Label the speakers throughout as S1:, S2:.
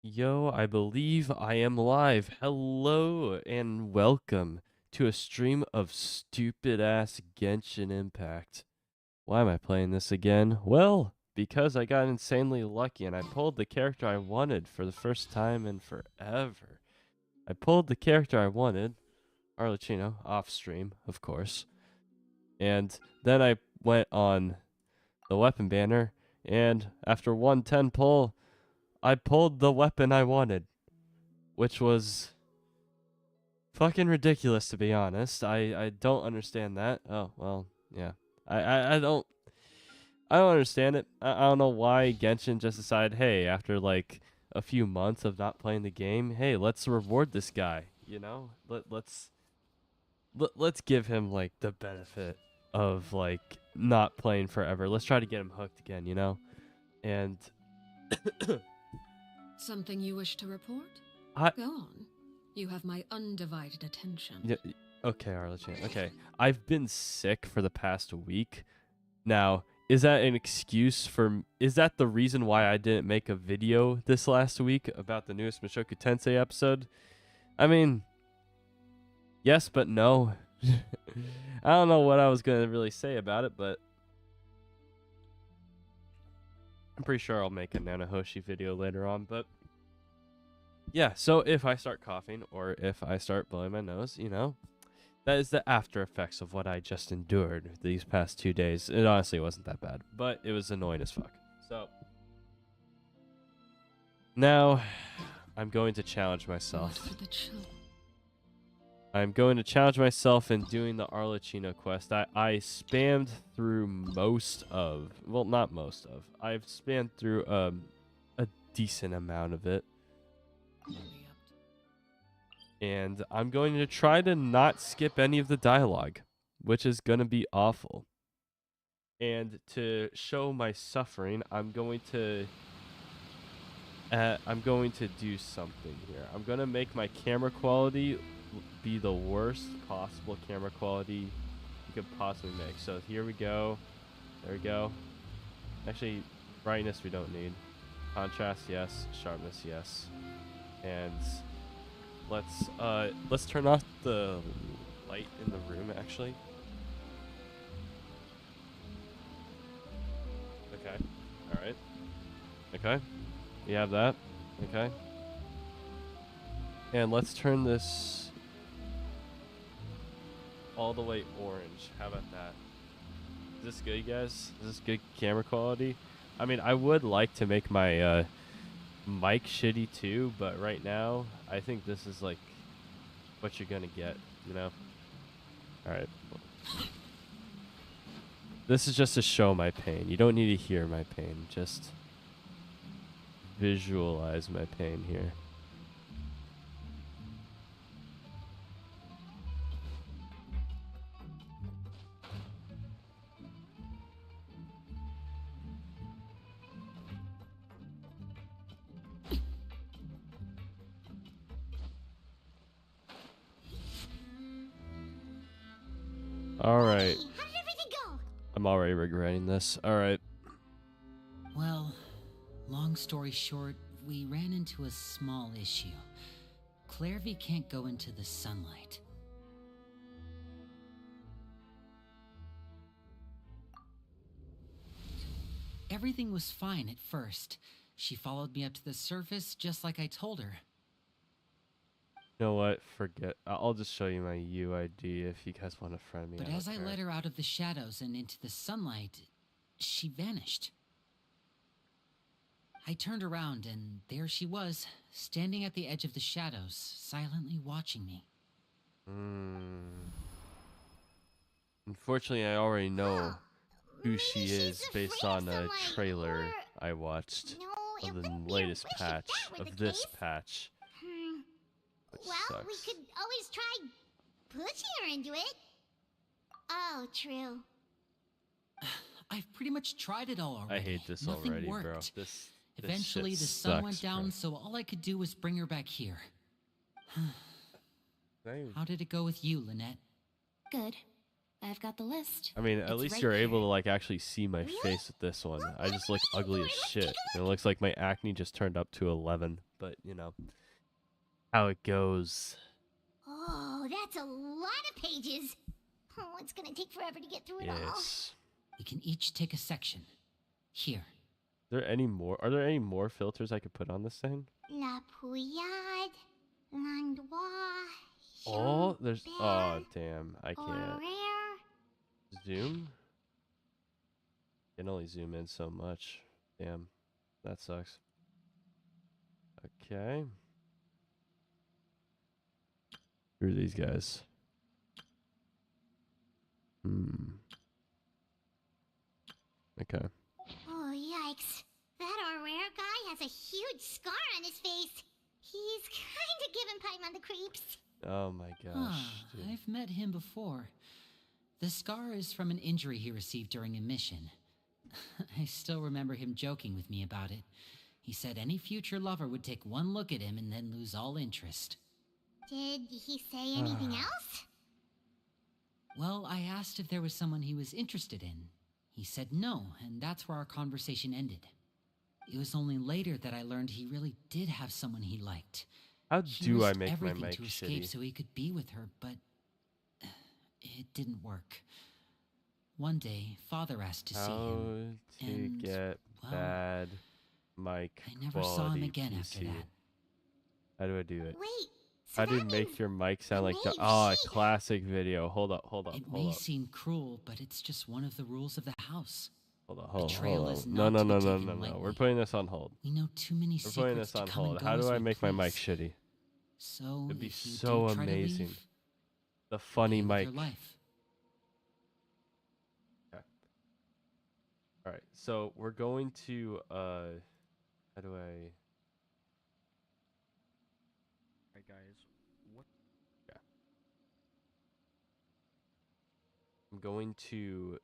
S1: Yo, I believe I am live. Hello and welcome to a stream of stupid ass Genshin Impact. Why am I playing this again? Well, because I got insanely lucky and I pulled the character I wanted for the first time in forever. I pulled the character I wanted, Arlecchino, off stream, of course. And then I went on the weapon banner, and after 110 pull, I pulled the weapon I wanted, which was fucking ridiculous, to be honest. I don't understand that. Oh, well, yeah. I don't understand it. I don't know why Genshin just decided, hey, after like a few months of not playing the game, hey, let's reward this guy, you know? Let's give him like the benefit of like not playing forever. Let's try to get him hooked again, you know? And
S2: Something you wish to report?
S1: I
S2: Go on. You have my undivided attention.
S1: yeah, okay, Arlecchino. Okay. I've been sick for the past week. Now, is that an excuse for is that the reason why I didn't make a video this last week about the newest Mushoku Tensei episode? I mean, yes, but no. I don't know what I was going to really say about it, but I'm pretty sure I'll make a Nanahoshi video later on, but yeah, so if I start coughing or if I start blowing my nose, you know, that is the after effects of what I just endured these past 2 days. It honestly wasn't that bad, but it was annoying as fuck. So now I'm going to challenge myself.
S2: What for the chill?
S1: I'm going to challenge myself in doing the Arlecchino quest. I spammed through most of, well, not most of. I've spammed through a decent amount of it. And I'm going to try to not skip any of the dialogue, which is going to be awful. And to show my suffering, I'm going to do something here. I'm going to make my camera quality be the worst possible camera quality you could possibly make. So here we go. There we go. Actually, brightness we don't need. Contrast, yes. Sharpness, yes. And let's turn off the light in the room, actually. Okay. All right. Okay. We have that. Okay. And let's turn this all the way orange. How about that? Is this good, you guys? Is this good camera quality? I mean, I would like to make my mic shitty too, but right now I think this is like what you're gonna get, you know? Alright. This is just to show my pain. You don't need to hear my pain, just visualize my pain here. Alright.
S3: Hey, how did everything go?
S1: I'm already regretting this. Alright.
S4: Well, long story short, we ran into a small issue. Clairvy can't go into the sunlight. Everything was fine at first. She followed me up to the surface just like I told her.
S1: You know what? Forget. I'll just show you my UID if you guys want to friend me.
S4: But as I led her out of the shadows and into the sunlight, she vanished. I turned around and there she was, standing at the edge of the shadows, silently watching me.
S1: Unfortunately, I already know who
S3: Maybe
S1: she
S3: she's
S1: is based
S3: afraid of
S1: on a
S3: sunlight,
S1: trailer
S3: or-
S1: I watched
S3: No,
S1: of
S3: it
S1: the
S3: wouldn't be
S1: latest
S3: wish if
S1: patch
S3: that were
S1: of
S3: the
S1: this
S3: case.
S1: patch. Which
S3: Well, we
S1: sucks.
S3: could always try pushing her into it. Oh, true.
S4: I've pretty much tried it all already.
S1: I hate this
S4: Nothing
S1: already,
S4: worked.
S1: bro. This
S4: Eventually,
S1: shit
S4: the sun went
S1: sucks,
S4: down,
S1: bro.
S4: so all I could do was bring her back here.
S1: Same.
S4: How did it go with you, Lynette?
S3: Good. I've got the list.
S1: I mean, at
S3: It's
S1: least
S3: right
S1: you're
S3: there.
S1: able to like actually see my
S3: Really?
S1: face with this one.
S3: Well,
S1: I just look
S3: what are you
S1: ugly as
S3: doing? Let's
S1: shit.
S3: take a
S1: And it looks like my acne just turned up to 11 but you know how it goes.
S3: Oh, that's a lot of pages. Oh, it's gonna take forever to get through it all.
S1: Yes.
S4: We can each take a section. Here.
S1: Are there any more filters I could put on this thing?
S3: La Pouillade, Landois,
S1: Oh, there's. Oh,
S3: Chaubert,
S1: damn. I can't.
S3: Horaire.
S1: Zoom? Can only zoom in so much. Damn. That sucks. Okay. Who are these guys? Okay.
S3: Oh, yikes. That Horaire guy has a huge scar on his face. He's kinda giving Paimon the creeps.
S1: Oh my gosh. Dude.
S4: I've met him before. The scar is from an injury he received during a mission. I still remember him joking with me about it. He said any future lover would take one look at him and then lose all interest.
S3: Did he say anything else?
S4: Well, I asked if there was someone he was interested in. He said no, and that's where our conversation ended. It was only later that I learned he really did have someone he liked.
S1: How
S4: He
S1: do I
S4: risked
S1: make my
S4: everything
S1: mic
S4: to escape
S1: shitty?
S4: so he could be with her, but it didn't work. One day, Father asked to see
S1: How
S4: him,
S1: to
S4: and,
S1: get
S4: well,
S1: bad mic
S4: I never saw him
S1: quality
S4: again
S1: PC.
S4: after that.
S1: How do I do it?
S3: Wait, so
S1: How do you
S3: that
S1: make
S3: means
S1: your mic sound like the
S3: maybe she-
S1: classic video? Hold up.
S4: It may seem cruel, but it's just one of the rules of the house.
S1: Hold
S4: Betrayal
S1: on.
S4: is
S1: No,
S4: not
S1: no,
S4: to
S1: no,
S4: be
S1: no,
S4: taken
S1: no, no. We're
S4: lightly.
S1: putting this on hold.
S4: We know too many
S1: We're putting
S4: secrets
S1: this on
S4: to come
S1: hold.
S4: and go
S1: How do
S4: as
S1: I
S4: we
S1: make my mic
S4: please.
S1: shitty?
S4: So
S1: It'd be
S4: if you
S1: so
S4: do try to
S1: amazing.
S4: leave,
S1: The funny
S4: deal with
S1: mic.
S4: your life.
S1: Okay. All right. So we're going to how do I?
S5: Alright guys, what
S1: Yeah. I'm going to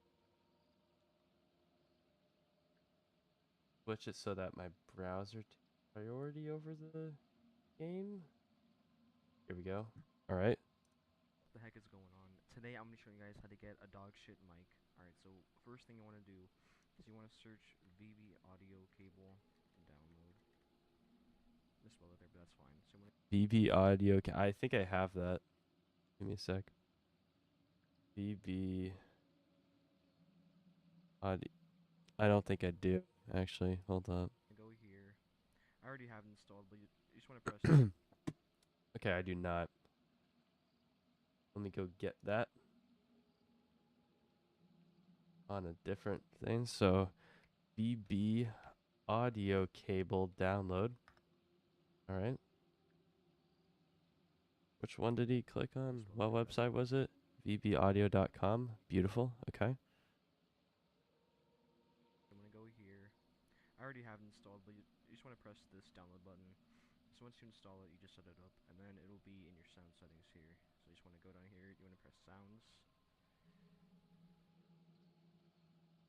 S1: switch it so that my browser takes priority over the game. Here we go. All right.
S5: the heck is going on? Today I'm going to show you guys how to get a dog shit mic. Alright, so first thing you want to do is you want to search VB audio cable and download. Misspelled it there, but that's fine. So
S1: BB audio. I think I have that. Give me a sec. BB audio. I don't think I do, actually. Hold up.
S5: go here. I already have it installed, but you just want to press
S1: Okay, I do not. Let me go get that on a different thing. So, BB audio cable download. All right. Which one did he click on? What website was it? vbaudio.com. Beautiful. Okay.
S5: I'm going to go here. I already have it installed, but you just want to press this download button. So once you install it, you just set it up, and then it'll be in your sound settings here. So you just want to go down here, you want to press sounds.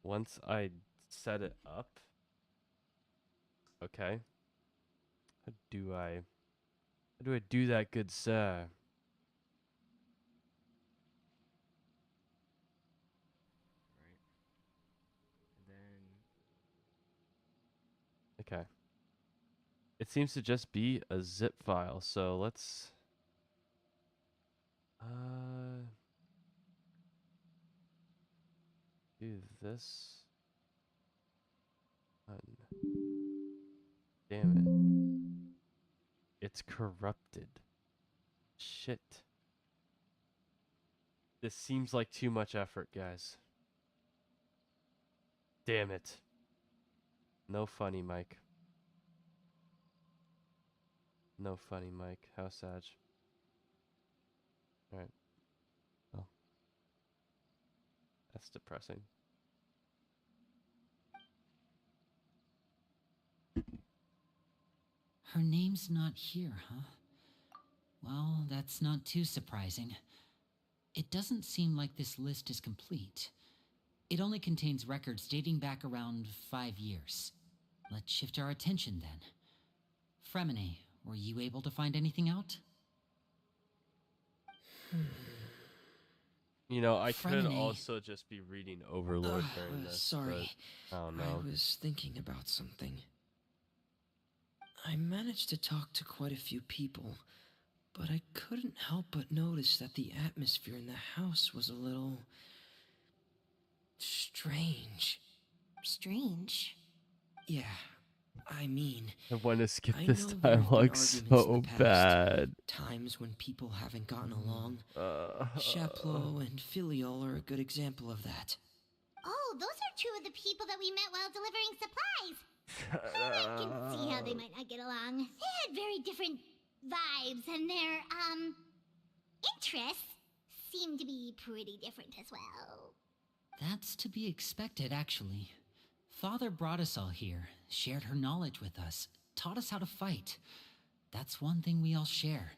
S1: Once I set it up, okay. How do I do that, good sir?
S5: Right. And then
S1: Okay. It seems to just be a zip file. So let's do this. Damn it. It's corrupted. Shit. This seems like too much effort, guys. Damn it. No funny, Mike. No funny, Mike. How sad. Alright. Oh. That's depressing.
S4: Her name's not here, huh? Well, that's not too surprising. It doesn't seem like this list is complete. It only contains records dating back around 5 years. Let's shift our attention then. Fremine, were you able to find anything out?
S1: You know, I could
S4: Fremine.
S1: also just be reading Overlord during this.
S6: Sorry,
S1: But I don't
S6: I
S1: know.
S6: was thinking about something. I managed to talk to quite a few people, but I couldn't help but notice that the atmosphere in the house was a little strange.
S3: Strange.
S6: Yeah, I mean,
S1: I want to skip
S6: I
S1: this
S6: know there have been
S1: dialogue
S6: arguments in
S1: so
S6: the past,
S1: bad.
S6: times when people haven't gotten along. Chaplot and Filiol are a good example of that.
S3: Oh, those are two of the people that we met while delivering supplies. I can see how they might not get along. They had very different vibes, and their, interests seem to be pretty different as well.
S4: That's to be expected, actually. Father brought us all here, shared her knowledge with us, taught us how to fight. That's one thing we all share.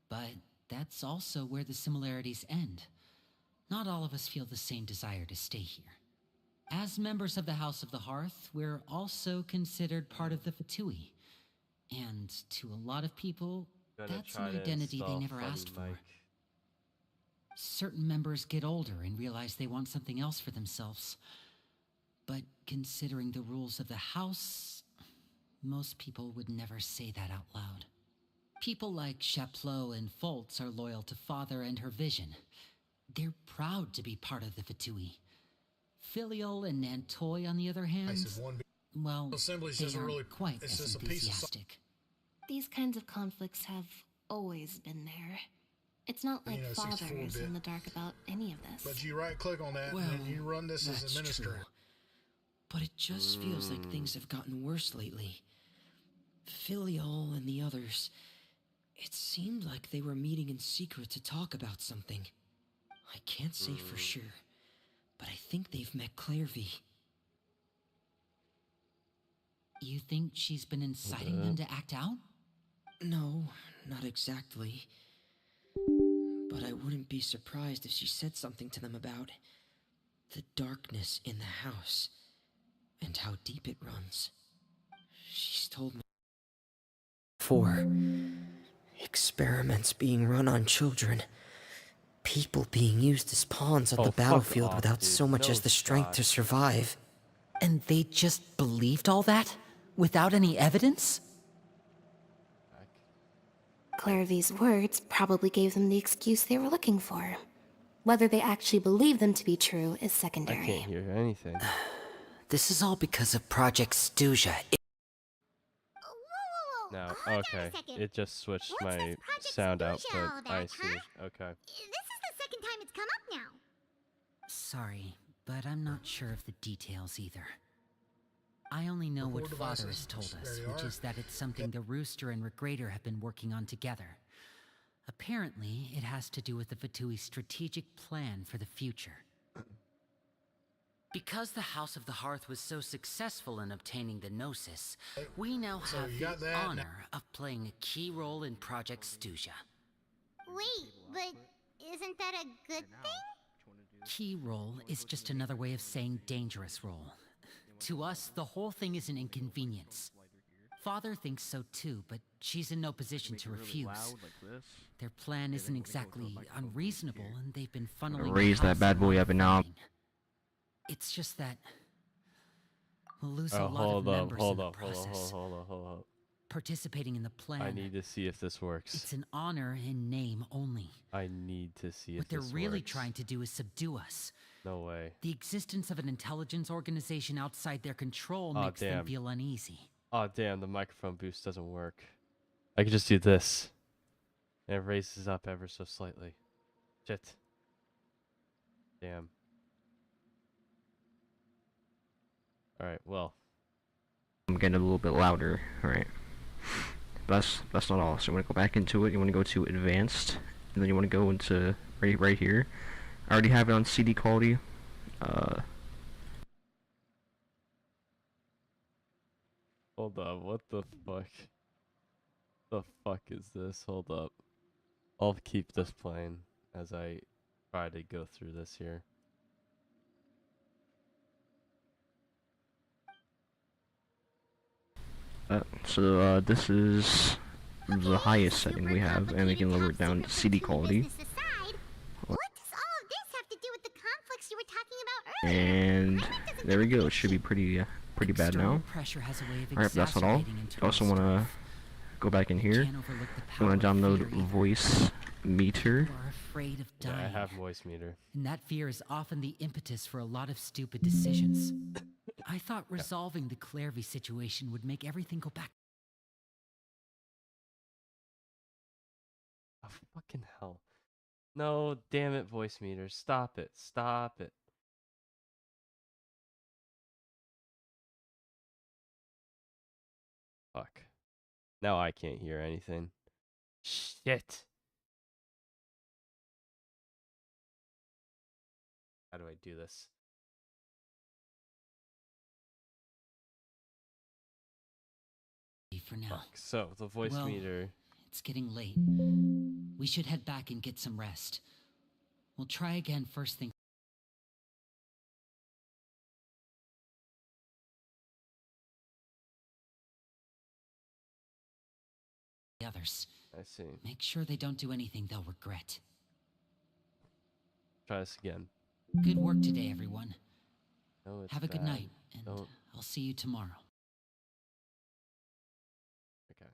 S4: But that's also where the similarities end. Not all of us feel the same desire to stay here. As members of the House of the Hearth, we're also considered part of the Fatui. And to a lot of people, that's an identity they never asked for. Certain members get older and realize they want something else for themselves. But considering the rules of the house, most people would never say that out loud. People like Chaplot and Foltz are loyal to Father and her vision. They're proud to be part of the Fatui. Filial and Nantoy, on the other hand, well, they aren't quite as enthusiastic.
S7: These kinds of conflicts have always been there. It's not like Father is in the dark about any of this.
S8: But you right-click on that,
S6: Well,
S8: and you run this as
S6: that's
S8: administrator.
S6: true. But it just feels like things have gotten worse lately. Filial and the others, it seemed like they were meeting in secret to talk about something. I can't say for sure, but I think they've met Clairvy.
S4: You think she's been inciting them to act out?
S6: No, not exactly. But I wouldn't be surprised if she said something to them about the darkness in the house and how deep it runs. She's told me before. Experiments being run on children. People being used as pawns on
S1: Oh,
S6: the
S1: fuck
S6: battlefield
S1: off,
S6: without
S1: dude.
S6: so much
S1: No
S6: as the strength
S1: shot.
S6: to survive.
S4: And they just believed all that? Without any evidence?
S7: Clairvy's words probably gave them the excuse they were looking for. Whether they actually believe them to be true is
S1: I
S7: secondary.
S1: can't hear anything.
S6: This is all because of Project Stuja.
S3: Whoa,
S1: No,
S3: hold on
S1: okay.
S3: a second.
S1: It just switched
S3: What's
S1: my
S3: this Project
S1: sound
S3: Stuja
S1: output.
S3: all about,
S1: I see.
S3: huh?
S1: Okay.
S3: This is the second time it's come up now.
S4: Sorry, but I'm not sure of the details either. I only know what
S8: Record
S4: Father
S8: devices.
S4: has told
S8: There
S4: us,
S8: you
S4: which
S8: are.
S4: is that it's something the Rooster and Regrader have been working on together. Apparently, it has to do with the Fatui's strategic plan for the future. Because the House of the Hearth was so successful in obtaining the Gnosis, we now
S8: So
S4: have
S8: you
S4: the
S8: got that now.
S4: honor of playing a key role in Project Stuja.
S3: Wait, but isn't that a good thing?
S4: Key role is just another way of saying dangerous role. To us, the whole thing is an inconvenience. Father thinks so too, but she's in no position to refuse. Their plan isn't exactly unreasonable, and they've been funneling
S5: Raise
S4: the
S5: that
S4: house
S5: bad
S4: a
S5: boy
S4: lot
S5: up
S4: of
S5: and now.
S4: funding. It's just that we'll lose a
S1: Oh,
S4: lot of
S1: hold up,
S4: members
S1: hold
S4: in the
S1: up, hold up,
S4: process.
S1: hold up.
S4: Participating in the plan,
S1: I need to see if this works.
S4: it's an honor in name only.
S1: I need to see if
S4: What they're
S1: this
S4: really
S1: works.
S4: trying to do is subdue us.
S1: No way.
S4: The existence of an intelligence organization outside their control
S1: Aw,
S4: makes them
S1: damn.
S4: feel uneasy.
S1: Oh damn, the microphone boost doesn't work. I could just do this. And it raises up ever so slightly. Shit. Damn. Alright, well.
S5: I'm getting a little bit louder, alright. That's not all. So you want to go back into it, you want to go to advanced, and then you want to go into right here. I already have it on CD quality.
S1: Hold up, what the fuck? The fuck is this? Hold up. I'll keep this playing as I try to go through this here.
S5: So this is the highest setting we have, and we can lower it down to CD quality.
S3: Business aside, what does all of this have to do with the conflicts you were talking about earlier?
S5: And
S3: Paimon doesn't
S5: there we
S3: have to
S5: go.
S3: be
S5: It should be
S3: cheap.
S5: pretty pretty bad
S4: External
S5: now.
S4: pressure has a way of
S5: Alright, that's not all.
S4: exacerbating
S5: You
S4: internal
S5: also want to
S4: strife.
S5: go back in here.
S4: Can't overlook the
S5: You want to
S4: power of
S5: download
S4: fear either.
S5: voice meter.
S4: People are afraid of
S1: Yeah, I
S4: dying.
S1: have voice meter.
S4: And that fear is often the impetus for a lot of stupid decisions. I thought resolving the Clairvy situation would make everything go back.
S1: Oh, fucking hell. No, damn it, voice meter. Stop it. Stop it. Fuck. Now I can't hear anything. Shit. How do I do this?
S4: For now.
S1: Fuck. So, the voice
S4: Well,
S1: meter.
S4: It's getting late. We should head back and get some rest. We'll try again first thing. The others.
S1: I see.
S4: Make sure they don't do anything they'll regret.
S1: Try this again.
S4: Good work today, everyone.
S1: No, it's
S4: Have a good
S1: bad.
S4: night, and
S1: Don't.
S4: I'll see you tomorrow.
S1: Okay.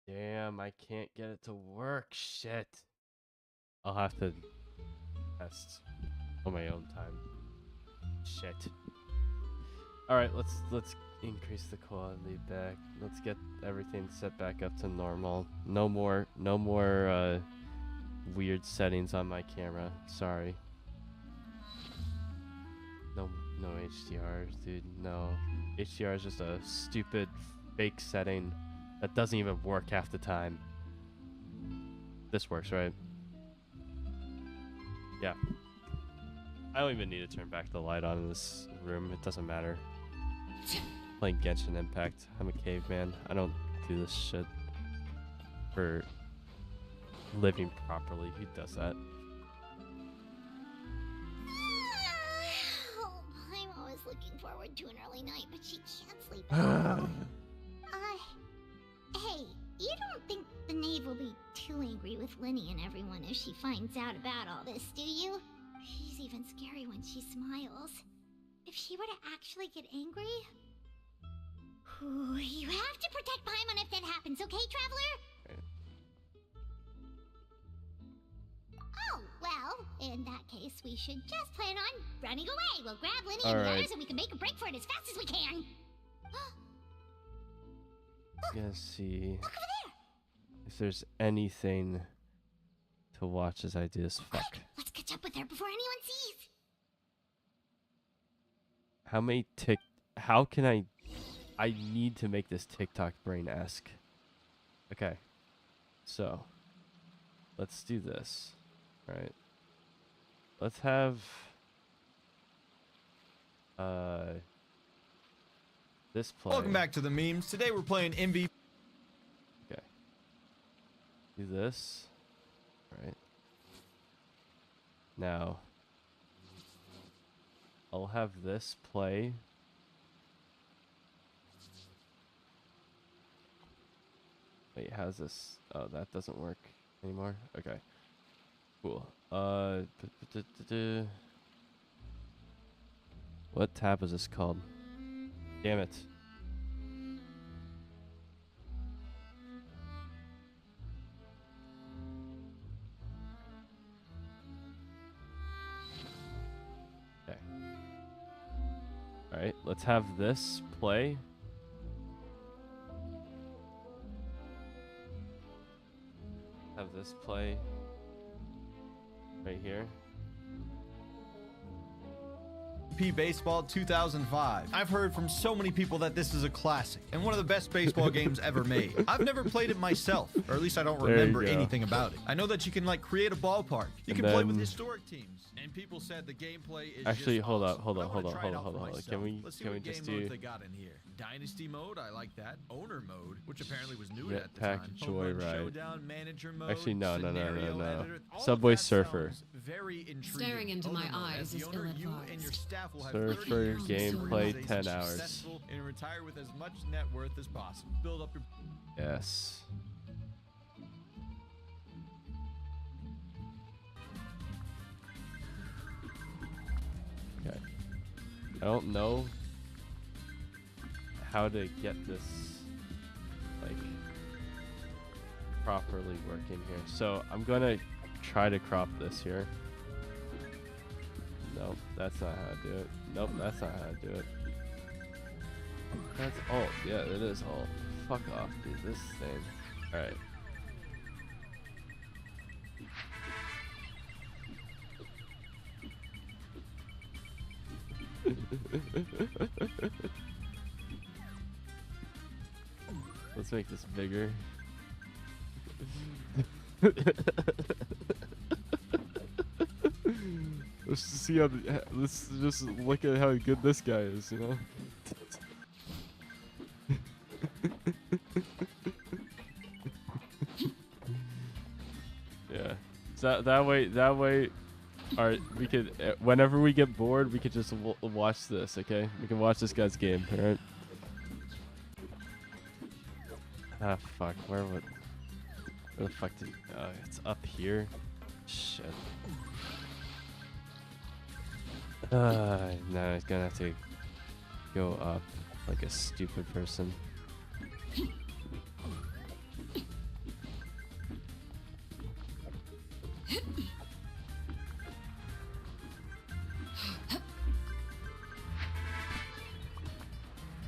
S1: Damn, I can't get it to work. Shit. I'll have to test on my own time. Shit. All right, let's increase the quality back. Let's get everything set back up to normal. No more weird settings on my camera. Sorry. No HDRs, dude. No. HDR is just a stupid fake setting that doesn't even work half the time. This works, right? Yeah. I don't even need to turn back the light on in this room. It doesn't matter. Playing Genshin Impact. I'm a caveman. I don't do this shit for living properly. Who does that?
S3: Oh, I'm always looking forward to an early night, but she can't sleep. Hey, you don't think the knave will be too angry with Linny and everyone if she finds out about all this, do you? She's even scary when she smiles. If she were to actually get angry... Ooh, you have to protect Paimon if that happens, okay, Traveler?
S1: Right.
S3: Oh, well, in that case, we should just plan on running away. We'll grab Linny
S1: All
S3: and the
S1: right.
S3: others and we can make a break for it as fast as we can.
S1: Gonna see
S3: Look over there!
S1: if there's anything to watch as I do this. Fuck.
S3: Let's catch up with her before anyone sees.
S1: How can I need to make this TikTok brain-esque. Okay. So, let's do this. All right. Let's have this play.
S9: Welcome back to the memes. Today we're playing MVP.
S1: Okay. Do this. All right. Now, I'll have this play. Wait, how's this? Oh, that doesn't work anymore. Okay. Cool. What tab is this called? Damn it. Okay. Alright, let's have this play. Have this play right here.
S9: MVP Baseball 2005. I've heard from so many people that this is a classic and one of the best baseball games ever made. I've never played it myself, or at least I don't
S1: There you
S9: remember
S1: go.
S9: anything about it. I know that you can like create a ballpark. You
S1: And
S9: can play with
S1: then-
S9: historic teams, and people said the gameplay is
S1: Actually,
S9: just
S1: hold up,
S9: awesome.
S1: hold
S9: But I
S1: up,
S9: wanna
S1: hold up,
S9: try it
S1: hold up,
S9: out
S1: hold
S9: for
S1: up.
S9: myself.
S1: Can we
S9: Let's see
S1: can we
S9: what
S1: just
S9: game modes
S1: do
S9: they got in here? Dynasty mode, I like that. Owner mode, which apparently was new at the
S1: Jetpack
S9: time. Home Run
S1: Joyride.
S9: Showdown, manager mode.
S1: Actually, no.
S9: scenario editor. All of
S1: Subway
S9: that
S1: Surfer.
S9: sounds very intriguing.
S2: Staring into my
S9: Owner mode. As
S2: eyes
S9: the
S2: is
S9: owner, you and your
S2: ill-advised.
S9: staff will have
S1: Surfer
S9: 30 years of
S1: gameplay,
S9: service,
S1: 10
S9: stay
S1: hours.
S9: successful, and retire with as much net worth as possible. Build up your
S1: Yes. Okay. I don't know how to get this like properly working here. So I'm gonna try to crop this here. Nope, that's not how to do it. Nope, that's not how to do it. That's alt. Yeah, it is alt. Fuck off, dude. This thing. Alright. Let's make this bigger. Let's just see how. Let's just look at how good this guy is, you know. Yeah. So that way. All right, we could. Whenever we get bored, we could just watch this. Okay, we can watch this guy's game. All right. Ah, fuck. Where the fuck did? Oh, it's up here. Shit. Now he's gonna have to go up like a stupid person.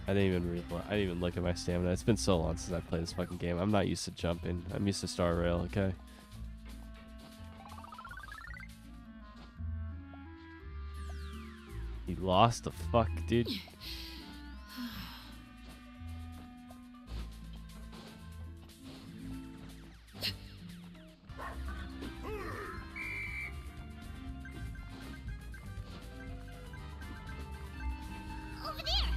S1: I didn't even look at my stamina. It's been so long since I played this fucking game. I'm not used to jumping. I'm used to star rail, okay? He lost the fuck, dude.
S3: Over there!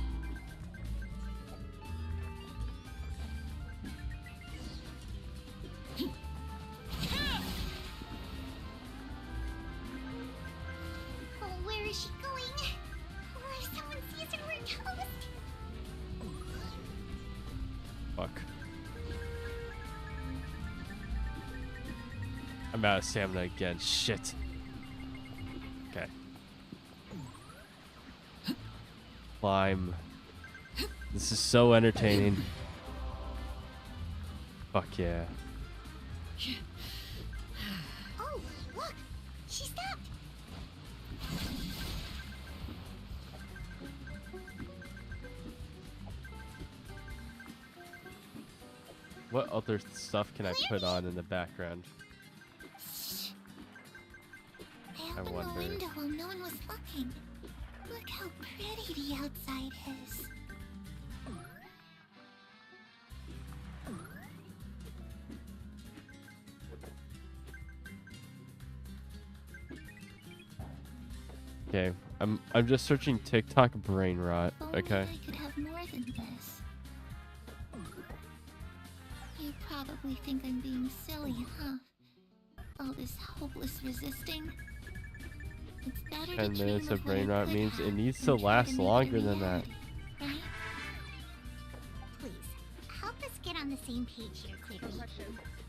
S3: Oh, where is she going? Oh, if someone sees her, we're toast!
S1: Fuck. I'm out of stamina again. Shit. Okay. Climb. This is so entertaining. Fuck yeah.
S3: Oh, look! She stopped!
S1: What other stuff can I put on in the background?
S3: I opened
S1: wonder.
S3: the window while no one was looking. Look how pretty the outside is.
S1: Okay, I'm just searching TikTok brain rot.
S3: If only
S1: Okay.
S3: I could have more than this. You probably think I'm being silly, huh? All this hopeless resisting. It's better
S1: 10
S3: to
S1: minutes
S3: dream
S1: of
S3: what
S1: brain
S3: I
S1: rot
S3: could
S1: means it
S3: have
S1: needs
S3: than
S1: to
S3: try
S1: last
S3: make it a
S1: longer than that.
S3: reality, right? Please, help us get on the same page here, Cleary.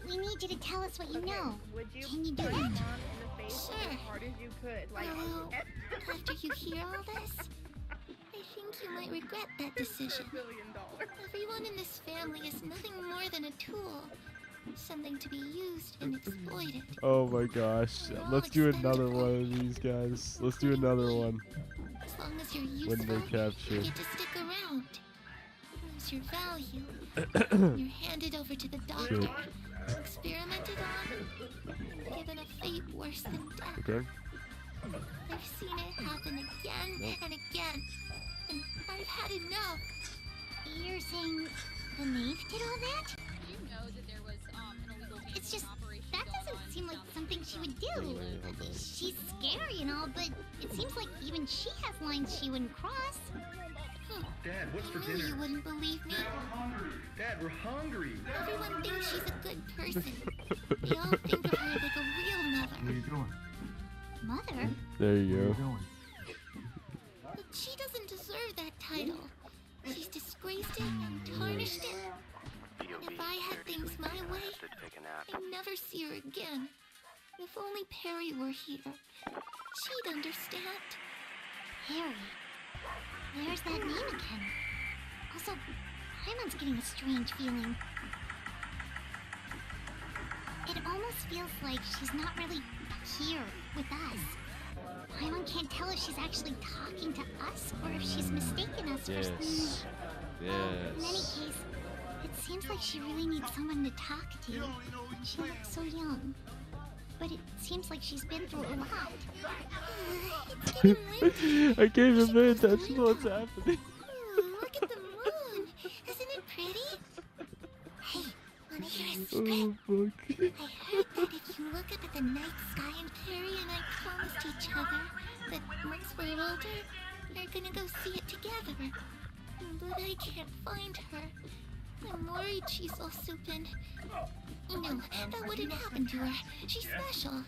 S3: We need you to tell us what you know.
S10: Would you
S3: Can you do
S10: punch
S3: it?
S10: Mom in the face
S3: Sure.
S10: as hard as you could? Like,
S3: Well, after you hear all this, I think you might regret that decision.
S10: $1 billion.
S3: Everyone in this family is nothing more than a tool. Something to be used and exploited.
S1: Oh my gosh.
S3: We're all
S1: Let's do another
S3: expendable.
S1: one of these guys. Let's do another one.
S3: As long as you're
S1: When
S3: useful,
S1: they capture.
S3: you get to stick around. Lose your value. You're handed over to the doctor. Experimented on. Given a fate worse than death.
S1: Okay.
S3: I've seen it happen again
S1: Nope.
S3: and again. And I've had enough. You're saying the knave did all that?
S11: You know that there was an illegal
S3: It's just,
S11: operation
S3: that
S11: going
S3: doesn't
S11: on
S3: seem like
S11: south of
S3: something she would
S1: Wait,
S3: do.
S1: hold on.
S3: She's scary and all, but it seems like even she has lines she wouldn't cross.
S9: Dad, what's for
S3: I knew
S9: dinner?
S3: you wouldn't believe me.
S9: Dad, we're hungry.
S3: Everyone thinks she's a good person. They all think of her like a real mother.
S12: What are you doing?
S3: Mother?
S1: There
S12: What are
S1: you
S12: you
S1: go.
S12: doing?
S3: But she doesn't deserve that title. She's disgraced it and tarnished it. And if I had things my way, I'd never see her again. If only Perry were here, she'd understand. Perry. There's that name again. Also, Paimon's getting a strange feeling. It almost feels like she's not really here with us. Paimon can't tell if she's actually talking to us or if she's mistaken us for...
S1: Yes.
S3: Well, in any
S1: Yes.
S3: case, it seems like she really needs someone to talk to. She looks so young. But it seems like she's been through a lot. It's getting windy.
S1: I can't even pay attention to what's happening.
S3: Look at the moon. Isn't it pretty? Hey, wanna hear a secret?
S1: Oh, fuck.
S3: I heard that if you look up at the night sky and Perry and I promised each other that once we're older, we're gonna go see it together. But I can't find her. I'm worried she's all souped. No, that wouldn't happen to her. She's special.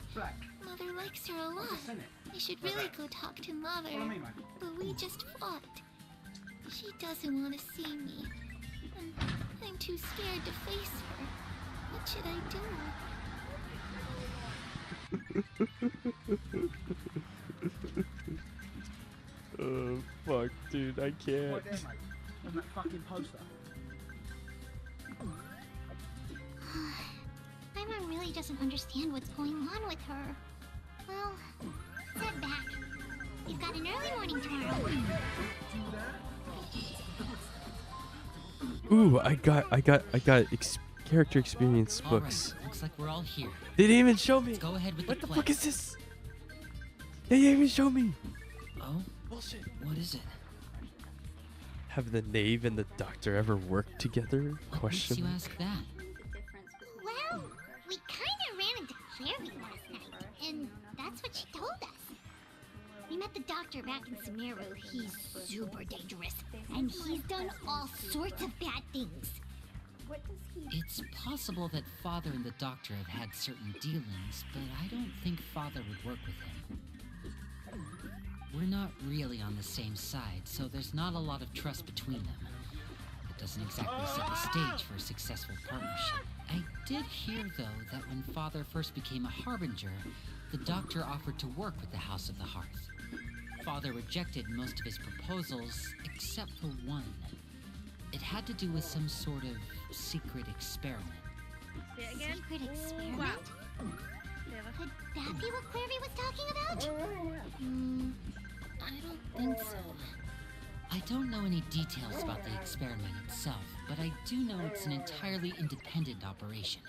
S3: Mother likes her a lot. I should really go talk to Mother. But we just fought. She doesn't want to see me. And I'm too scared to face her. What should I do?
S1: Oh, fuck, dude. I can't.
S12: On that fucking poster.
S3: Paimon really doesn't understand what's going on with her. Well, let's head back. We've got an early morning tomorrow.
S1: Ooh, I got character experience
S4: All
S1: books.
S4: right, looks like we're all here.
S1: They didn't even show me.
S4: Let's go ahead with
S1: What
S4: the
S1: the
S4: play.
S1: fuck is this? They didn't even show me.
S4: Oh,
S1: Bullshit.
S6: What is it?
S1: Have the knave and the doctor ever worked together?
S4: what makes
S1: Question
S4: you
S1: mark.
S4: ask that?
S3: Well, we kind of ran into Clary last night, and that's what she told us. We met the doctor back in Sumeru. He's super dangerous, and he's done all sorts of bad things.
S4: It's possible that Father and the Doctor have had certain dealings, but I don't think Father would work with him. We're not really on the same side, so there's not a lot of trust between them. It doesn't exactly set the stage for a successful partnership. I did hear, though, that when Father first became a Harbinger, the Doctor offered to work with the House of the Hearth. Father rejected most of his proposals, except for one. It had to do with some sort of secret experiment.
S10: Say it again.
S3: Secret experiment?
S10: Wow.
S3: Could that be what Clary was talking about? I don't think so.
S4: I don't know any details about the experiment itself, but I do know it's an entirely independent operation.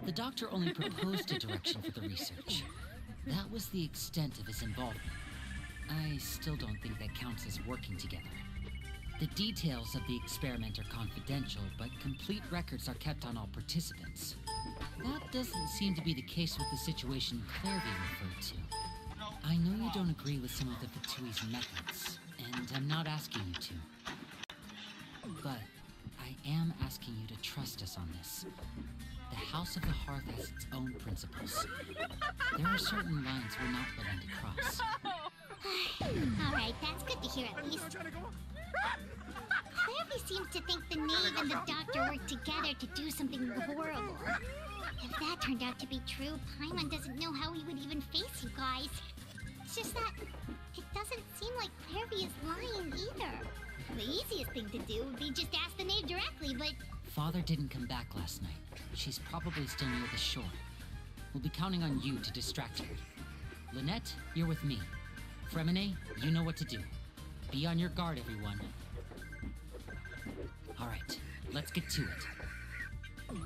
S4: The Doctor only proposed a direction for the research. That was the extent of his involvement. I still don't think that counts as working together. The details of the experiment are confidential, but complete records are kept on all participants. That doesn't seem to be the case with the situation Clairvy referred to. I know you don't agree with some of the Fatui's methods, and I'm not asking you to. But I am asking you to trust us on this. The House of the Hearth has its own principles. There are certain lines we're not willing to cross.
S3: Alright, that's good to hear at least. Clairvy seems to think the knave and the doctor worked together to do something horrible. If that turned out to be true, Paimon doesn't know how he would even face you guys. It's just that it doesn't seem like Clairvy is lying either. The easiest thing to do would be just ask the knave directly, but
S4: Father didn't come back last night. She's probably still near the shore. We'll be counting on you to distract her. Lynette, you're with me. Fremine, you know what to do. Be on your guard, everyone. All right, let's get to it.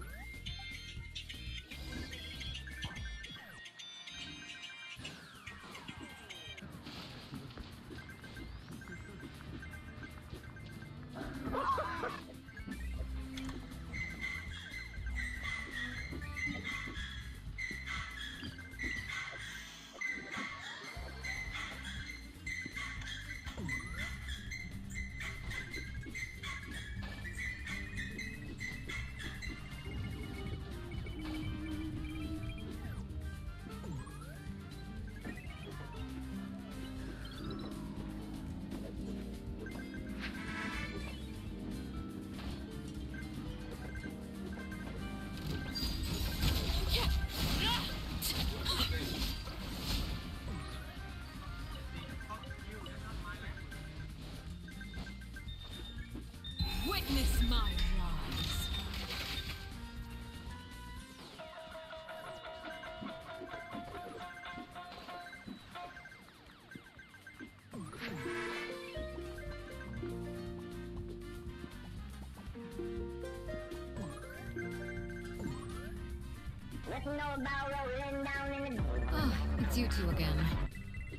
S2: Ah, it's you two again.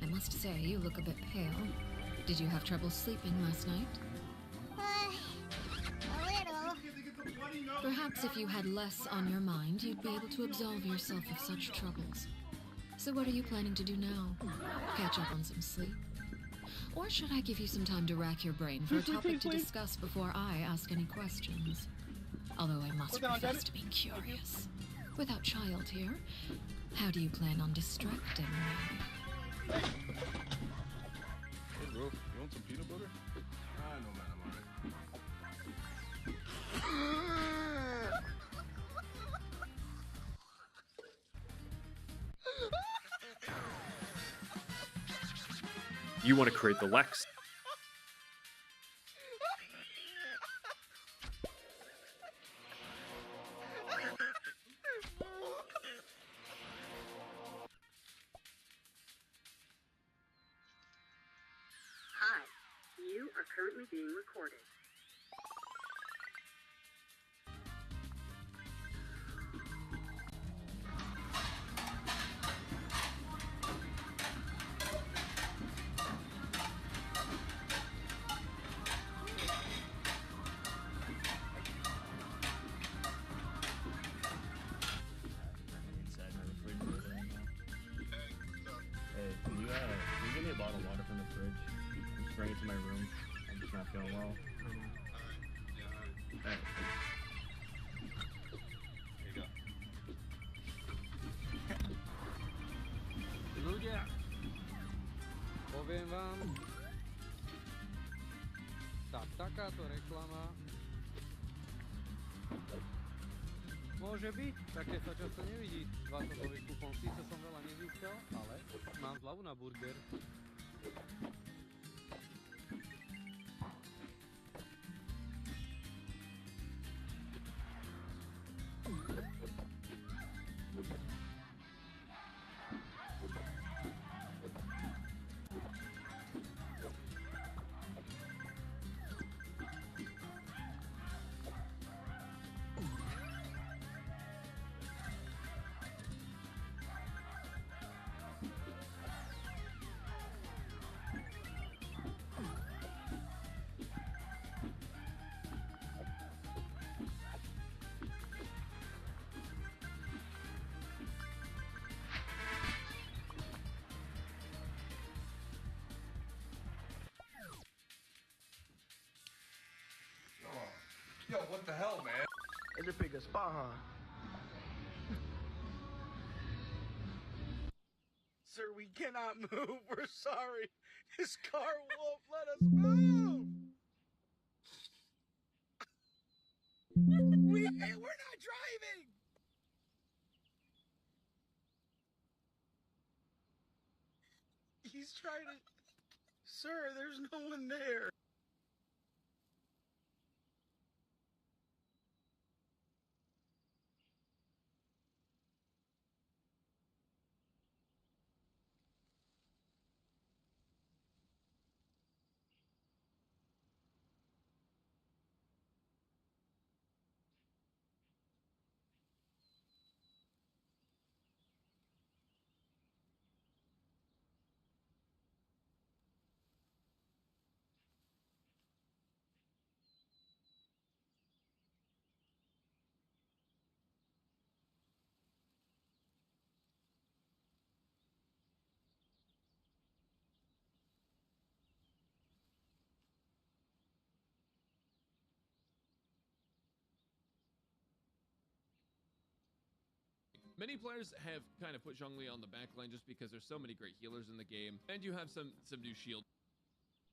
S2: I must say, you look a bit pale. Did you have trouble sleeping last night?
S3: A little.
S2: Perhaps if you had less on your mind, you'd be able to absolve yourself of such troubles. So what are you planning to do now? Catch up on some sleep? Or should I give you some time to rack your brain for a topic to discuss before I ask any questions? Although I must profess to be curious. Without child here, how do you plan on distracting me?
S13: Hey, bro, you want some peanut butter? No, man, I'm alright.
S14: You want to create the Lex.
S15: Hi, you are currently being recorded.
S16: Inside my refrigerator right now. Hey, can you give me a bottle of water from the fridge? I'm just bring it to my room. I'm just not feeling well. Alright.
S13: Here you go.
S5: Ludzie, powiem wam, takáto reklama môže byť, také sa často nevidí. 20-ový kupón, síce som veľa nezískal, ale mám zľavu na burger.
S13: Yo, what the hell, man?
S12: It's a bigger spot, huh? Sir, we cannot move. We're sorry. This car won't let us move. We're not driving. He's trying to... Sir, there's no one there.
S17: Many players have kind of put Zhongli on the backline just because there's so many great healers in the game, and you have some new shield.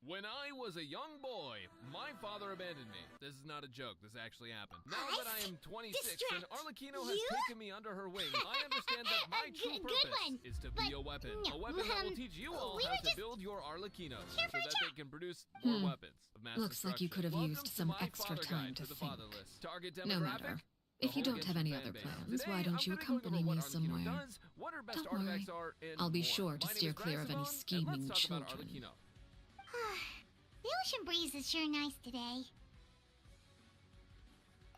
S17: When I was a young boy, my father abandoned me. This is not a joke, this actually happened. Now that I am 26 and Arlecchino has taken me under her wing, I understand that my true purpose is to be a weapon. A weapon that will teach you all how to build your Arlecchinos so that they can produce more weapons of mass
S2: Looks like you could have used some extra time to think. No matter. If you don't have any other plans, why don't you accompany me somewhere? Don't worry. I'll be sure to steer clear of any scheming children.
S3: The ocean breeze is sure nice today.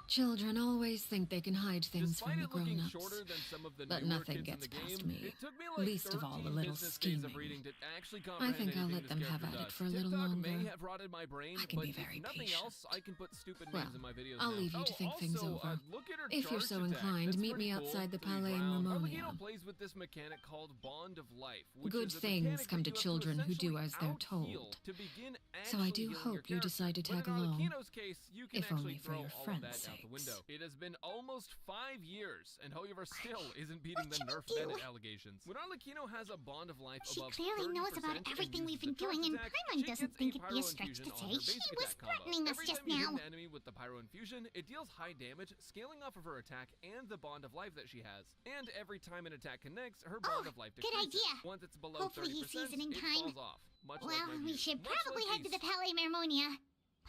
S2: Children always think they can hide things
S17: Despite
S2: from the
S17: it looking
S2: grown-ups.
S17: shorter than some of the
S2: But
S17: newer
S2: nothing
S17: kids in
S2: gets
S17: the
S2: past
S17: game,
S2: me.
S17: it took me like
S2: Least of all the
S17: 13
S2: little
S17: business days of
S2: scheming.
S17: reading to actually
S2: I
S17: comprehend
S2: think I'll
S17: anything
S2: let
S17: this
S2: them have
S17: character
S2: at it
S17: does.
S2: for a little
S17: TikTok
S2: longer.
S17: may have rotted my brain,
S2: I can
S17: but
S2: be very
S17: if nothing
S2: patient.
S17: else, I can put stupid
S2: Well,
S17: names in my videos
S2: I'll
S17: now.
S2: leave you to think things
S17: also,
S2: over.
S17: look at her
S2: If you're
S17: charge
S2: so
S17: attack.
S2: inclined,
S17: That's
S2: meet me
S17: pretty cool.
S2: outside the
S17: Please
S2: Palais
S17: round.
S2: Marmonia.
S17: Arlecchino plays with this mechanic called Bond of Life, which
S2: Good
S17: is a
S2: things
S17: mechanic
S2: come
S17: that
S2: to
S17: you
S2: children
S17: have to
S2: who do as they're
S17: out-heal
S2: told.
S17: to begin
S2: So I
S17: actually
S2: do
S17: healing your
S2: hope you
S17: character.
S2: decide to
S17: But
S2: tag
S17: in
S2: along.
S17: Arlecchino's case, you can
S2: If
S17: actually
S2: only for
S17: throw
S2: your
S17: all of
S2: friend's
S17: that out the
S2: sakes.
S17: window. It has been almost 5 years, and However still isn't beating the Nerf Bennett allegations. When Arlecchino has a Bond of Life
S3: She
S17: above
S3: clearly knows
S17: 30%
S3: about
S17: and
S3: everything we've
S17: uses
S3: been
S17: the charge
S3: doing, and
S17: attack,
S3: Paimon
S17: she
S3: doesn't
S17: gets
S3: think
S17: a
S3: it'd be a
S17: pyro
S3: stretch
S17: infusion
S3: to
S17: on
S3: say
S17: her
S3: she
S17: basic
S3: was
S17: attack combo.
S3: threatening us
S17: Every
S3: just
S17: time you hit
S3: now.
S17: an enemy with the pyro infusion, it deals high damage, scaling off of her attack and the Bond of Life that she has. And every time an attack connects, her Bond of Life
S3: good
S17: decreases.
S3: idea.
S17: Once it's below
S3: Hopefully he
S17: 30%,
S3: sees it in
S17: it
S3: time.
S17: falls off. Much
S3: Well,
S17: like my
S3: we
S17: views.
S3: should
S17: Much
S3: probably
S17: like
S3: head to the Palais Marmonia.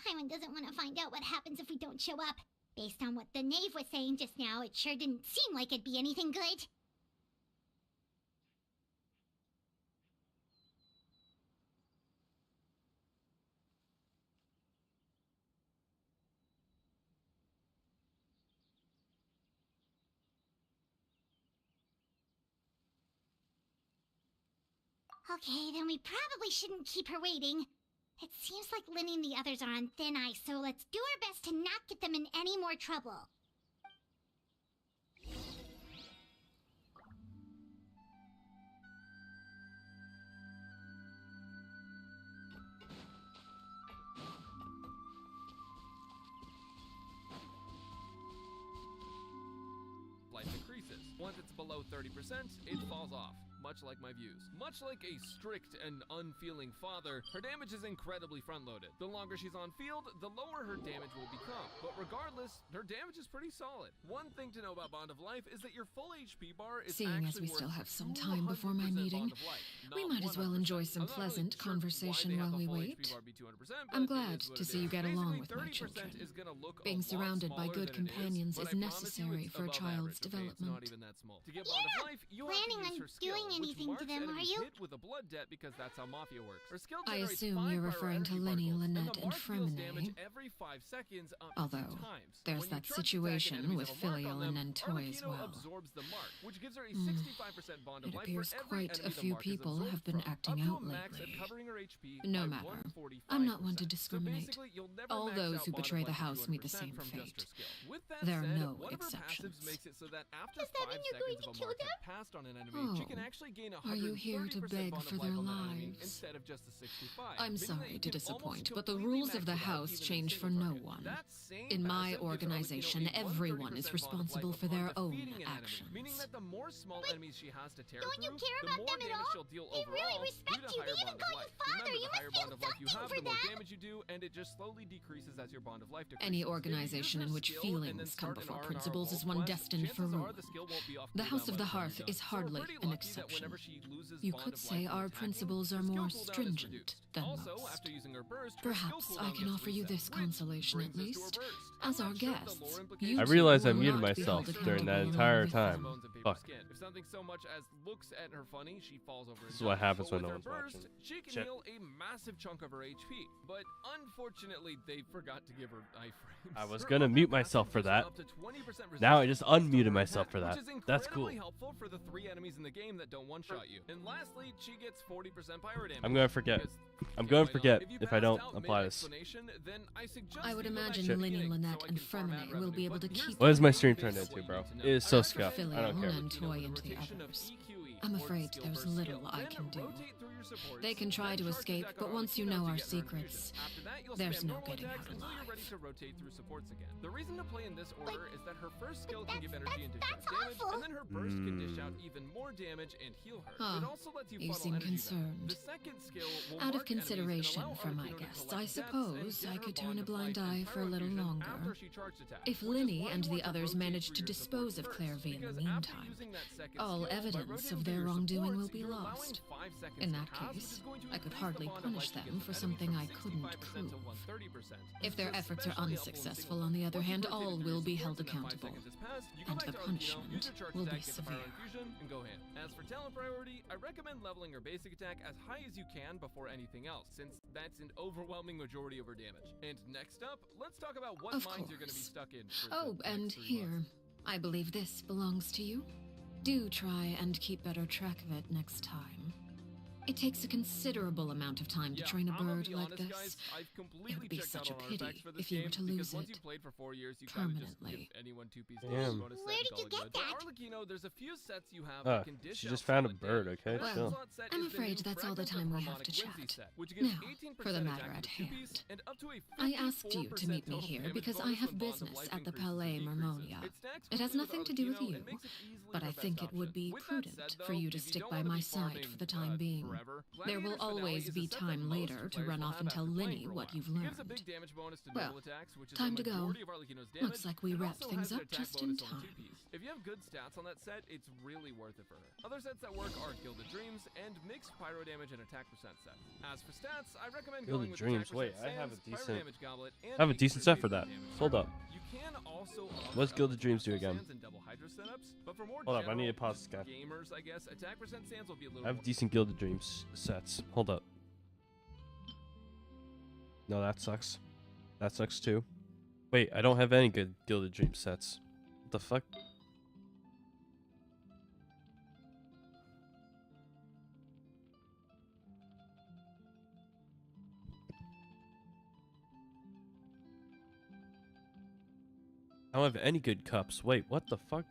S3: Paimon doesn't want to find out what happens if we don't show up. Based on what the knave was saying just now, it sure didn't seem like it'd be anything good. Okay, then we probably shouldn't keep her waiting. It seems like Linny and the others are on thin ice, so let's do our best to not get them in any more trouble.
S17: Life decreases. Once it's below 30%, it falls off. Much like my views. Much like a strict and unfeeling father, her damage is incredibly front-loaded. The longer she's on field, the lower her damage will become. But regardless, her damage is pretty solid. One thing to know about Bond of Life is that your full HP bar is
S2: Seeing as we still have some time before my meeting, we might as well enjoy some pleasant conversation while we wait. I'm glad to see you get along with my children. Being surrounded by good companions is necessary for a child's development.
S17: To get Bond of Life, you have to
S3: planning
S17: use
S3: on
S17: her skill,
S3: doing
S17: which
S3: anything to
S17: marks
S3: them, are
S17: enemies
S3: you?
S17: hit with a blood debt because that's how Mafia works. Her skill
S2: I
S17: generates
S2: assume
S17: 5
S2: you're
S17: pyro
S2: referring to
S17: energy
S2: Lenny,
S17: particles,
S2: Lynette,
S17: the
S2: and
S17: mark deals damage
S2: Fremine.
S17: every 5 seconds up to
S2: Although,
S17: 2 times.
S2: there's
S17: When you
S2: that
S17: charge attack
S2: situation
S17: enemies
S2: with
S17: have a mark on
S2: Filial
S17: them,
S2: and Nentoy as
S17: Arlecchino
S2: well.
S17: absorbs the mark, which gives her a 65% bond of
S2: It
S17: life
S2: appears
S17: for every
S2: quite a
S17: enemy the
S2: few
S17: mark is
S2: people
S17: absorbed
S2: have been
S17: from,
S2: acting
S17: up to
S2: out
S17: a max at
S2: lately.
S17: covering her HP
S2: No
S17: by
S2: matter.
S17: 145%.
S2: I'm not one to
S17: So
S2: discriminate.
S17: basically, you'll never
S2: All
S17: max
S2: those
S17: out
S2: who
S17: Bond of
S2: betray the
S17: Life to
S2: house meet the
S17: 200%
S2: same
S17: from just her
S2: fate.
S17: skill. With that
S2: There are
S17: said,
S2: no
S17: one of her
S2: exceptions.
S17: passives makes it so that after
S3: Does that
S17: 5
S3: mean you're going
S17: seconds of
S3: to
S17: a
S3: kill
S17: mark
S3: them?
S17: has passed on an enemy, she can
S2: Oh,
S17: actually gain
S2: are you here to
S17: 130%
S2: beg
S17: bond
S2: for
S17: of
S2: their
S17: life on that enemy
S2: lives?
S17: instead of just the 65.
S2: I'm
S17: meaning that
S2: sorry
S17: you
S2: to
S17: can
S2: disappoint,
S17: almost
S2: but the
S17: completely
S2: rules of
S17: max
S2: the
S17: it out
S2: house
S17: even in
S2: change for
S17: single
S2: no
S17: target.
S2: one.
S17: That same
S2: In my
S17: passive gives
S2: organization,
S17: Arlecchino a
S2: everyone is
S17: 130% bond of life
S2: responsible for
S17: upon
S2: their own
S17: defeating an enemy,
S2: actions.
S17: meaning that the more small enemies she has to tear
S3: don't
S17: through,
S3: you care
S17: the
S3: about
S17: more
S3: them at
S17: damage
S3: all?
S17: she'll deal
S3: They really
S17: overall
S3: respect
S17: due to
S3: you.
S17: higher
S3: They even
S17: bond
S3: call
S17: of
S3: you
S17: life.
S3: father.
S17: Remember,
S3: You
S17: the higher
S3: must feel
S17: bond of life you
S3: something
S17: have,
S3: for
S17: the more
S3: them.
S17: damage you do, and it just slowly decreases as your bond of life decreases.
S2: Any
S17: If you use
S2: organization
S17: her
S2: in which
S17: skill and then
S2: feelings come
S17: start an
S2: before
S17: R&R
S2: principles is
S17: role
S2: one
S17: quest,
S2: destined for
S17: chances are
S2: ruin.
S17: the skill won't be off
S2: The House
S17: cooldown
S2: of the
S17: by the time
S2: Hearth
S17: you're done.
S2: is
S17: So we're
S2: hardly
S17: pretty
S2: an
S17: lucky that
S2: exception.
S17: whenever she loses
S2: You
S17: bond
S2: could
S17: of
S2: say
S17: life from
S2: our
S17: attacking,
S2: principles
S17: her
S2: are
S17: skill
S2: more
S17: cooldown is
S2: stringent
S17: reduced.
S2: than
S17: Also,
S2: most.
S17: after using her burst, her skill
S2: Perhaps I
S17: cooldown
S2: can
S17: gets
S2: offer you
S17: reset,
S2: this
S17: which
S2: consolation
S17: brings
S2: at
S17: us to her
S2: least.
S17: burst.
S2: As
S17: I'm
S2: our
S17: not sure of the
S2: guests,
S17: lore
S2: you
S17: implications
S1: I
S2: two
S1: realized I
S2: will
S1: muted
S2: not be
S1: myself
S2: held
S1: during that
S2: accountable
S1: entire
S2: along with
S1: time.
S2: them.
S17: Bones and paper
S1: Fuck.
S17: skin. If something so much as looks at her funny, she falls over.
S1: This is what happens when no one's
S17: burst,
S1: watching.
S17: she can
S1: Shit.
S17: heal a massive chunk of her HP. But unfortunately, they forgot to give her iframes.
S1: I was
S17: Her
S1: gonna
S17: other
S1: mute myself
S17: passive
S1: for
S17: gives
S1: that.
S17: up to 20%
S1: Now I just
S17: resistance to
S1: unmuted
S17: her
S1: myself
S17: attack,
S1: for that.
S17: which is
S1: That's cool.
S17: incredibly helpful for the 3 enemies in the game that don't one-shot you. And lastly, she gets 40% pyro damage.
S1: I'm gonna forget.
S17: because-
S1: I'm
S17: yeah,
S1: gonna
S17: why not?
S1: forget
S17: you
S1: if I don't
S17: passed out
S1: apply this.
S17: mid-explanation, then I suggest
S2: I would
S17: you go back
S2: imagine
S17: to the
S2: Lenny,
S17: beginning
S2: Lynette,
S17: so I
S2: and
S17: can farm ad
S2: Fremine will
S17: revenue.
S2: be able
S17: But
S2: to
S17: here's
S2: keep
S17: the
S1: What is my
S17: thing,
S1: stream
S17: based
S1: turned
S17: on
S1: into,
S17: what you
S1: bro?
S17: need to know.
S1: It is so
S17: After
S1: scuffed. I don't
S2: Filial
S1: care.
S2: and Toy and the
S17: rotation of
S2: others.
S17: EQE,
S2: I'm
S17: or the
S2: afraid
S17: skill
S2: there's
S17: burst
S2: little
S17: skill.
S2: I
S17: Then
S2: can do.
S17: rotate through your supports,
S2: They can try
S17: then
S2: to
S17: charge
S2: escape,
S17: attack
S2: but
S17: on
S2: once you
S17: Arlecchino
S2: know
S17: to
S2: our
S17: get her
S2: secrets,
S17: infusion. After that, you'll
S2: there's
S17: spam
S2: no
S17: normal
S2: getting
S17: attacks
S2: out
S17: until you're ready
S2: alive.
S17: to rotate through supports again. The reason to play in this order is that her first skill can give
S3: that's-
S17: energy and dish out
S3: that's
S17: damage,
S3: awful.
S17: and then her burst can dish out even more damage and heal her.
S2: Ah,
S17: It also lets you
S2: you
S17: funnel
S2: seem
S17: energy better.
S2: concerned.
S17: The second skill will
S2: Out of
S17: mark enemies and
S2: consideration
S17: allow
S2: for my
S17: Arlecchino to
S2: guests,
S17: collect
S2: I
S17: depths and
S2: suppose
S17: get
S2: I
S17: her
S2: could
S17: bond
S2: turn a
S17: of
S2: blind
S17: life and
S2: eye for a
S17: pyro
S2: little
S17: infusion
S2: longer.
S17: after she charged attacks,
S2: If
S17: which is
S2: Linny
S17: why
S2: and
S17: you
S2: the
S17: want to
S2: others
S17: rotate
S2: manage
S17: through
S2: to
S17: your
S2: dispose of
S17: supports
S2: Clairvy in the
S17: because after
S2: meantime,
S17: using that second
S2: all
S17: skill, by
S2: evidence
S17: rotating
S2: of
S17: through
S2: their
S17: your
S2: wrongdoing
S17: supports,
S2: will be
S17: you're allowing
S2: lost.
S17: 5 seconds
S2: In
S17: to
S2: that that case, I could hardly punish them for something I couldn't prove. If their efforts are unsuccessful, on the other hand, all will be held accountable. And the punishment will be severe.
S17: As for talent priority, I recommend leveling her basic attack as high as you can before anything else, since that's an overwhelming majority of her damage. And next up, let's talk about what mines you're going to be stuck in.
S2: Oh, and here, I believe this belongs to you. Do try and keep better track of it next time. It takes a considerable amount of time to train a bird like this. It would be such a pity if you were to lose it permanently.
S3: Where did you get that?
S17: There's a few sets you have
S1: she just found a bird, okay?
S2: Well, I'm afraid that's all the time we have to chat. Now, for the matter at hand. I asked you to meet me here because I have business at the Palais Marmonia. It has nothing to do with you, but I think it would be prudent for you to stick by my side for the time being. There will always be time later to run off and tell Linny what you've learned. Well, time to go. Looks like we wrapped things up just in time.
S17: If you have good stats on that set, it's really worth it for her. Other sets that work are Gilded Dreams and mixed pyro damage and attack percent sets. As for stats, I recommend going with
S1: Dreams. Wait,
S17: I
S1: have a decent set for that. Hold up.
S17: You can also
S1: what's Gilded Dreams do again?
S17: But for more
S1: Hold up, I need to pause this guy.
S17: Gamers, I guess, attack percent sands will be a little
S1: I have decent Gilded Dreams sets. Hold up. No, that sucks. That sucks too. Wait, I don't have any good Gilded Dreams sets. What the fuck? I don't have any good cups. Wait, what the fuck?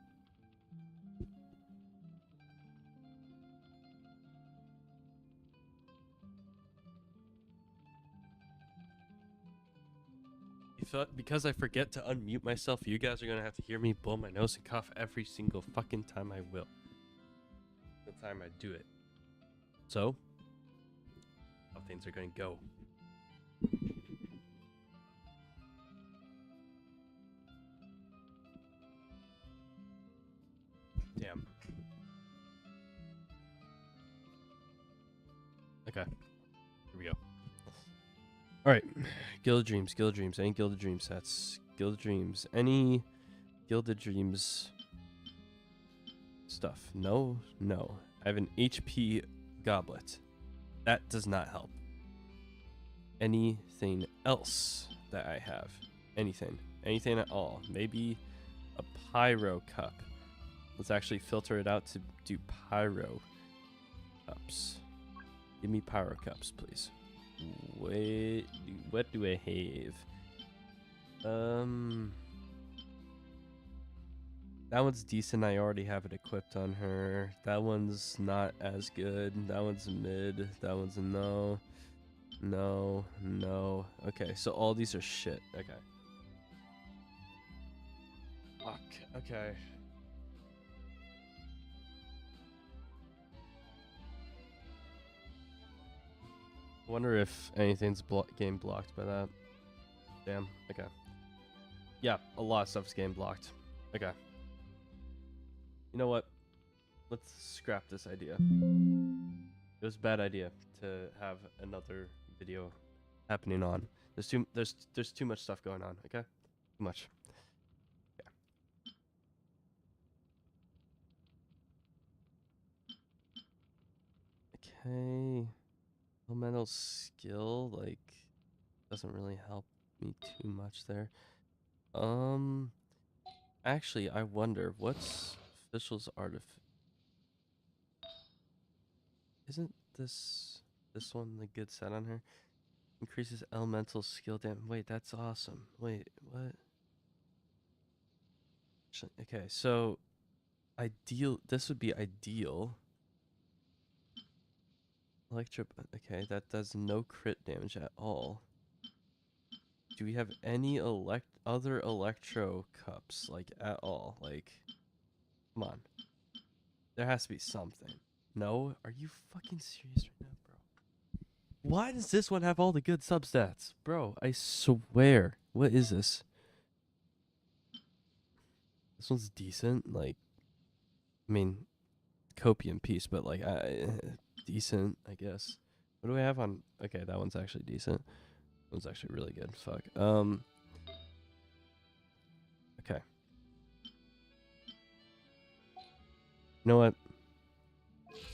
S1: Because I forget to unmute myself, you guys are gonna have to hear me blow my nose and cough every single fucking time I will. The time I do it. So, how things are gonna go. Damn. Okay. Here we go. Alright. Gilded Dreams. Any Gilded Dream sets? Gilded Dreams. Any Gilded Dreams stuff? No. I have an HP goblet. That does not help. Anything else that I have? Anything at all? Maybe a pyro cup. Let's actually filter it out to do pyro cups. Give me pyro cups, please. Wait, what do I have? That one's decent. I already have it equipped on her. That one's not as good. That one's mid. That one's a no. No. Okay, so all these are shit. Okay. Fuck. Okay. I wonder if anything's game blocked by that. Damn. Okay. Yeah, a lot of stuff's game blocked. Okay. You know what? Let's scrap this idea. It was a bad idea to have another video happening on. There's too much stuff going on. Okay. Too much. Okay. Elemental skill, like, doesn't really help me too much there. Actually, I wonder, what's Official's Artifact? Isn't this one the good set on her? Increases elemental skill damage. Wait, that's awesome. Wait, what? Okay, so this would be ideal. Okay, that does no crit damage at all. Do we have any other electro cups, like, at all? Like, come on. There has to be something. No? Are you fucking serious right now, bro? Why does this one have all the good substats? Bro, I swear. What is this? This one's decent. Like, I mean, copium piece, but, like, decent, I guess. What do we have on? Okay, that one's actually decent. That one's actually really good. Fuck. Okay. You know what?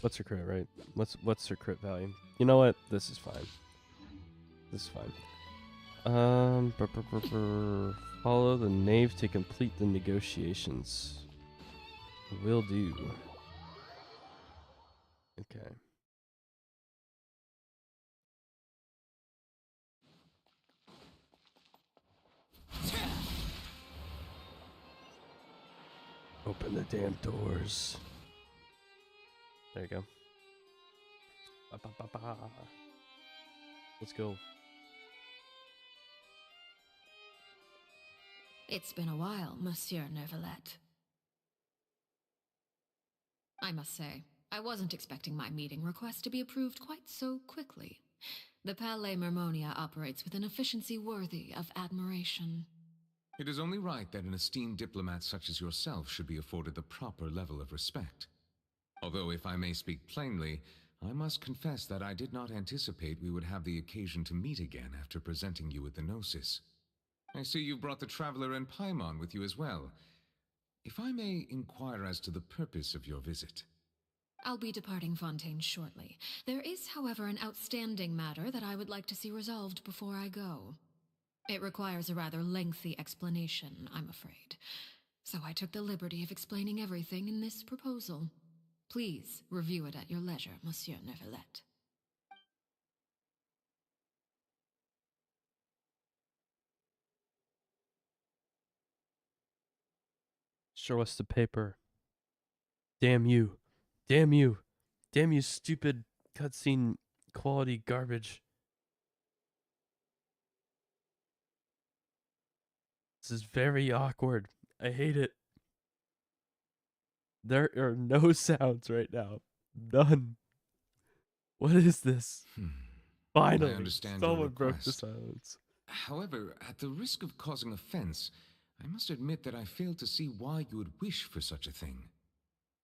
S1: What's her crit, right? What's her crit value? You know what? This is fine. This is fine. Follow the knave to complete the negotiations. Will do. Okay. Open the damn doors. There you go. Ba, ba, ba, ba. Let's go.
S2: It's been a while, Monsieur Neuvillette. I must say, I wasn't expecting my meeting request to be approved quite so quickly. The Palais Mermonia operates with an efficiency worthy of admiration.
S14: It is only right that an esteemed diplomat such as yourself should be afforded the proper level of respect. Although, if I may speak plainly, I must confess that I did not anticipate we would have the occasion to meet again after presenting you with the Gnosis. I see you brought the Traveler and Paimon with you as well. If I may inquire as to the purpose of your visit.
S2: I'll be departing Fontaine shortly. There is, however, an outstanding matter that I would like to see resolved before I go. It requires a rather lengthy explanation, I'm afraid. So I took the liberty of explaining everything in this proposal. Please review it at your leisure, Monsieur Neuvillette.
S1: Show us the paper. Damn you. Damn you. Damn you, stupid cutscene quality garbage. This is very awkward. I hate it. There are no sounds right now. None. What is this? Finally,
S14: I understand
S1: someone
S14: your
S1: broke the
S14: request.
S1: silence.
S14: However, at the risk of causing offense, I must admit that I fail to see why you would wish for such a thing.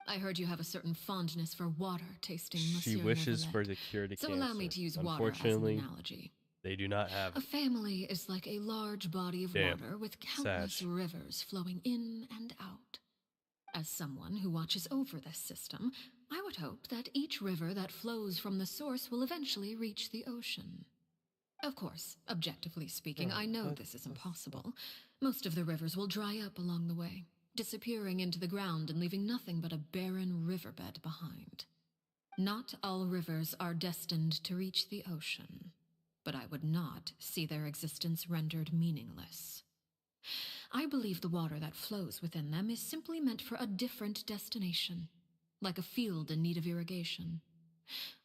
S2: I heard you have a certain fondness for water tasting, Monsieur
S1: She wishes
S2: Neuvillette.
S1: for the cure to
S2: So
S1: cancer.
S2: allow me to use water as an
S1: Unfortunately,
S2: analogy.
S1: they do not have
S2: A
S1: it.
S2: family is like a large body of
S1: Damn.
S2: water with countless
S1: Sad.
S2: rivers flowing in and out. As someone who watches over this system, I would hope that each river that flows from the source will eventually reach the ocean. Of course, objectively speaking, I know this is impossible. Most of the rivers will dry up along the way, disappearing into the ground and leaving nothing but a barren riverbed behind. Not all rivers are destined to reach the ocean, but I would not see their existence rendered meaningless. I believe the water that flows within them is simply meant for a different destination, like a field in need of irrigation.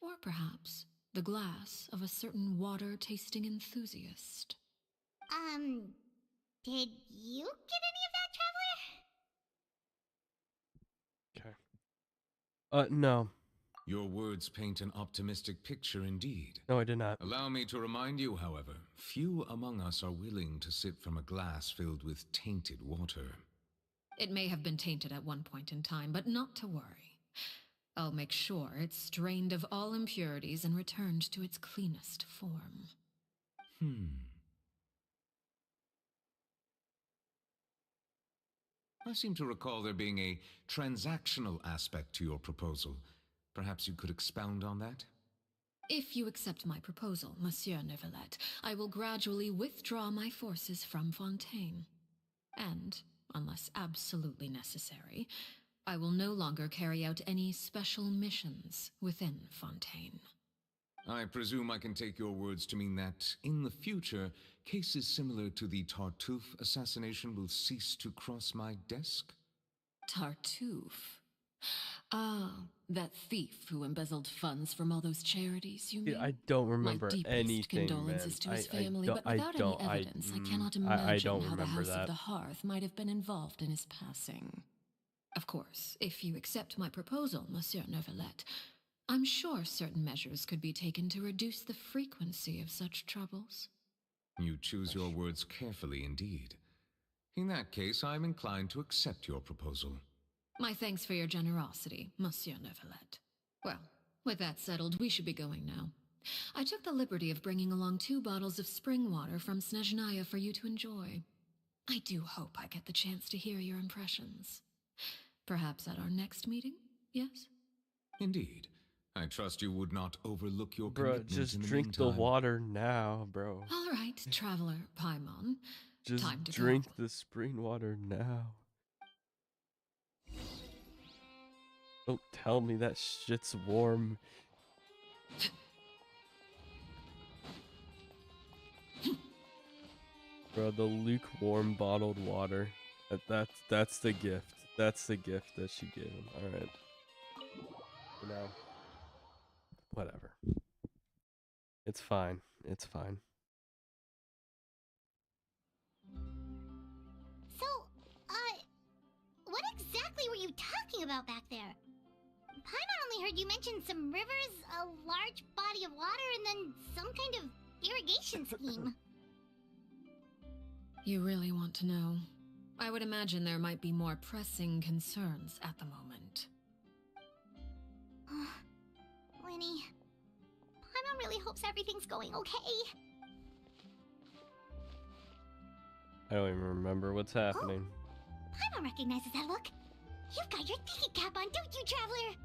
S2: Or perhaps the glass of a certain water-tasting enthusiast.
S3: Did you get any of that, Traveler?
S1: Okay. No.
S14: Your words paint an optimistic picture indeed.
S1: No, I did not.
S14: Allow me to remind you, however, few among us are willing to sip from a glass filled with tainted water.
S2: It may have been tainted at one point in time, but not to worry. I'll make sure it's strained of all impurities and returned to its cleanest form.
S14: I seem to recall there being a transactional aspect to your proposal. Perhaps you could expound on that?
S2: If you accept my proposal, Monsieur Neuvillette, I will gradually withdraw my forces from Fontaine. And, unless absolutely necessary, I will no longer carry out any special missions within Fontaine.
S14: I presume I can take your words to mean that, in the future, cases similar to the Tartuffe assassination will cease to cross my desk?
S2: Tartuffe? Ah, that thief who embezzled funds from all those charities, you mean?
S1: I don't remember
S2: My deepest
S1: anything,
S2: condolences
S1: man.
S2: to his family, but without any evidence, I cannot
S1: I
S2: imagine
S1: don't
S2: how the
S1: remember
S2: House
S1: that.
S2: of the Hearth might have been involved in his passing. Of course, if you accept my proposal, Monsieur Neuvillette, I'm sure certain measures could be taken to reduce the frequency of such troubles.
S14: You choose your words carefully indeed. In that case, I'm inclined to accept your proposal.
S2: My thanks for your generosity, Monsieur Neuvillette. Well, With that settled, we should be going now. I took the liberty of bringing along 2 bottles of spring water from Snezhnaya for you to enjoy. I do hope I get the chance to hear your impressions. Perhaps at our next meeting, yes?
S14: Indeed. I trust you would not overlook your
S1: Bro,
S14: commitments
S1: just
S14: in the
S1: drink the
S14: meantime.
S1: water now, bro.
S2: All right, Traveler Paimon.
S1: Just
S2: Time to
S1: drink
S2: go.
S1: the spring water now. Don't tell me that shit's warm. Bro, the lukewarm bottled water. That's the gift. That's the gift that she gave him. Alright. You know. Whatever. It's fine. It's fine.
S3: So, what exactly were you talking about back there? Paimon only heard you mention some rivers, a large body of water, and then some kind of irrigation scheme.
S2: You really want to know? I would imagine there might be more pressing concerns at the moment.
S3: Winnie, Paimon really hopes everything's going okay.
S1: I don't even remember what's happening.
S3: Paimon recognizes that look. You've got your thinking cap on, don't you, Traveler?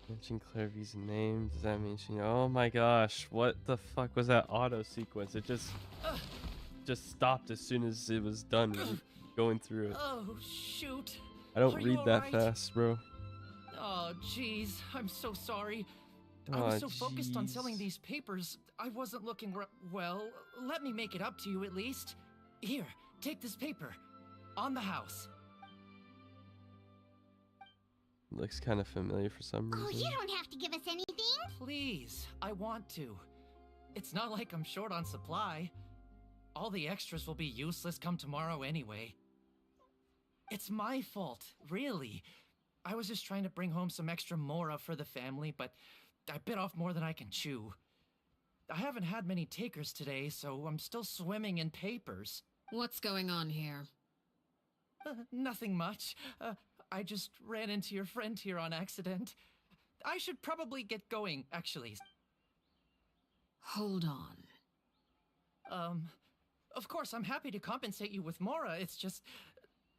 S1: Mention Clairvy's name. Does that mean she... Oh my gosh. What the fuck was that auto sequence? It just stopped as soon as it was done going through it.
S18: Oh, shoot.
S1: I don't
S18: Are
S1: read
S18: you
S1: that
S18: alright?
S1: fast, bro.
S18: Oh, jeez. I'm so sorry. I
S1: Aw,
S18: was so focused on
S1: jeez.
S18: selling these papers, I wasn't looking well. Let me make it up to you at least. Here, take this paper. On the house.
S1: Looks kind of familiar for some reason.
S3: Oh, you don't have to give us anything.
S18: Please, I want to. It's not like I'm short on supply. All the extras will be useless come tomorrow anyway. It's my fault, really. I was just trying to bring home some extra mora for the family, but I bit off more than I can chew. I haven't had many takers today, so I'm still swimming in papers.
S2: What's going on here?
S18: Nothing much. I just ran into your friend here on accident. I should probably get going, actually.
S2: Hold on.
S18: Of course, I'm happy to compensate you with mora. It's just,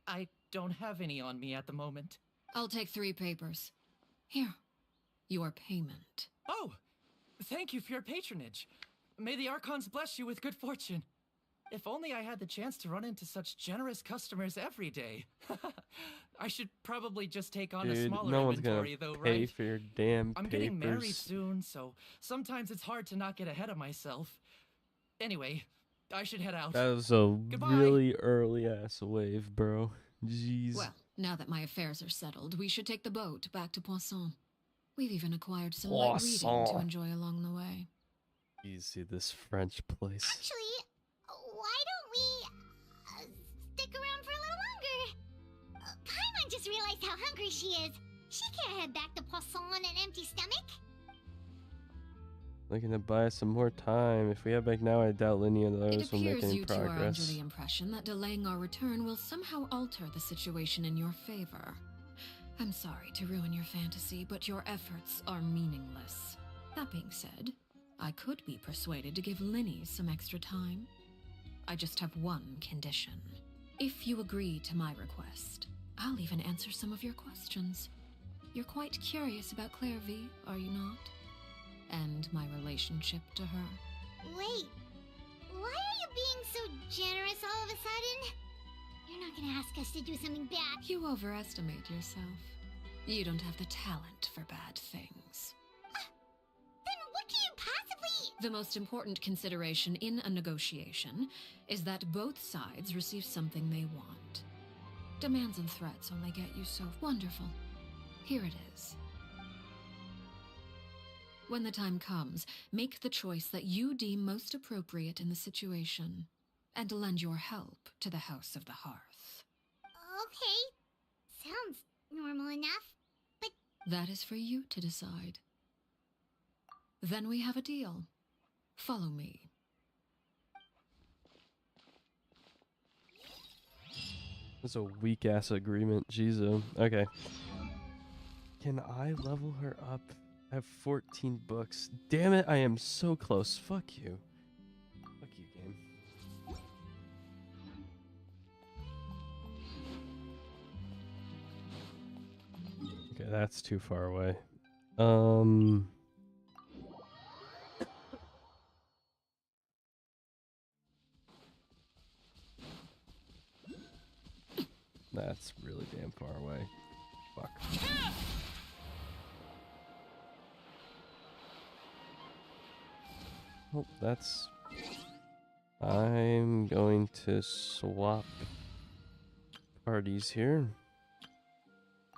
S18: I don't have any on me at the moment.
S2: I'll take 3 papers. Here. Your payment.
S18: Oh, thank you for your patronage. May the Archons bless you with good fortune. If only I had the chance to run into such generous customers every day. I should probably just take on a
S1: Dude,
S18: smaller
S1: no one's
S18: inventory,
S1: gonna
S18: though,
S1: pay
S18: right?
S1: for your damn
S18: I'm
S1: papers.
S18: getting married soon, so sometimes it's hard to not get ahead of myself. Anyway, I should head out.
S1: That was a
S18: Goodbye.
S1: really early ass wave, bro. Jeez.
S2: Well, now that my affairs are settled, we should take the boat back to Poisson. We've even acquired some light reading to
S1: Poisson.
S2: enjoy along the way.
S1: Easy, this French place.
S3: Actually, why don't we stick around for a little longer? Paimon just realized how hungry she is. She can't head back to Poisson on an empty stomach.
S1: Looking to buy some more time. If we head back now, I doubt Linny and the
S2: It
S1: others will make
S2: appears
S1: any
S2: you two are under
S1: progress.
S2: the impression that delaying our return will somehow alter the situation in your favor. I'm sorry to ruin your fantasy, but your efforts are meaningless. That being said, I could be persuaded to give Linny some extra time. I just have one condition. If you agree to my request, I'll even answer some of your questions. You're quite curious about Clairvy, are you not? And my relationship to her.
S3: Wait, why are you being so generous all of a sudden? You're not gonna ask us to do something bad.
S2: You overestimate yourself. You don't have the talent for bad things.
S3: Then what can you possibly...
S2: The most important consideration in a negotiation is that both sides receive something they want. Demands and threats only get you so wonderful. Here it is. When the time comes, make the choice that you deem most appropriate in the situation, and lend your help to the House of the Hearth.
S3: Okay, sounds normal enough. But
S2: That is for you to decide. Then we have a deal. Follow me.
S1: That's a weak ass agreement, Jesus. Okay. Can I level her up? I have 14 books. Damn it, I am so close. Fuck you. Fuck you, game. Okay, that's too far away. That's really damn far away. Fuck. Oh, that's... I'm going to swap parties here.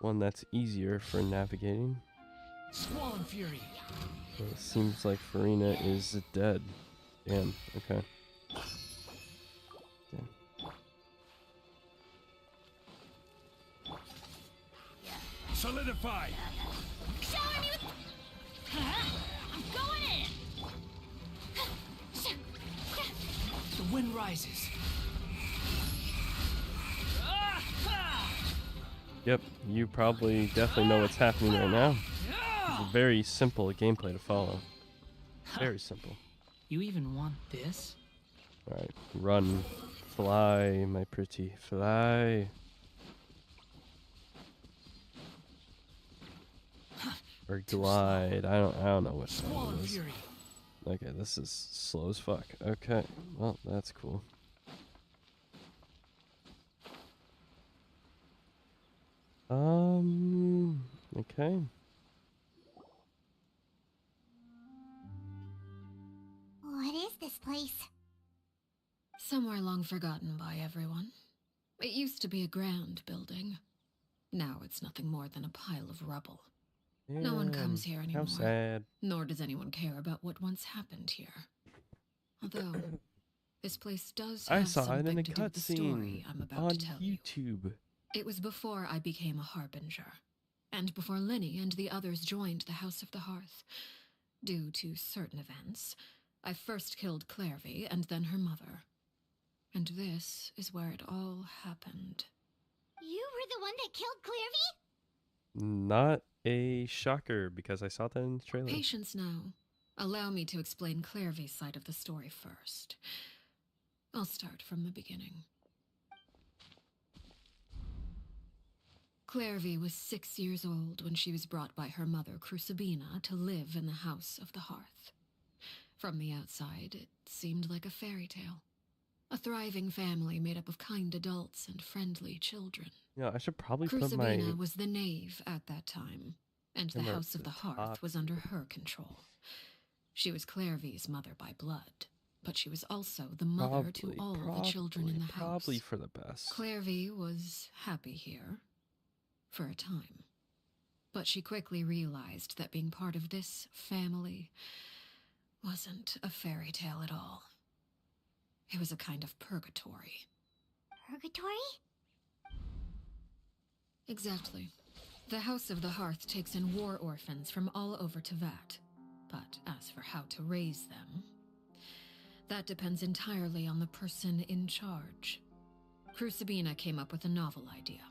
S1: One that's easier for navigating.
S18: Squall and Fury.
S1: It seems like Farina is dead. Damn, okay. Damn.
S19: Solidify!
S3: Shower me with... I'm going in!
S18: The wind rises.
S1: Yep, you probably definitely know what's happening right now. It's a very simple gameplay to follow. Very simple.
S18: You even want this?
S1: Alright, run. Fly, my pretty. Fly. Or glide. I don't know which one it is. Okay, this is slow as fuck. Okay, well, that's cool. Okay.
S3: What is this place?
S2: Somewhere long forgotten by everyone. It used to be a grand building. Now it's nothing more than a pile of rubble. No one comes here anymore.
S1: How sad.
S2: Nor does anyone care about what once happened here. Although, this place does have
S1: I saw it
S2: something
S1: in a
S2: to do with the story
S1: cutscene
S2: I'm about
S1: on
S2: to tell you.
S1: YouTube.
S2: It was before I became a harbinger, and before Linny and the others joined the House of the Hearth. Due to certain events, I first killed Clairvy and then her mother. And this is where it all happened.
S3: You were the one that killed Clairvy?
S1: Not a shocker, because I saw that in the trailer.
S2: Patience now. Allow me to explain Clairvy's side of the story first. I'll start from the beginning. Clairvy was 6 years old when she was brought by her mother, Crucibina, to live in the House of the Hearth. From the outside, it seemed like a fairy tale. A thriving family made up of kind adults and friendly children.
S1: Yeah, I should probably put
S2: Crucibina
S1: my...
S2: was the knave at that time, and the
S1: Camera
S2: House of
S1: at
S2: the
S1: the
S2: Hearth
S1: top
S2: was under her control. She was Clairvy's mother by blood, but she was also the mother to all the children in the house.
S1: Probably for the best.
S2: Clairvy was happy here, for a time. But she quickly realized that being part of this family wasn't a fairy tale at all. It was a kind of purgatory.
S3: Purgatory?
S2: Exactly. The House of the Hearth takes in war orphans from all over Tevat. But as for how to raise them, that depends entirely on the person in charge. Crucibina came up with a novel idea.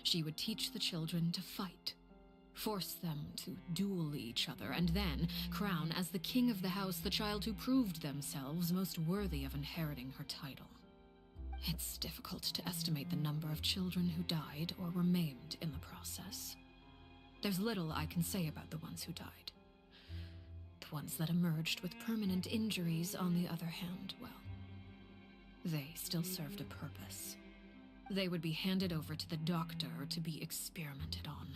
S2: She would teach the children to fight, force them to duel each other, and then crown as the king of the house the child who proved themselves most worthy of inheriting her title. It's difficult to estimate the number of children who died or were maimed in the process. There's little I can say about the ones who died. The ones that emerged with permanent injuries, on the other hand, well, they still served a purpose. They would be handed over to the doctor to be experimented on,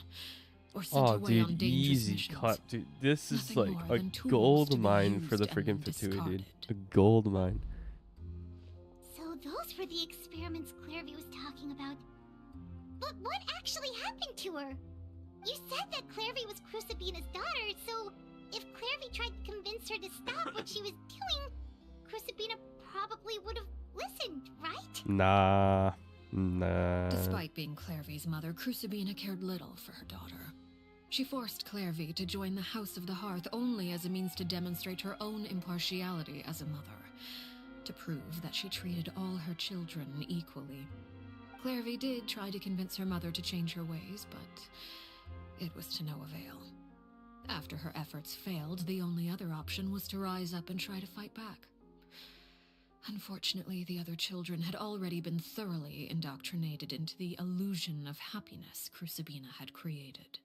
S2: or sent away on dangerous
S1: easy
S2: missions.
S1: cut, dude. This is
S2: Nothing
S1: like
S2: more
S1: a
S2: than tools
S1: gold
S2: to be
S1: mine for the
S2: used and
S1: freaking
S2: then
S1: Fatui, dude.
S2: discarded.
S1: A gold mine.
S3: So those were the experiments Clairvy was talking about. But what actually happened to her? You said that Clairvy was Crucibina's daughter, so if Clairvy tried to convince her to stop what she was doing, Crucibina probably would have listened, right?
S1: Nah.
S2: Despite being Clairvy's mother, Crucibina cared little for her daughter. She forced Clairvy to join the House of the Hearth only as a means to demonstrate her own impartiality as a mother, to prove that she treated all her children equally. Clairvy did try to convince her mother to change her ways, but it was to no avail. After her efforts failed, the only other option was to rise up and try to fight back. Unfortunately, the other children had already been thoroughly indoctrinated into the illusion of happiness Crucibina had created.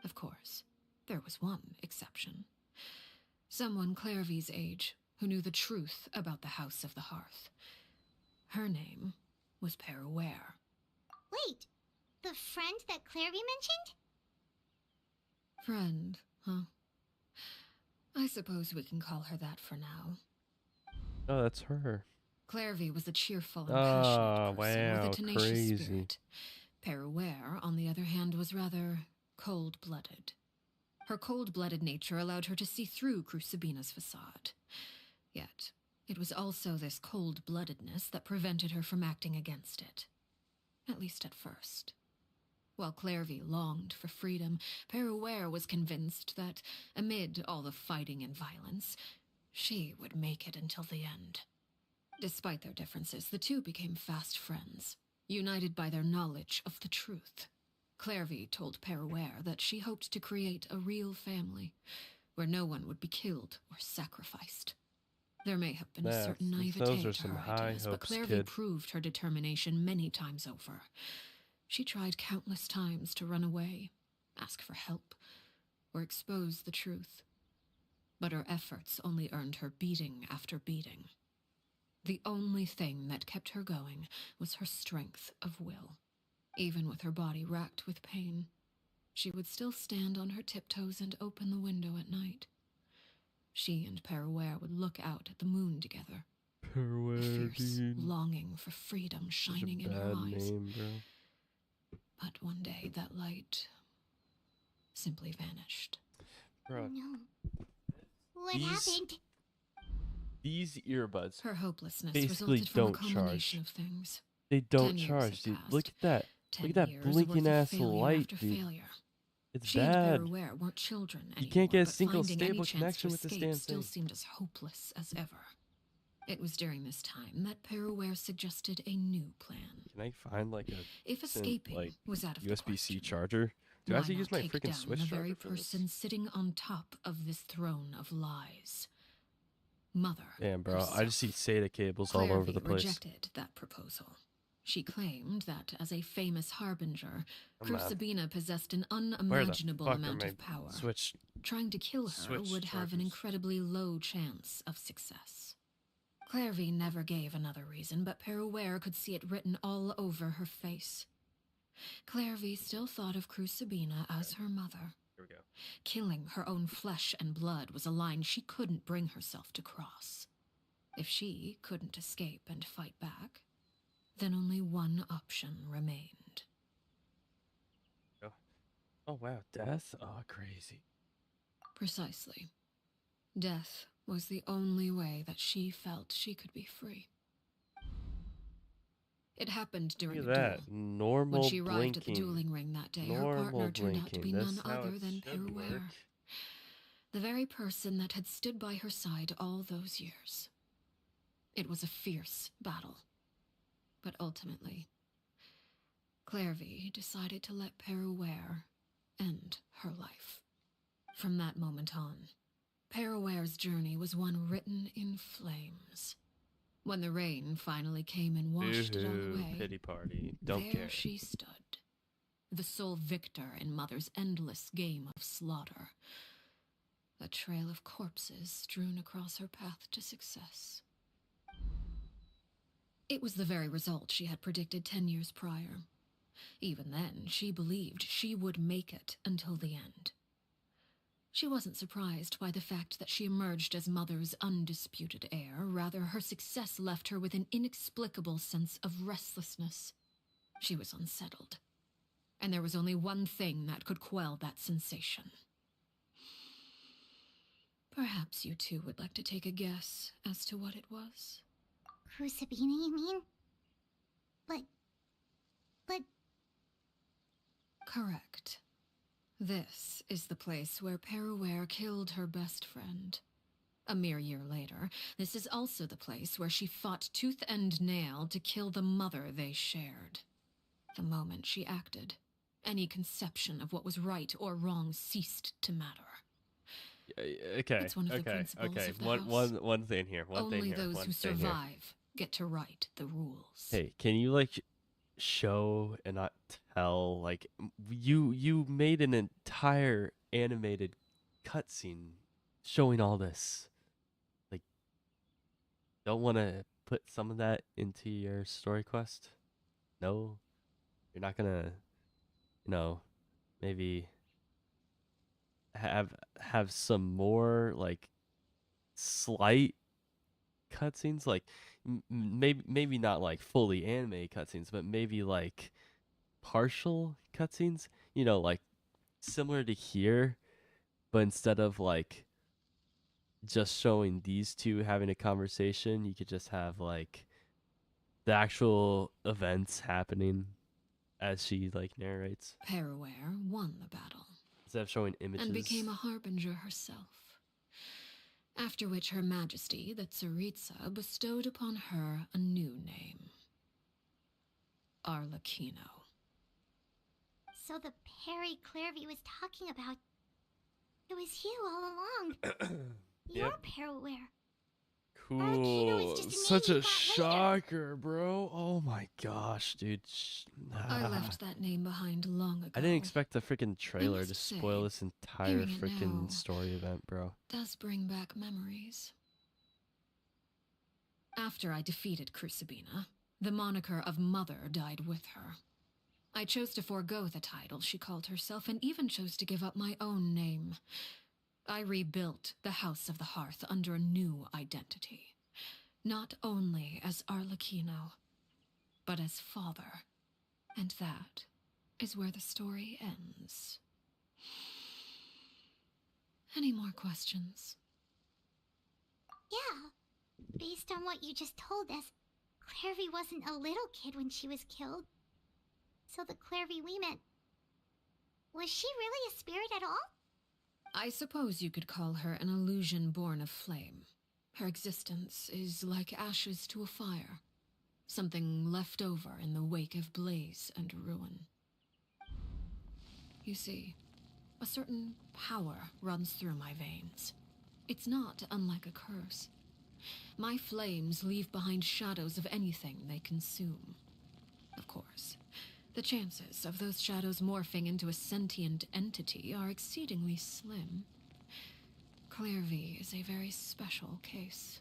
S2: Of course, there was one exception. Someone Clairvy's age who knew the truth about the House of the Hearth. Her name was Peruere.
S3: Wait, the friend that Clairvy mentioned?
S2: Friend, huh? I suppose we can call her that for now.
S1: Oh, that's her.
S2: Clairvy was a cheerful and passionate person with a tenacious
S1: crazy.
S2: spirit. Peruere, on the other hand, was rather cold-blooded. Her cold-blooded nature allowed her to see through Crucibina's facade. Yet, it was also this cold-bloodedness that prevented her from acting against it. At least at first. While Clairvy longed for freedom, Peruere was convinced that, amid all the fighting and violence, she would make it until the end. Despite their differences, the two became fast friends, united by their knowledge of the truth. Clairvy told Peruere that she hoped to create a real family, where no one would be killed or sacrificed. There may have been a certain naivete to her ideas, but Clairvy proved her determination many times over. She tried countless times to run away, ask for help, or expose the truth. But her efforts only earned her beating after beating. The only thing that kept her going was her strength of will. Even with her body racked with pain, she would still stand on her tiptoes and open the window at night. She and Peruere would look out at the moon together.
S1: Peruere,
S2: a fierce
S1: dude.
S2: longing for freedom shining in her eyes.
S1: Name, bro.
S2: But one day that light simply vanished.
S1: Bro.
S3: No. What happened?
S1: These earbuds
S2: Her hopelessness
S1: basically
S2: resulted from a
S1: don't
S2: combination
S1: charge.
S2: of things.
S1: They
S2: 10
S1: don't
S2: years
S1: charge,
S2: had
S1: dude.
S2: passed.
S1: Look at that.
S2: 10
S1: Look at that
S2: years worth
S1: blinking
S2: of
S1: ass
S2: failure
S1: light,
S2: after
S1: dude.
S2: failure.
S1: It's
S2: She
S1: bad.
S2: and Peruere weren't children anymore,
S1: You can't get a
S2: but
S1: single
S2: finding any
S1: stable
S2: chance
S1: connection
S2: to
S1: with this
S2: escape
S1: damn
S2: still
S1: thing.
S2: seemed as hopeless as ever. It was during this time that Peruere suggested a new plan.
S1: Can I find like a
S2: If escaping was out of the
S1: USB-C charger? Do I have
S2: why
S1: to use
S2: not
S1: my
S2: take
S1: freaking
S2: down
S1: Switch
S2: the
S1: charger
S2: very
S1: for this?
S2: person sitting on top of this throne of lies? Mother.
S1: Damn, bro.
S2: herself.
S1: I just see SATA cables all over the
S2: Clairvy
S1: place.
S2: rejected that proposal. She claimed that, as a famous harbinger,
S1: Come on.
S2: Crucibina possessed an
S1: Where the
S2: unimaginable
S1: fuck are
S2: amount
S1: my
S2: of power.
S1: Switch?
S2: Trying to kill her
S1: Switch
S2: would have an
S1: chargers.
S2: incredibly low chance of success. Clairvy never gave another reason, but Peruere could see it written all over her face. Clairvy still thought of Crucibina as her mother.
S1: Here we go.
S2: Killing her own flesh and blood was a line she couldn't bring herself to cross. If she couldn't escape and fight back, then only one option remained.
S1: Oh, wow. Death? Oh, crazy.
S2: Precisely. Death was the only way that she felt she could be free. It happened during
S1: Look
S2: a
S1: at that.
S2: duel.
S1: Normal
S2: When she arrived at the
S1: blinking.
S2: dueling ring that day, her
S1: Normal
S2: partner turned out to be
S1: blinking.
S2: none
S1: That's how
S2: other
S1: it
S2: than
S1: should
S2: Peruere.
S1: work.
S2: The very person that had stood by her side all those years. It was a fierce battle. But ultimately, Clairvy decided to let Peruere end her life. From that moment on, Peruere's journey was one written in flames. When the rain finally came and washed it all
S1: Boo-hoo,
S2: away,
S1: pity party. Don't
S2: there
S1: care.
S2: she stood, the sole victor in Mother's endless game of slaughter. A trail of corpses strewn across her path to success. It was the very result she had predicted 10 years prior. Even then, she believed she would make it until the end. She wasn't surprised by the fact that she emerged as Mother's undisputed heir. Rather, her success left her with an inexplicable sense of restlessness. She was unsettled. And there was only one thing that could quell that sensation. Perhaps you two would like to take a guess as to what it was?
S3: Crucibina, you mean? But...
S2: Correct. This is the place where Peruware killed her best friend. A mere year later, this is also the place where she fought tooth and nail to kill the mother they shared. The moment she acted, any conception of what was right or wrong ceased to matter.
S1: Okay,
S2: It's one of the
S1: okay,
S2: principles
S1: okay.
S2: of the house.
S1: One thing here. One
S2: Only
S1: thing here.
S2: those
S1: one
S2: who
S1: thing here.
S2: survive get to write the rules.
S1: Hey, can you like show and not tell? Like you made an entire animated cutscene showing all this. Like, don't want to put some of that into your story quest? No, you're not gonna, maybe have some more like slight cutscenes, like maybe not like fully anime cutscenes, but maybe like partial cutscenes, like similar to here, but instead of like just showing these two having a conversation, you could just have like the actual events happening as she like narrates
S2: Peruware won the battle
S1: instead of showing images.
S2: and became a harbinger herself. After which Her Majesty, the Tsaritsa, bestowed upon her a new name. Arlecchino.
S3: So the Perry Clairvy was talking about, it was you all along. You're
S1: Yep.
S3: Peruware.
S1: Cool. Such a shocker, bro. Oh my gosh, dude.
S2: I left that name behind long ago.
S1: I didn't expect the freaking trailer to
S2: must
S1: spoil
S2: say,
S1: this entire
S2: hearing it
S1: freaking
S2: now
S1: story event, bro.
S2: Does bring back memories. After I defeated Crucibina, the moniker of Mother died with her. I chose to forego the title she called herself and even chose to give up my own name. I rebuilt the House of the Hearth under a new identity. Not only as Arlecchino, but as father. And that is where the story ends. Any more questions?
S3: Yeah. Based on what you just told us, Clairvy wasn't a little kid when she was killed. So the Clairvy we met, was she really a spirit at all?
S2: I suppose you could call her an illusion born of flame. Her existence is like ashes to a fire, something left over in the wake of blaze and ruin. You see, a certain power runs through my veins. It's not unlike a curse. My flames leave behind shadows of anything they consume. Of course, the chances of those shadows morphing into a sentient entity are exceedingly slim. Clairvy is a very special case.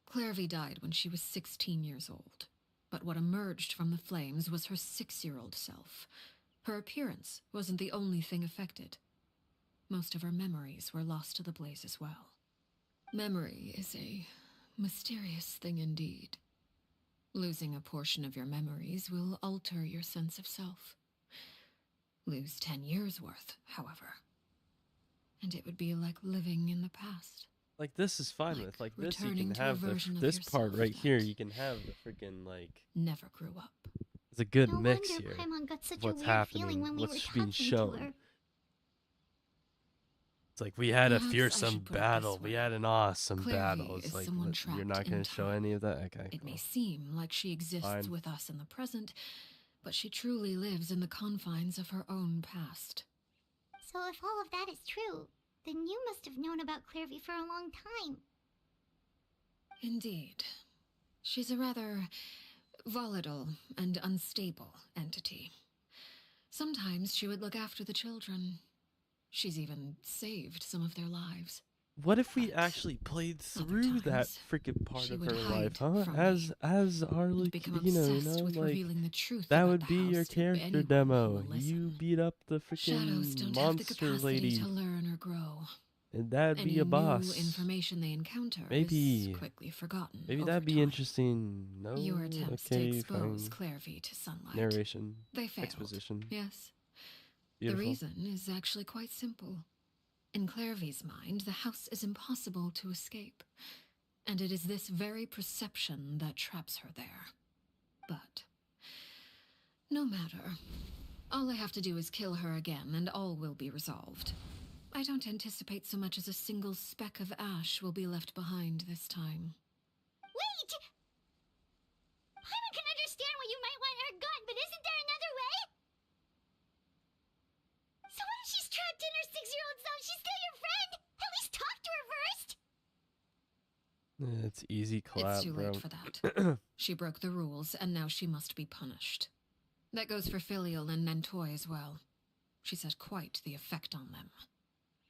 S2: Clairvy died when she was 16 years old, but what emerged from the flames was her 6-year-old self. Her appearance wasn't the only thing affected. Most of her memories were lost to the blaze as well. Memory is a mysterious thing indeed. Losing a portion of your memories will alter your sense of self. Lose 10 years' worth, however, and it would be like living in the past.
S1: Like, this is fine with. Like, this you
S2: returning
S1: can
S2: to a
S1: have
S2: version of
S1: this part
S2: yourself
S1: right here. You can have the freaking, like...
S2: Never grew up.
S1: It's a good
S3: No
S1: mix
S3: wonder
S1: here.
S3: Paimon got such a
S1: What's
S3: weird feeling
S1: happening,
S3: when we were
S1: what's being
S3: talking to
S1: shown.
S3: her.
S1: It's like, we had a
S2: Perhaps I
S1: fearsome
S2: should put it
S1: battle.
S2: this
S1: We
S2: way.
S1: had an awesome
S2: Clairvy
S1: battle.
S2: is
S1: It's like,
S2: someone
S1: you're
S2: trapped
S1: not
S2: in
S1: going to show
S2: time.
S1: any of that? Okay,
S2: It may
S1: cool.
S2: seem like she exists
S1: Fine.
S2: with us in the present, but she truly lives in the confines of her own past.
S3: So if all of that is true, then you must have known about Clairvy for a long time.
S2: Indeed. She's a rather volatile and unstable entity. Sometimes she would look after the children. She's even saved some of their lives.
S1: What if we actually played through that freaking part
S2: she
S1: of
S2: would
S1: her life,
S2: hide
S1: huh?
S2: from
S1: As Arlecchino,
S2: become
S1: you
S2: obsessed
S1: know,
S2: with
S1: like
S2: revealing the truth
S1: that
S2: about
S1: would
S2: the
S1: be your
S2: house to
S1: character
S2: anyone
S1: demo.
S2: who will
S1: You beat up the
S2: Shadows
S1: freaking
S2: don't have the
S1: monster
S2: capacity
S1: lady,
S2: to learn or grow.
S1: and that'd
S2: Any
S1: be a
S2: new
S1: boss.
S2: information they encounter
S1: Maybe,
S2: is quickly forgotten.
S1: maybe
S2: over
S1: that'd be
S2: time.
S1: interesting. No,
S2: Your attempts
S1: okay,
S2: to expose
S1: fine.
S2: Clairvy to sunlight.
S1: Narration,
S2: They failed.
S1: exposition.
S2: Yes.
S1: Beautiful.
S2: The reason is actually quite simple. In Clairvy's mind, the house is impossible to escape, and it is this very perception that traps her there. But no matter. All I have to do is kill her again, and all will be resolved. I don't anticipate so much as a single speck of ash will be left behind this time.
S3: Wait! Paimon can understand why you might want her gone, but isn't there another way? So what if she's trapped in her 6-year-old self? She's still your friend! At least talk to her first!
S1: It's easy clap,
S2: It's too
S1: bro.
S2: late for that. She broke the rules, and now she must be punished. That goes for Filial and Nentoy as well. She's had quite the effect on them.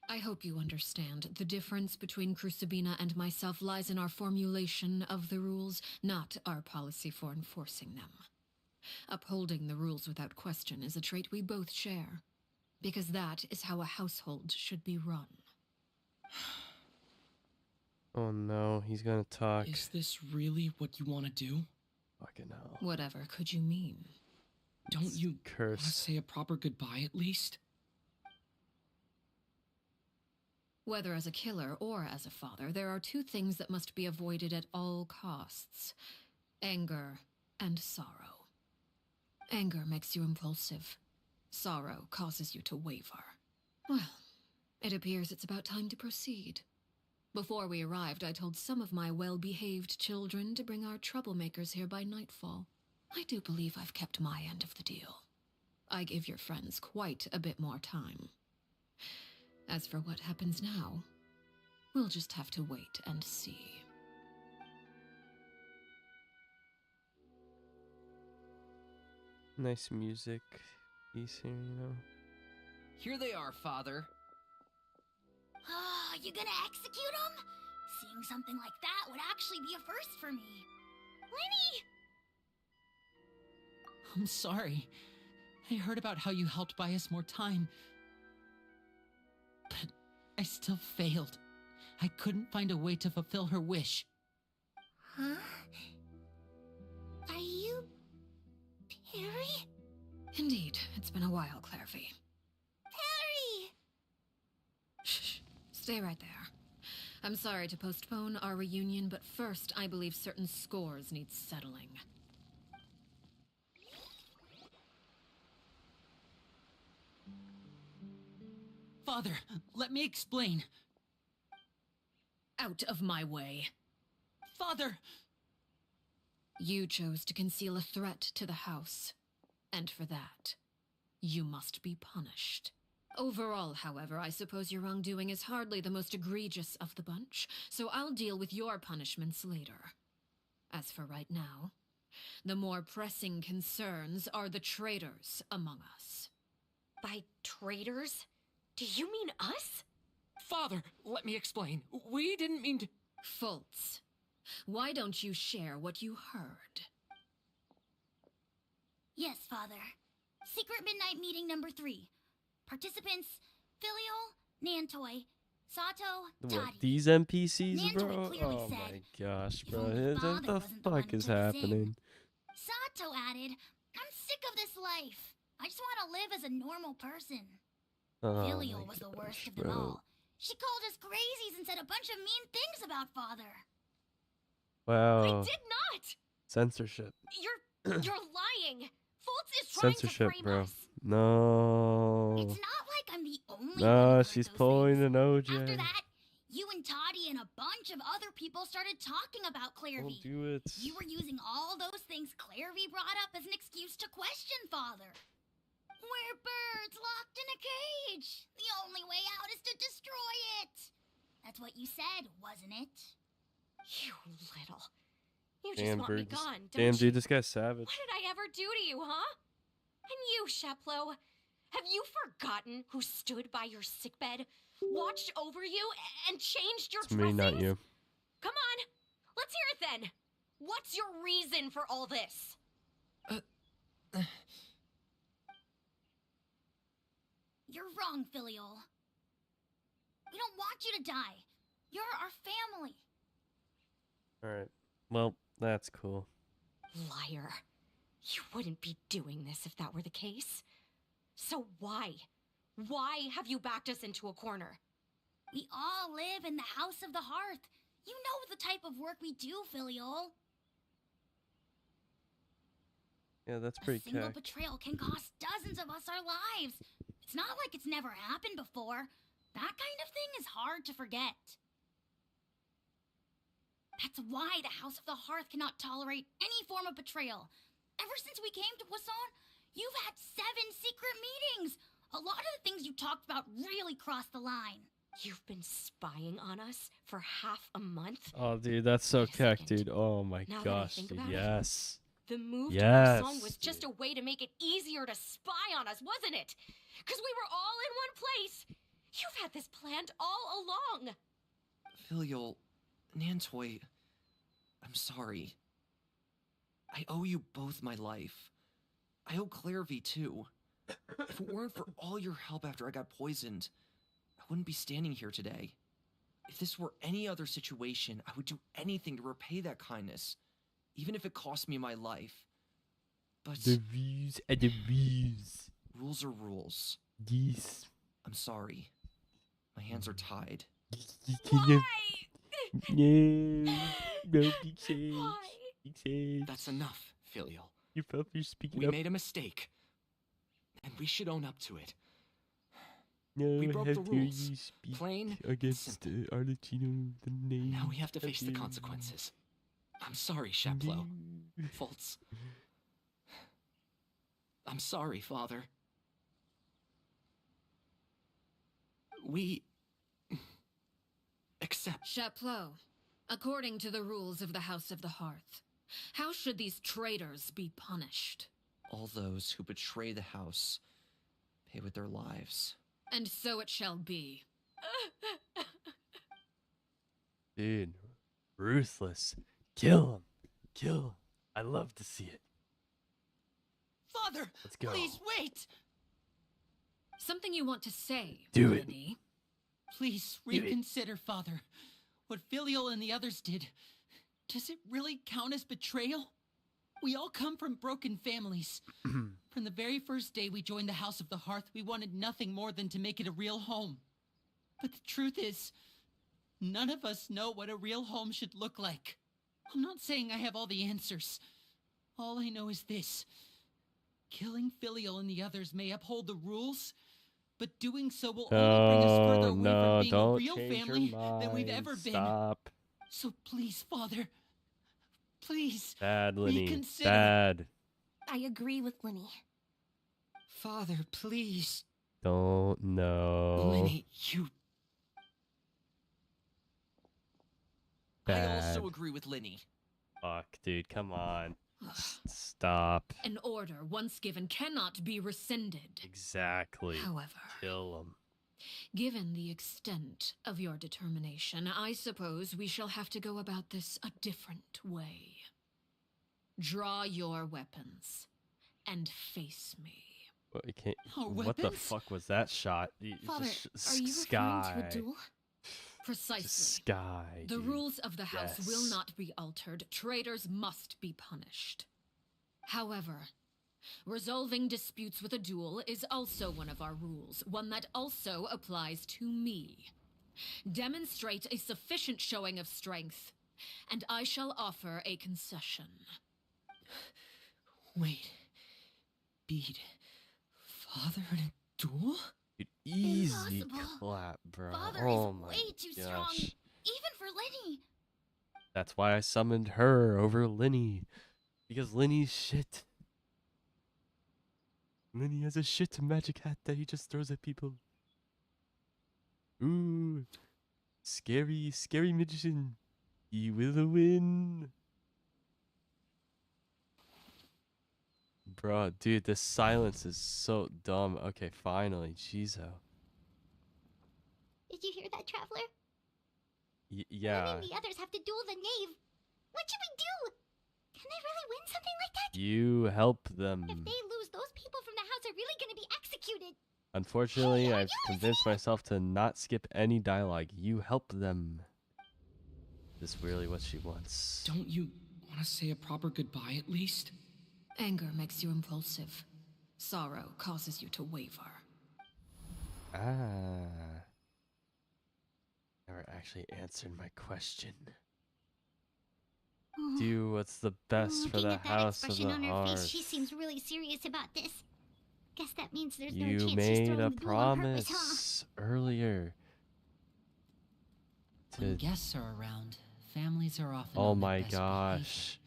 S2: I hope you understand. The difference between Crucibina and myself lies in our formulation of the rules, not our policy for enforcing them. Upholding the rules without question is a trait we both share, because that is how a household should be run.
S1: Oh no, he's gonna talk.
S20: Is this really what you want to do?
S1: Fucking hell.
S2: Whatever could you mean?
S20: Don't you want to
S1: Cursed.
S20: say a proper goodbye at least?
S2: Whether as a killer or as a father, there are two things that must be avoided at all costs: anger and sorrow. Anger makes you impulsive. Sorrow causes you to waver. Well, it appears it's about time to proceed. Before we arrived, I told some of my well-behaved children to bring our troublemakers here by nightfall. I do believe I've kept my end of the deal. I give your friends quite a bit more time. As for what happens now, we'll just have to wait and see.
S1: Nice music piece here, you know.
S18: Here they are, Father.
S3: Oh, you gonna execute him? Seeing something like that would actually be a first for me. Lenny!
S4: I'm sorry. I heard about how you helped buy us more time. But I still failed. I couldn't find a way to fulfill her wish.
S3: Huh? Are you... Perry?
S2: Indeed, it's been a while, Clairvy.
S3: Perry!
S2: Shh, stay right there. I'm sorry to postpone our reunion, but first I believe certain scores need settling.
S4: Father, let me explain.
S2: Out of my way.
S4: Father!
S2: You chose to conceal a threat to the house, and for that, you must be punished. Overall, however, I suppose your wrongdoing is hardly the most egregious of the bunch, so I'll deal with your punishments later. As for right now, the more pressing concerns are the traitors among us.
S21: By traitors? Do you mean us?
S20: Father, let me explain. We didn't mean to...
S2: Fultz, why don't you share what you heard?
S3: Yes, Father. Secret Midnight Meeting number 3. Participants, Filial, Nantoy, Sato,
S1: What,
S3: Toddy.
S1: these NPCs,
S3: Nantoy
S1: bro?
S3: clearly
S1: Oh
S3: said,
S1: my gosh,
S3: if
S1: bro.
S3: only
S1: What
S3: Father
S1: the
S3: wasn't the one
S1: fuck
S3: who
S1: is
S3: took us in.
S1: happening?
S3: Sato added, I'm sick of this life. I just want to live as a normal person.
S1: Oh
S3: Filial
S1: my
S3: was the worst
S1: gosh,
S3: of them
S1: bro.
S3: all. She called us crazies and said a bunch of mean things about Father.
S1: Wow.
S21: I did not!
S1: Censorship.
S21: You're lying! Fultz is trying
S1: Censorship,
S21: to frame
S1: bro.
S21: us!
S1: No.
S3: It's not like I'm the only one
S1: No,
S3: who heard
S1: she's
S3: those
S1: pulling
S3: things.
S1: an OJ.
S3: After that, you and Toddy and a bunch of other people started talking about
S1: Don't
S3: Clairvy.
S1: do it.
S3: You were using all those things Clairvy brought up as an excuse to question Father. We're birds locked in a cage. The only way out is to destroy it. That's what you said, wasn't it?
S21: You little... You just
S1: Damn,
S21: want me
S1: birds.
S21: gone, don't
S1: Damn,
S21: you?
S1: dude, this guy's savage.
S21: What did I ever do to you, huh? And you, Sheplo, have you forgotten who stood by your sickbed, watched over you, and changed your
S1: It's me,
S21: dressings?
S1: not you.
S21: Come on, let's hear it then. What's your reason for all this?
S3: You're wrong, Filial. We don't want you to die. You're our family.
S1: Alright. Well, that's cool.
S21: Liar. You wouldn't be doing this if that were the case. So why? Why have you backed us into a corner?
S3: We all live in the House of the Hearth. You know the type of work we do, Filial.
S1: Yeah, that's
S3: A
S1: pretty
S3: single
S1: cack.
S3: betrayal can cost dozens of us our lives. It's not like it's never happened before. That kind of thing is hard to forget. That's why the House of the Hearth cannot tolerate any form of betrayal. Ever since we came to Poisson, you've had 7 secret meetings. A lot of the things you talked about really crossed the line.
S21: You've been spying on us for half a month?
S1: Oh, dude, that's so cack, dude. Oh my
S21: Now that I
S1: gosh,
S21: think
S1: dude.
S21: about it,
S1: Yes.
S21: The move to
S1: Yes.
S21: Poisson was just a way to make it easier to spy on us, wasn't it? Because we were all in one place. You've had this planned all along.
S6: Filial, Nantoy, I'm sorry. I owe you both my life. I owe Clairvy too. If it weren't for all your help after I got poisoned, I wouldn't be standing here today. If this were any other situation, I would do anything to repay that kindness, even if it cost me my life. But
S1: The views and the views.
S6: rules are rules.
S1: Yes.
S6: I'm sorry. My hands are tied.
S1: Why? No. No, big change.
S21: Why?
S1: Big change.
S18: That's enough, Filial.
S1: You felt you're speaking
S18: We
S1: up.
S18: made a mistake. And we should own up to it.
S1: No,
S18: We broke
S1: how
S18: the
S1: dare
S18: rules.
S1: you speak
S18: Plain,
S1: against Arlecchino, the name.
S18: Now we have to
S1: How
S18: face the
S1: dare you.
S18: consequences. I'm sorry, Chaplo. Fultz. I'm sorry, Father. We accept.
S2: Chapleau, according to the rules of the House of the Hearth, how should these traitors be punished?
S6: All those who betray the house pay with their lives.
S2: And so it shall be.
S1: Dude, ruthless. Kill him. Kill him. I love to see it.
S18: Father,
S1: Let's go.
S18: please wait.
S2: Something you want to say,
S1: Do it.
S2: Linny?
S18: Please
S1: Do it.
S18: reconsider, Father. What Filial and the others did, does it really count as betrayal? We all come from broken families. From the very first day we joined the House of the Hearth, we wanted nothing more than to make it a real home. But the truth is, none of us know what a real home should look like. I'm not saying I have all the answers. All I know is this. Killing Filial and the others may uphold the rules, but doing so will only bring us further away
S1: no,
S18: from being a
S1: don't
S18: real
S1: change
S18: family
S1: your mind.
S18: than we've ever been.
S1: Stop.
S18: So please, Father, please,
S1: Bad, Linny.
S18: reconsider.
S1: Bad.
S3: I agree with Linny.
S6: Father, please.
S1: Don't know.
S18: Linny, you... I
S1: Bad.
S18: also agree with Linny.
S1: Fuck, dude, come on. Stop.
S2: An order once given cannot be rescinded.
S1: Exactly.
S2: However,
S1: Kill him.
S2: given the extent of your determination, I suppose we shall have to go about this a different way. Draw your weapons and face me.
S1: What, you can't,
S2: Our
S1: what the
S2: weapons?
S1: fuck was that shot?
S2: Father,
S1: Just
S2: are you
S1: sky.
S2: referring to a duel? Precisely.
S1: Sky.
S2: The
S1: dude.
S2: rules of the house will
S1: Yes.
S2: not be altered. Traitors must be punished. However, resolving disputes with a duel is also one of our rules, one that also applies to me. Demonstrate a sufficient showing of strength, and I shall offer a concession.
S6: Wait. Beat Father in a duel?
S1: Dude, easy
S3: Impossible.
S1: clap, bro.
S3: Father
S1: oh
S3: is
S1: my
S3: way too strong,
S1: gosh.
S3: even for Linny.
S1: That's why I summoned her over Linny. Because Linny's shit. Linny has a shit magic hat that he just throws at people. Ooh. Scary, scary magician. He will win. Bro, dude, the silence is so dumb. Okay, finally. Jeezo.
S3: Did you hear that, Traveler?
S1: Yeah.
S3: Linny and the others have to duel the knave. What should we do? Can they really win something like that?
S1: You help them.
S3: If they lose, those people from the house are really going to be executed.
S1: Unfortunately, I've convinced myself to not skip any dialogue. You help them. Is this really what she wants?
S18: Don't you want to say a proper goodbye at least?
S2: Anger makes you impulsive. Sorrow causes you to waver.
S1: Ah. Never actually answered my question. Do do what's the best for
S3: Looking
S1: the
S3: at that
S1: house of
S3: expression
S1: the
S3: on her face, she
S1: hearth.
S3: seems really serious about this. Guess that means there's no
S1: You
S3: chance she's
S1: made
S3: throwing
S1: a
S3: the duel on purpose, huh?
S1: promise earlier.
S4: When guests are around, families are often
S1: Oh
S4: on their
S1: my
S4: best
S1: gosh.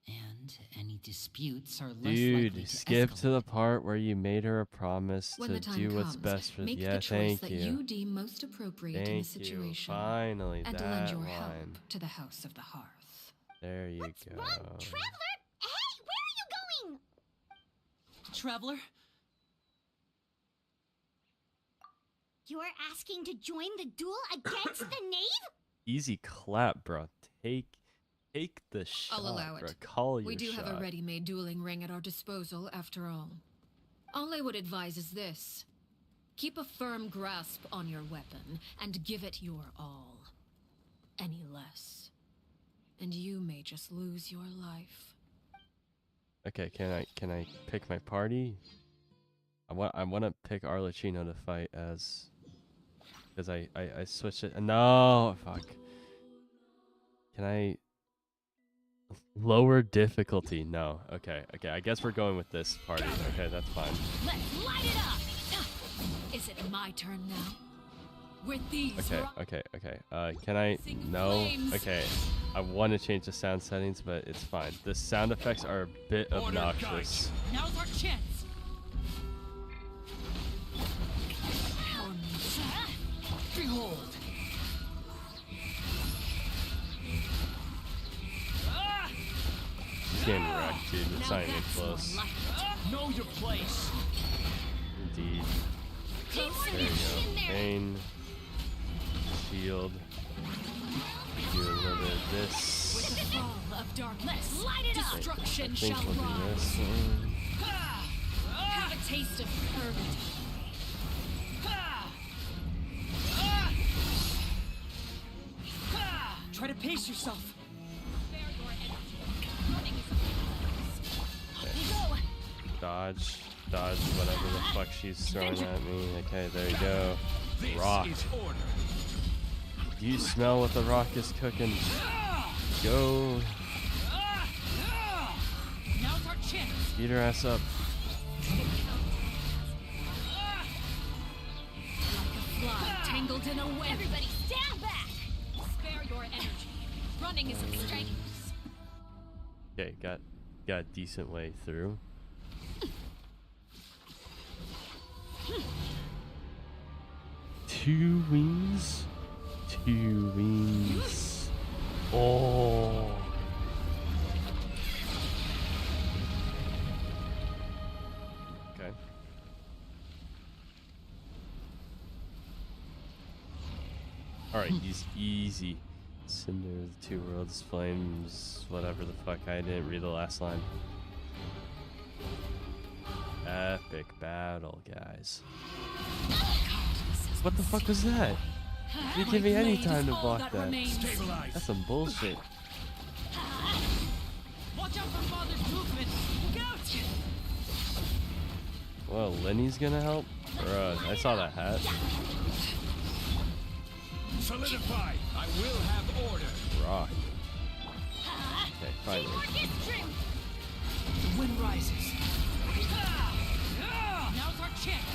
S4: behavior, and any disputes are less likely
S1: Dude,
S4: to
S1: skip
S4: escalate.
S1: to the part where you made her a promise
S2: When
S1: to
S2: the time
S1: do what's
S2: comes,
S1: best for
S2: make
S1: yeah,
S2: the choice
S1: thank
S2: that
S1: you.
S2: you deem most appropriate in the
S1: Thank you.
S2: situation,
S1: Finally,
S2: and
S1: that
S2: lend your
S1: line.
S2: help to the House of the Hearth.
S1: There you
S3: What's
S1: go.
S3: wrong, Traveler? Hey, where are you going?
S4: Traveler?
S3: You're asking to join the duel against the knave?
S1: Easy clap, bro. Take the shot,
S2: I'll allow
S1: bro.
S2: it.
S1: Call your
S2: We do
S1: shot.
S2: have a ready-made dueling ring at our disposal, after all. All I would advise is this. Keep a firm grasp on your weapon, and give it your all. Any less, and you may just lose your life.
S1: Okay, can I pick my party? I want to pick Arlecchino to fight as, because I switched it. No, fuck. Can I lower difficulty? No. Okay. I guess we're going with this party. Okay, that's fine.
S2: Let's light it up! Is it my turn now? With these
S1: Okay. Can I? No.
S2: flames.
S1: Okay. I want to change the sound settings, but it's fine. The sound effects are a bit obnoxious.
S2: Now's our chance! Power moves. Behold!
S1: It's getting wrecked, dude. It's not even close.
S18: Know your place.
S1: Indeed. There you go. Pain. Shield. Do a little bit of this.
S2: With the fall of darkness, light it up! Destruction
S1: I think
S2: shall
S1: we'll do
S2: rise.
S1: this one.
S2: Have a taste of purgatory.
S18: Try to pace yourself.
S1: Dodge, whatever the fuck she's throwing at me. Okay, there you go. Rock. Do you smell what the rock is cooking? Go.
S2: Now's our chance.
S1: Beat her ass up.
S2: Like a fly tangled in a web. Everybody stand back! Spare your energy. Running is strenuous.
S1: Okay, got a decent way through. Two wings. Oh. Okay. Alright, he's easy. Cinder, the two worlds, flames, whatever the fuck. I didn't read the last line. Epic battle, guys. What the fuck was that? You didn't give me any time to block that. That's some bullshit.
S18: Watch out for Father's movement. Look out!
S1: Well, Lenny's gonna help? Bruh, I saw that hat.
S19: Solidify. I will have order.
S1: Rock. Okay, finally.
S18: The wind rises. Now's our chance.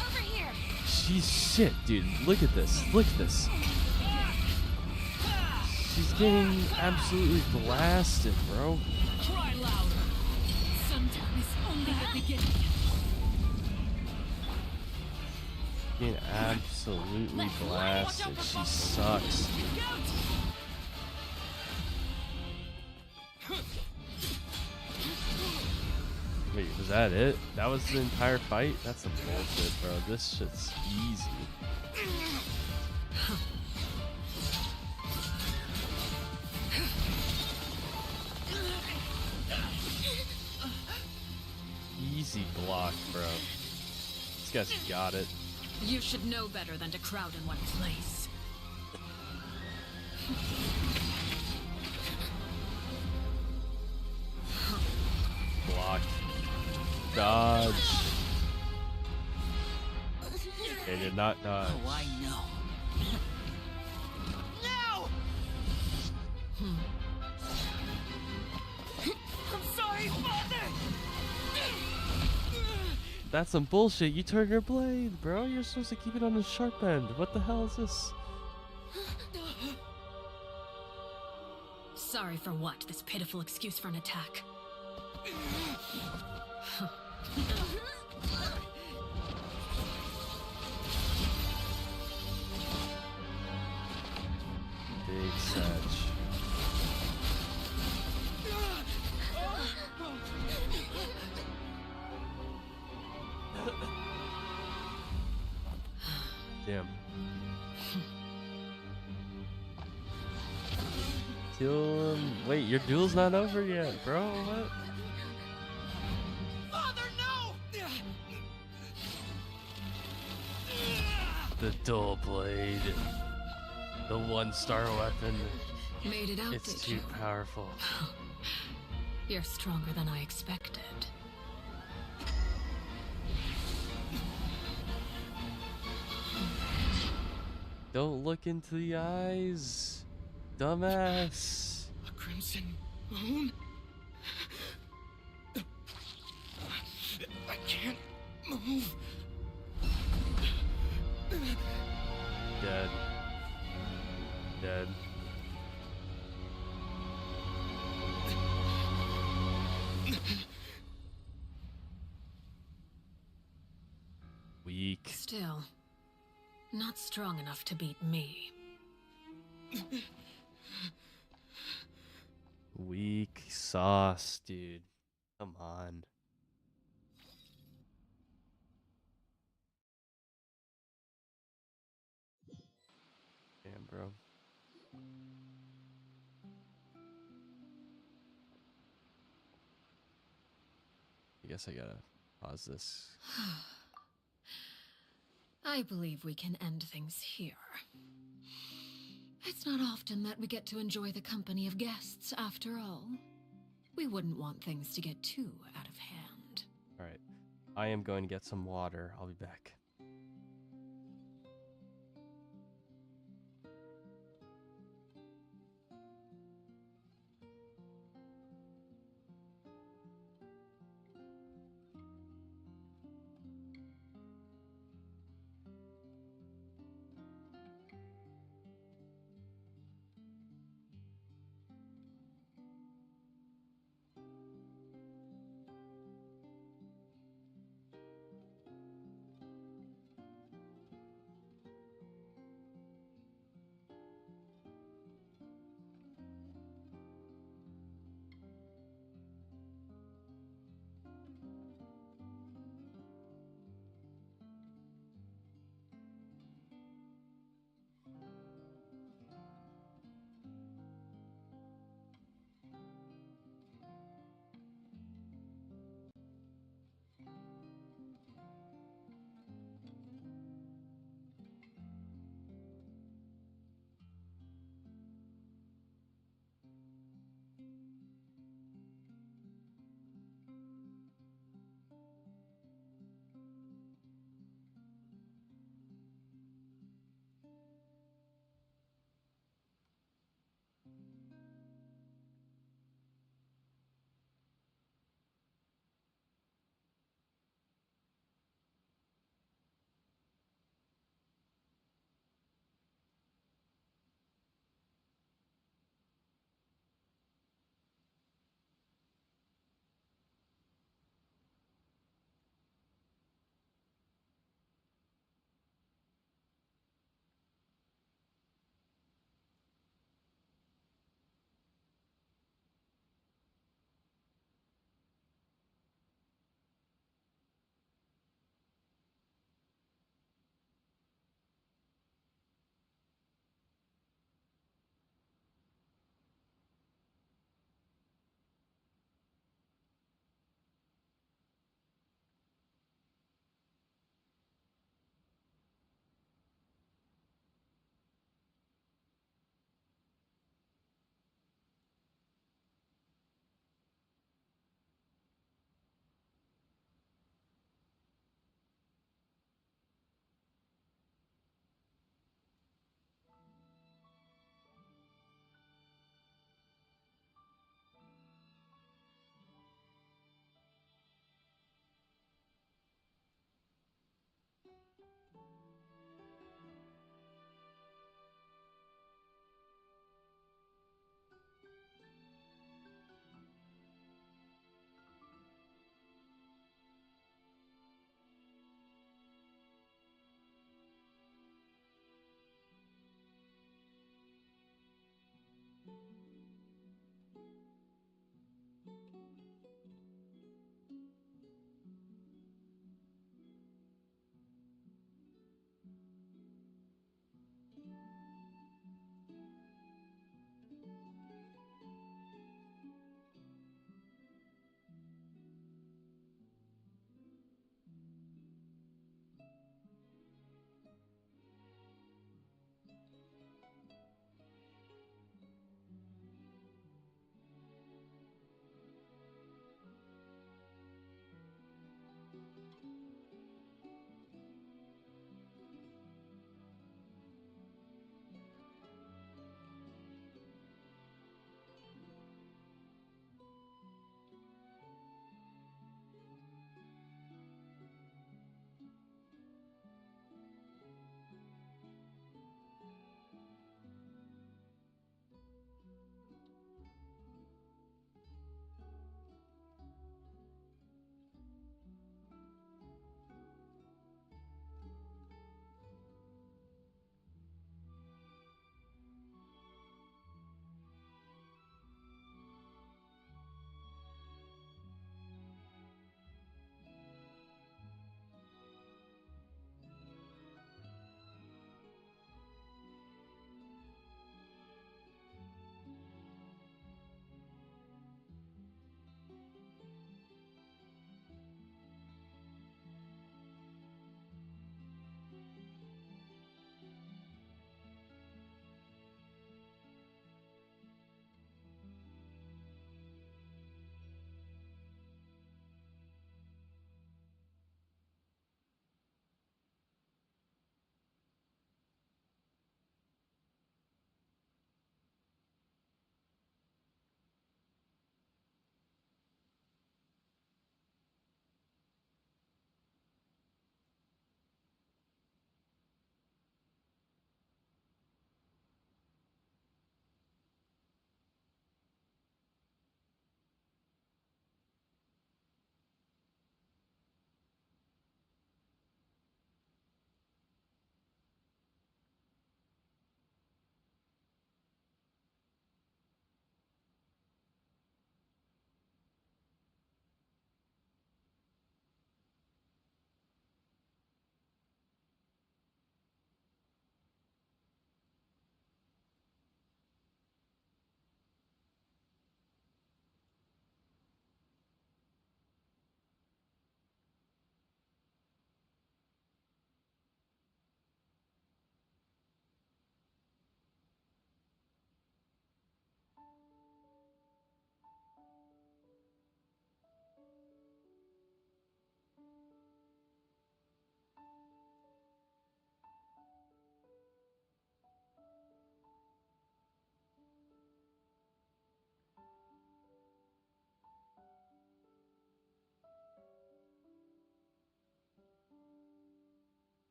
S2: Over here.
S1: She's shit, dude. Look at this. Look at this. She's getting absolutely blasted, bro.
S2: Cry louder. Sometimes only the beginning.
S1: Getting absolutely blasted. She sucks. Wait, was that it? That was the entire fight? That's some bullshit, bro. This shit's easy. Easy block, bro. This guy's got it.
S2: You should know better than to crowd in one place.
S1: Block. Dodge. They did not dodge.
S18: Oh, I know. No!
S1: That's some bullshit. You turned your blade, bro. You're supposed to keep it on the sharp end. What the hell is this?
S2: Sorry for what? This pitiful excuse for an attack.
S1: Big Satch. Damn. Kill him. Wait, your duel's not over yet, bro. What?
S19: Father, no!
S1: The dual blade. The 1-star weapon.
S2: Made it out,
S1: It's
S2: did
S1: too
S2: you?
S1: powerful.
S2: You're stronger than I expected.
S1: Don't look into the eyes, dumbass.
S19: A crimson moon? I can't move.
S1: Dead. Dead. Weak.
S2: Still, not strong enough to beat me.
S1: Weak sauce, dude. Come on. Damn, bro. I guess I gotta pause this.
S2: I believe we can end things here. It's not often that we get to enjoy the company of guests, after all. We wouldn't want things to get too out of hand.
S1: Alright. I am going to get some water. I'll be back.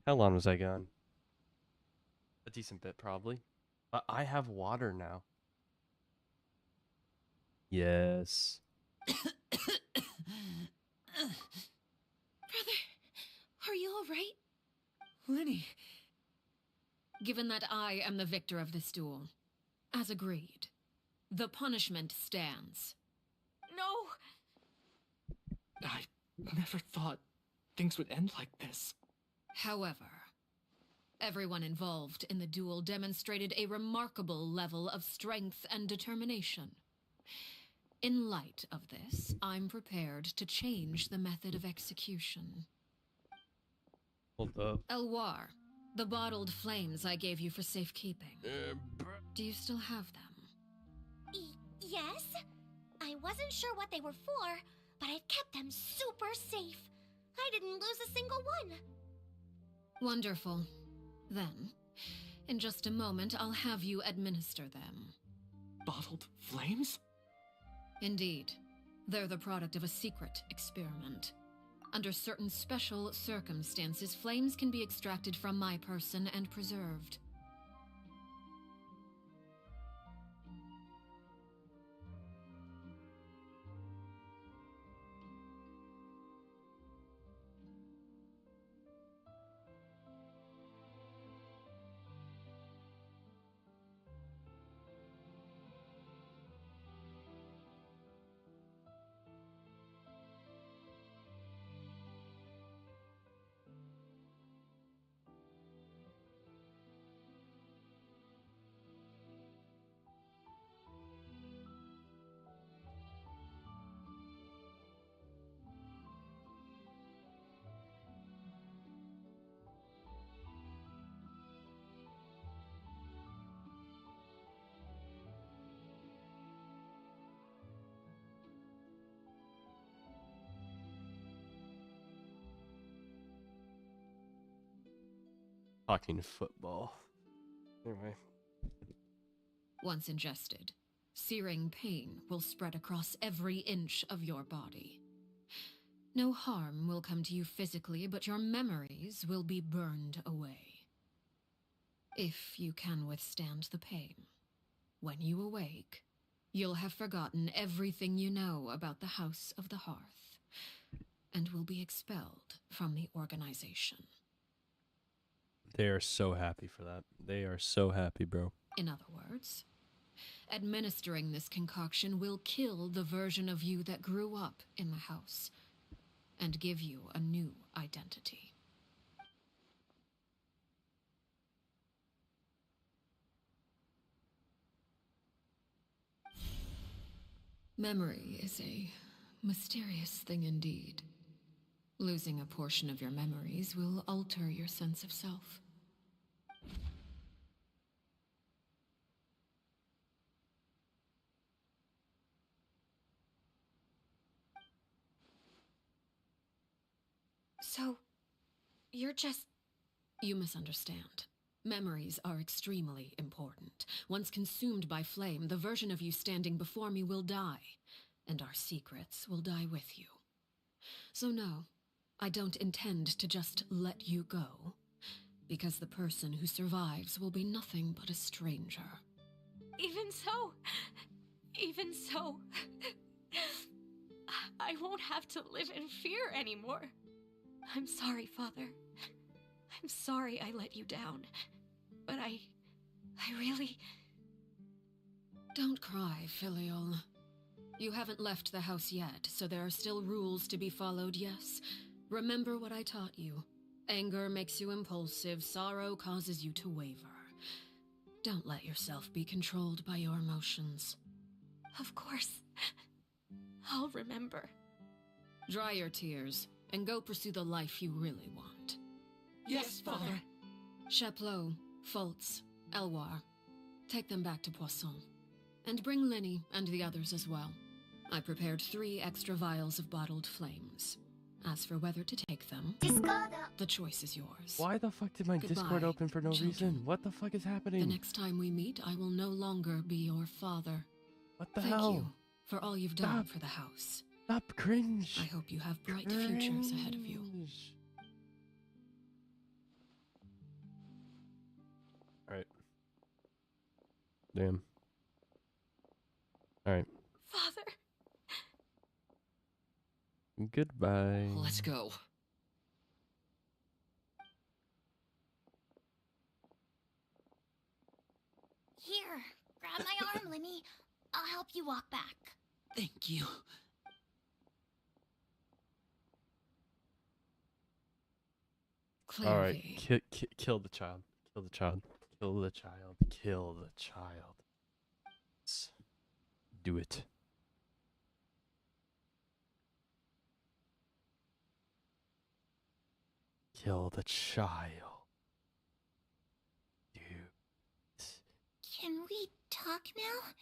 S1: How long was I gone? A decent bit, probably. I have water now. Yes.
S2: Brother, are you all right?
S18: Lenny.
S2: Given that I am the victor of this duel, as agreed, the punishment stands.
S21: No!
S18: I never thought things would end like this.
S2: However, everyone involved in the duel demonstrated a remarkable level of strength and determination. In light of this, I'm prepared to change the method of execution.
S1: Hold up.
S2: Elwar, the bottled flames I gave you for safekeeping. Do you still have them?
S3: Yes? I wasn't sure what they were for, but I've kept them super safe. I didn't lose a single one.
S2: Wonderful. Then, in just a moment, I'll have you administer them.
S18: Bottled flames?
S2: Indeed. They're the product of a secret experiment. Under certain special circumstances, flames can be extracted from my person and preserved.
S1: Talking football. Anyway.
S2: Once ingested, searing pain will spread across every inch of your body. No harm will come to you physically, but your memories will be burned away. If you can withstand the pain, when you awake, you'll have forgotten everything you know about the House of the Hearth, and will be expelled from the organization.
S1: They are so happy for that. They are so happy, bro.
S2: In other words, administering this concoction will kill the version of you that grew up in the house and give you a new identity. Memory is a mysterious thing indeed. Losing a portion of your memories will alter your sense of self.
S21: So, you're just...
S2: You misunderstand. Memories are extremely important. Once consumed by flame, the version of you standing before me will die, and our secrets will die with you. So no, I don't intend to just let you go, because the person who survives will be nothing but a stranger.
S21: Even so, I won't have to live in fear anymore. I'm sorry, Father. I'm sorry I let you down. But I really...
S2: Don't cry, Filial. You haven't left the house yet, so there are still rules to be followed, yes? Remember what I taught you. Anger makes you impulsive, sorrow causes you to waver. Don't let yourself be controlled by your emotions.
S21: Of course. I'll remember.
S2: Dry your tears, and go pursue the life you really want.
S18: Yes, Father.
S2: Chaplot, Fultz, Elwar, take them back to Poisson. And bring Linny and the others as well. I prepared 3 extra vials of bottled flames. As for whether to take them, the choice is yours.
S1: Why the fuck did my
S2: Goodbye,
S1: Discord open for no
S2: children.
S1: reason? What the fuck is happening?
S2: The next time we meet, I will no longer be your father.
S1: What the
S2: Thank
S1: hell?
S2: you for all you've done
S1: Stop.
S2: for the house.
S1: Stop, cringe.
S2: I hope you have bright futures ahead of you.
S1: Damn. All right.
S21: Father.
S1: Goodbye.
S18: Let's go.
S3: Here, grab my arm, Linny. I'll help you walk back.
S18: Thank you.
S1: All right, kill the child. Kill the child. Kill the child. Kill the child. Do it. Kill the child. Dude.
S3: Can we talk now?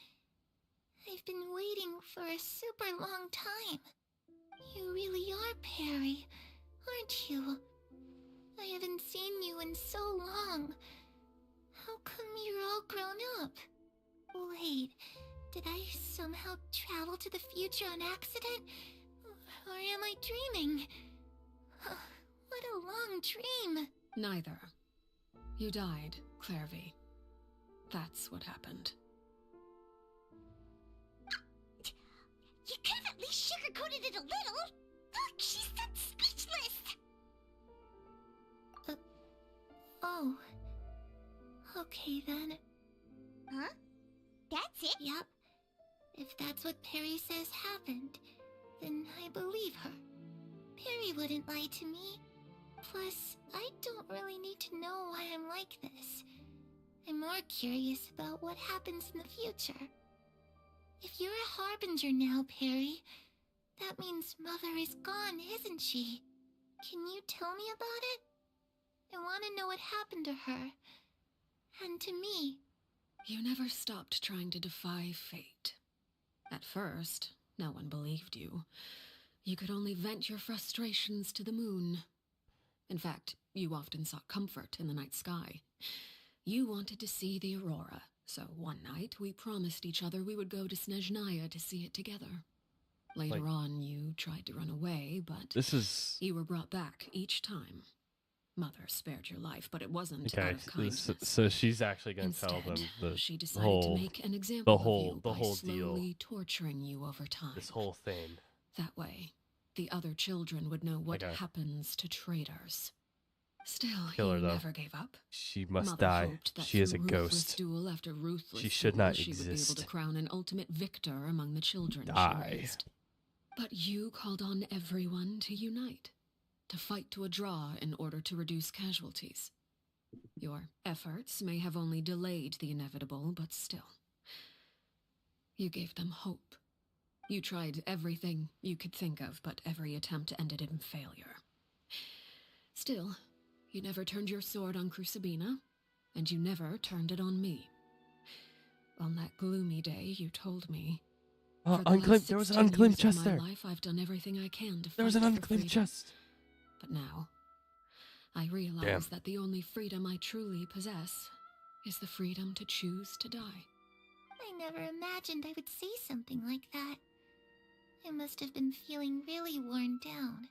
S3: I've been waiting for a super long time. You really are Perry, aren't you? I haven't seen you in so long. How come you're all grown up? Wait, did I somehow travel to the future on accident? Or am I dreaming? What a long dream.
S2: Neither. You died, Clairvy. That's what happened.
S3: You could have at least sugarcoated it a little. Look, she's that speechless. Oh. Okay then. Huh? That's it? Yep. If that's what Perry says happened, then I believe her. Perry wouldn't lie to me. Plus, I don't really need to know why I'm like this. I'm more curious about what happens in the future. If you're a harbinger now, Perry, that means Mother is gone, isn't she? Can you tell me about it? I want to know what happened to her. And to me.
S2: You never stopped trying to defy fate. At first, no one believed you. You could only vent your frustrations to the moon. In fact, you often sought comfort in the night sky. You wanted to see the aurora, so one night we promised each other we would go to Snezhnaya to see it together. Later on, you tried to run away, but you were brought back each time. Mother spared your life, but it wasn't out of kindness.
S1: So she's actually going to tell them
S2: she decided to make an example of you by slowly torturing you over time.
S1: This whole thing.
S2: That way, the other children would know what happens to traitors. Still, you never gave up.
S1: She must
S2: Mother
S1: die.
S2: hoped that
S1: She is a
S2: through
S1: ghost.
S2: ruthless duel after ruthless
S1: She should
S2: duel,
S1: not
S2: she would be able
S1: exist.
S2: to crown an ultimate victor among the children
S1: Die.
S2: she raised. But you called on everyone to unite, to fight to a draw in order to reduce casualties. Your efforts may have only delayed the inevitable, but still. You gave them hope. You tried everything you could think of, but every attempt ended in failure. Still, you never turned your sword on Crucibina, and you never turned it on me. On that gloomy day, you told me,
S1: There was an unclaimed chest there.
S2: Life, I've done everything I can to
S1: There was
S2: fight
S1: an
S2: for
S1: unclaimed
S2: freedom.
S1: chest.
S2: But now, I realize that the only freedom I truly possess is the freedom to choose to die.
S3: I never imagined I would say something like that. I must have been feeling really worn down.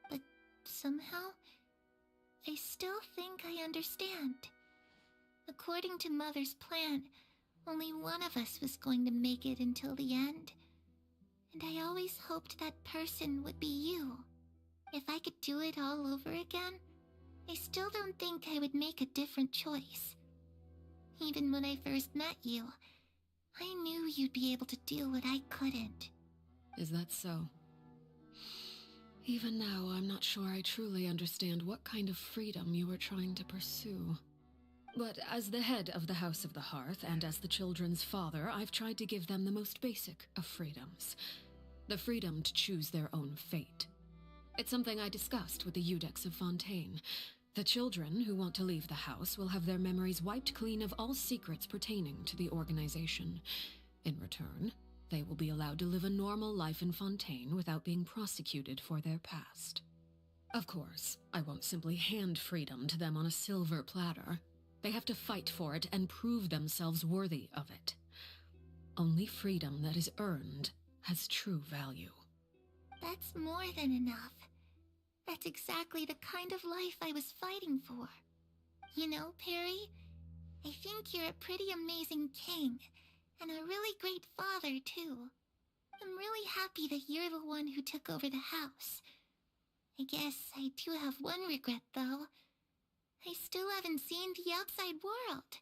S3: But somehow, I still think I understand. According to Mother's plan, only one of us was going to make it until the end. And I always hoped that person would be you. If I could do it all over again, I still don't think I would make a different choice. Even when I first met you, I knew you'd be able to do what I couldn't.
S2: Is that so? Even now, I'm not sure I truly understand what kind of freedom you were trying to pursue. But as the head of the House of the Hearth, and as the children's father, I've tried to give them the most basic of freedoms. The freedom to choose their own fate. It's something I discussed with the Eudex of Fontaine. The children who want to leave the house will have their memories wiped clean of all secrets pertaining to the organization. In return, they will be allowed to live a normal life in Fontaine without being prosecuted for their past. Of course, I won't simply hand freedom to them on a silver platter. They have to fight for it and prove themselves worthy of it. Only freedom that is earned has true value.
S3: That's more than enough. That's exactly the kind of life I was fighting for. You know, Perry, I think you're a pretty amazing king, and a really great father, too. I'm really happy that you're the one who took over the house. I guess I do have one regret, though. I still haven't seen the outside world.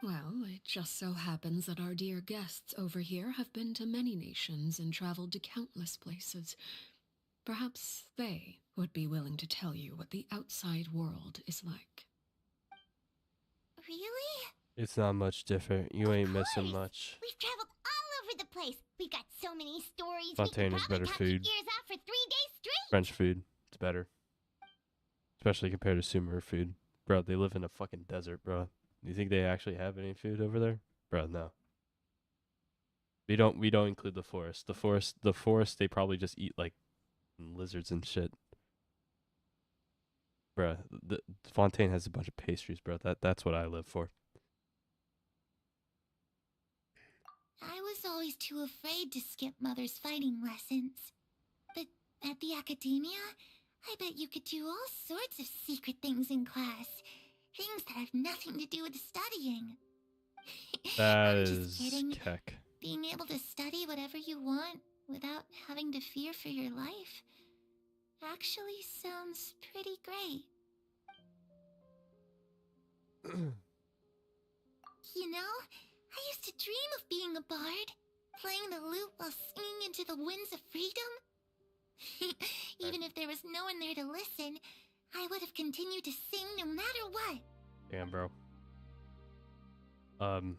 S2: Well, it just so happens that our dear guests over here have been to many nations and traveled to countless places. Perhaps they would be willing to tell you what the outside world is like.
S3: Really?
S1: It's not much different. You ain't missing much.
S3: We've traveled all over the place. We've got so many stories.
S1: Fontaine
S3: we
S1: has
S3: could probably
S1: better
S3: talk
S1: food.
S3: your ears out for 3 days straight.
S1: French food. It's better. Especially compared to Sumer food. Bro, they live in a fucking desert, bro. You think they actually have any food over there? Bro, no. We don't include the forest. The forest they probably just eat like lizards and shit. Bro, the Fontaine has a bunch of pastries, bro. That's what I live for.
S3: I was always too afraid to skip Mother's fighting lessons. But at the academia, I bet you could do all sorts of secret things in class. Things that have nothing to do with studying.
S1: That
S3: I'm
S1: is
S3: just kidding.
S1: keck.
S3: Being able to study whatever you want without having to fear for your life actually sounds pretty great. You know, I used to dream of being a bard, playing the lute while singing into the winds of freedom. Even if there was no one there to listen, I would have continued to sing no matter what.
S1: Damn, bro. Then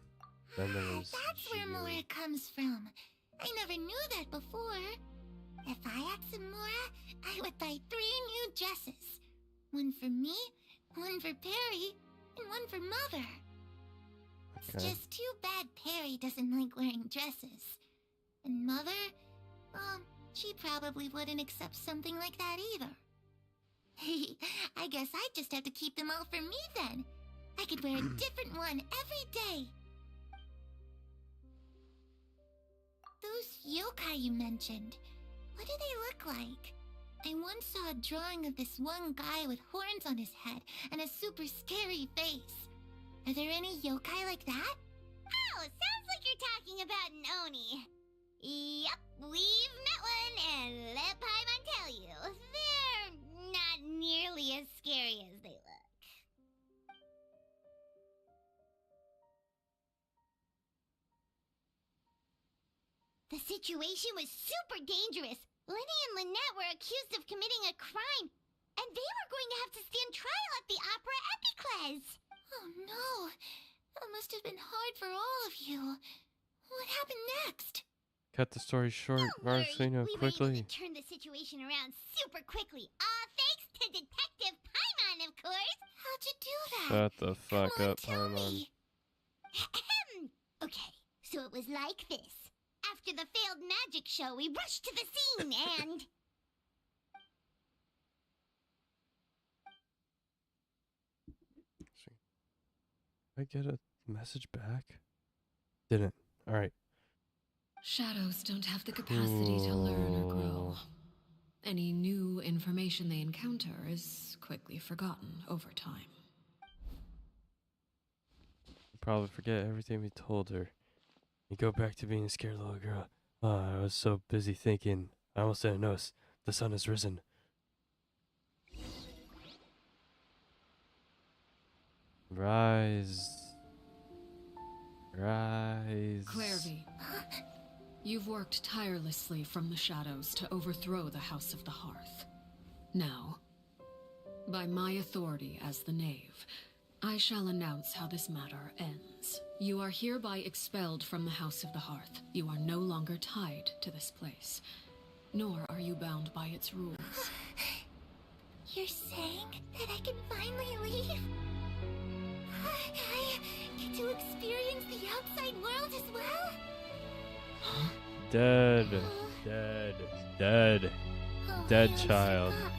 S1: there was
S3: That's where Mora comes from. I never knew that before. If I had some Mora, I would buy 3 new dresses. One for me, one for Perry, and one for Mother. It's just too bad Perry doesn't like wearing dresses. And Mother, well, she probably wouldn't accept something like that either. I guess I'd just have to keep them all for me then. I could wear a different one every day. Those yokai you mentioned, what do they look like? I once saw a drawing of this one guy with horns on his head and a super scary face. Are there any yokai like that? Oh, sounds like you're talking about an Oni. Yup, we've met one, and let Paimon tell you, they're not nearly as scary as they look. The situation was super dangerous. Lenny and Lynette were accused of committing a crime, and they were going to have to stand trial at the Opera Epicles. Oh no, that must have been hard for all of you. What happened next?
S1: Cut the story short, Marcelino,
S3: we
S1: quickly.
S3: were able to turn the situation around super quickly. Thanks to Detective Paimon, of course. How'd you do that?
S1: Shut the fuck up,
S3: Tell
S1: Paimon.
S3: me. Okay, so it was like this. After the failed magic show, we rushed to the scene and...
S1: I get a message back? Didn't. Alright.
S2: Shadows don't have the capacity to learn or grow. Any new information they encounter is quickly forgotten over time.
S1: Probably forget everything we told her. You go back to being a scared little girl. I was so busy thinking. I almost didn't notice. The sun has risen. Rise. Rise.
S2: Clairvy, you've worked tirelessly from the shadows to overthrow the House of the Hearth. Now, by my authority as the Knave, I shall announce how this matter ends. You are hereby expelled from the House of the Hearth. You are no longer tied to this place, nor are you bound by its rules.
S3: You're saying that I can finally leave? I get to experience the outside world as well?
S1: Dead. Dead. Dead.
S3: Oh,
S1: Dead
S3: I'm so
S1: child.
S3: glad.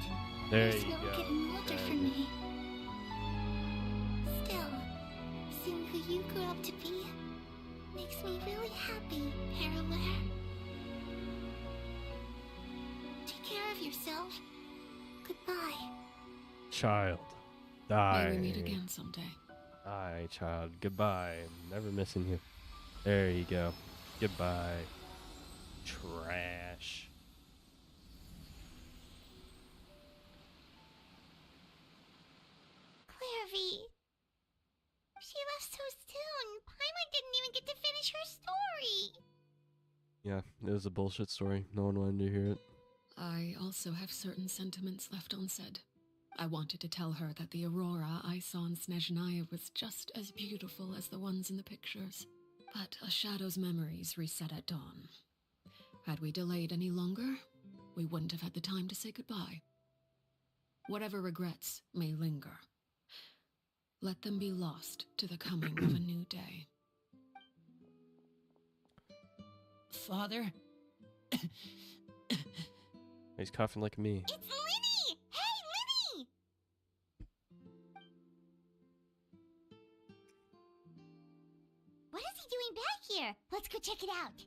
S1: There
S3: There's
S1: you
S3: no
S1: go.
S3: getting older for me. Still, seeing who you grew up to be makes me really happy, Parallel. Take care of yourself. Goodbye.
S1: Child. Die.
S2: May we meet again someday.
S1: Die, child. Goodbye. I'm never missing you. There you go. Goodbye. Trash.
S3: Clairvy. She left so soon. Paimon didn't even get to finish her story.
S1: Yeah, it was a bullshit story. No one wanted to hear it.
S2: I also have certain sentiments left unsaid. I wanted to tell her that the aurora I saw in Snezhnaya was just as beautiful as the ones in the pictures. But a shadow's memories reset at dawn. Had we delayed any longer, we wouldn't have had the time to say goodbye. Whatever regrets may linger, let them be lost to the coming of a new day.
S4: Father?
S1: He's coughing like me.
S3: It's Linny! Hey, Linny! What is he doing back here? Let's go check it out.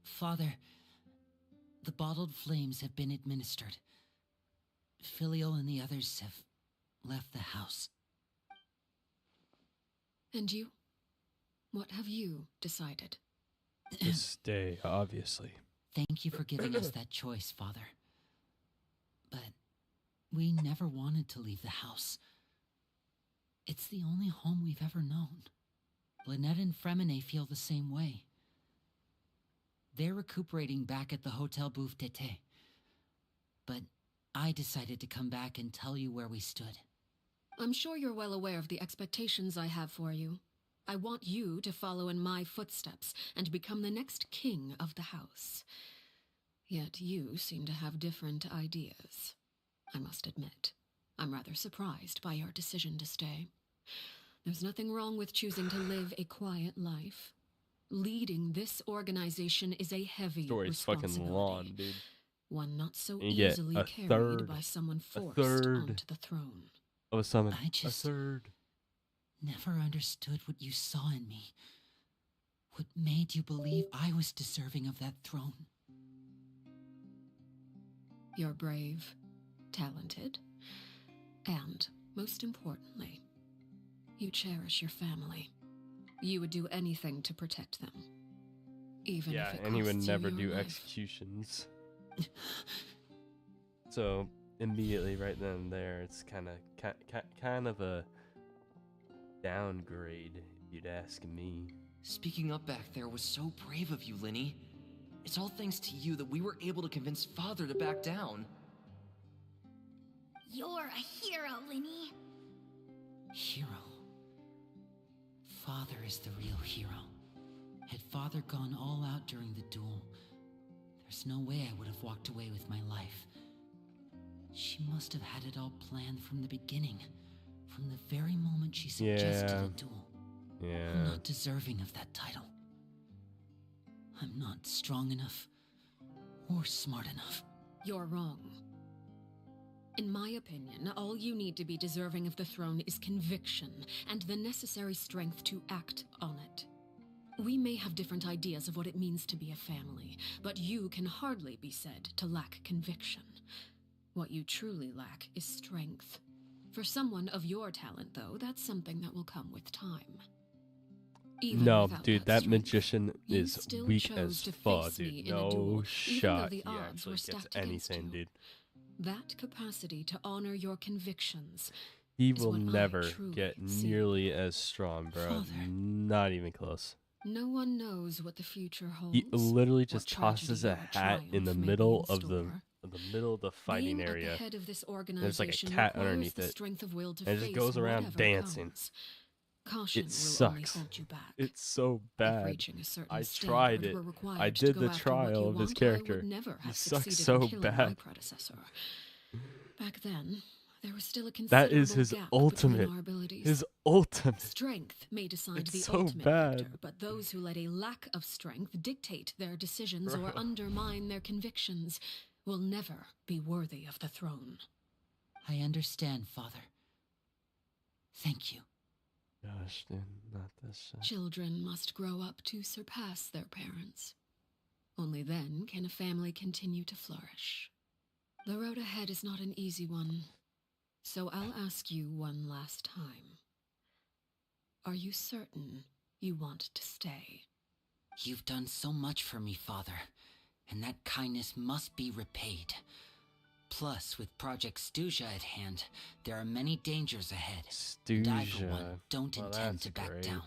S4: Father, the bottled flames have been administered. Filio and the others have left the house.
S2: And you? What have you decided?
S1: To stay, obviously.
S4: Thank you for giving us that choice, Father. But we never wanted to leave the house. It's the only home we've ever known. Lynette and Fremine feel the same way. They're recuperating back at the Hotel Bouffe d'été. But I decided to come back and tell you where we stood.
S2: I'm sure you're well aware of the expectations I have for you. I want you to follow in my footsteps and become the next king of the house. Yet you seem to have different ideas. I must admit, I'm rather surprised by your decision to stay. There's nothing wrong with choosing to live a quiet life. Leading this organization is a heavy
S1: Story's
S2: responsibility.
S1: fucking long, dude.
S2: One not so
S1: And you get
S2: easily
S1: a
S2: carried
S1: third,
S2: by someone forced
S1: a third
S2: onto the throne.
S1: of a summon.
S4: I just
S1: a third.
S4: never understood what you saw in me. What made you believe I was deserving of that throne?
S2: You're brave, talented, and, most importantly, you cherish your family. You would do anything to protect them. Even
S1: Yeah,
S2: if it
S1: and he would
S2: costs you
S1: never
S2: your
S1: do
S2: life.
S1: executions. So immediately, right then and there, it's kind of a downgrade, if you'd ask me.
S6: Speaking up back there was so brave of you, Linny. It's all thanks to you that we were able to convince Father to back down.
S3: You're a hero, Linny.
S4: Hero. Father is the real hero. Had Father gone all out during the duel, there's no way I would have walked away with my life. She must have had it all planned from the beginning, from the very moment she suggested a duel.
S1: Yeah.
S4: I'm not deserving of that title. I'm not strong enough or smart enough.
S2: You're wrong. In my opinion, all you need to be deserving of the throne is conviction and the necessary strength to act on it. We may have different ideas of what it means to be a family, but you can hardly be said to lack conviction. What you truly lack is strength. For someone of your talent, though, that's something that will come with time. Even
S1: No,
S2: without
S1: dude, that
S2: strength,
S1: magician
S2: you
S1: is
S2: still
S1: weak
S2: chose
S1: as
S2: to
S1: fuck,
S2: face me
S1: dude.
S2: in a duel,
S1: No
S2: even though
S1: shot
S2: the
S1: he
S2: odds
S1: actually
S2: were
S1: gets
S2: stacked against
S1: anything,
S2: you.
S1: dude.
S2: That capacity to honor your convictions
S1: He
S2: is
S1: will
S2: what I
S1: never
S2: truly
S1: get
S2: see.
S1: nearly as strong, bro.
S2: Father.
S1: Not even close.
S2: No one knows what the future holds.
S1: He literally
S2: what
S1: just tosses
S2: tragedy
S1: a
S2: or
S1: hat in the
S2: triumph may be
S1: middle
S2: in
S1: of the
S2: store.
S1: fighting
S2: Being
S1: area.
S2: At the head of this
S1: There's like a
S2: organization
S1: cat
S2: requires
S1: underneath
S2: the
S1: it.
S2: strength of will to
S1: And it just
S2: face
S1: goes around
S2: whatever
S1: dancing.
S2: comes. Caution
S1: It
S2: will
S1: sucks.
S2: only hold you back.
S1: It's so
S2: If
S1: bad.
S2: reaching a certain
S1: I
S2: standard
S1: tried it.
S2: were required
S1: I
S2: to
S1: did
S2: go
S1: the
S2: after what
S1: trial
S2: you
S1: of his
S2: want,
S1: character.
S2: I would never
S1: He
S2: have
S1: sucks
S2: succeeded
S1: so
S2: in killing my
S1: bad.
S2: predecessor. Back then, there was still a
S1: That
S2: considerable
S1: is his
S2: gap
S1: ultimate.
S2: between our abilities.
S1: His ultimate.
S2: Strength may decide
S1: It's
S2: the
S1: so
S2: ultimate
S1: bad.
S2: victor, but those who let a lack of strength dictate their decisions
S1: Bro.
S2: or undermine their convictions will never be worthy of the throne.
S4: I understand, Father. Thank you.
S1: Gosh, dude, not this shit.
S2: Children must grow up to surpass their parents. Only then can a family continue to flourish. The road ahead is not an easy one, so I'll ask you one last time. Are you certain you want to stay?
S4: You've done so much for me, Father, and that kindness must be repaid. Plus, with Project Stuja at hand, there are many dangers ahead. And I, for one,
S1: Stuja.
S4: don't
S1: Well,
S4: intend
S1: that's
S4: to back
S1: great.
S4: down.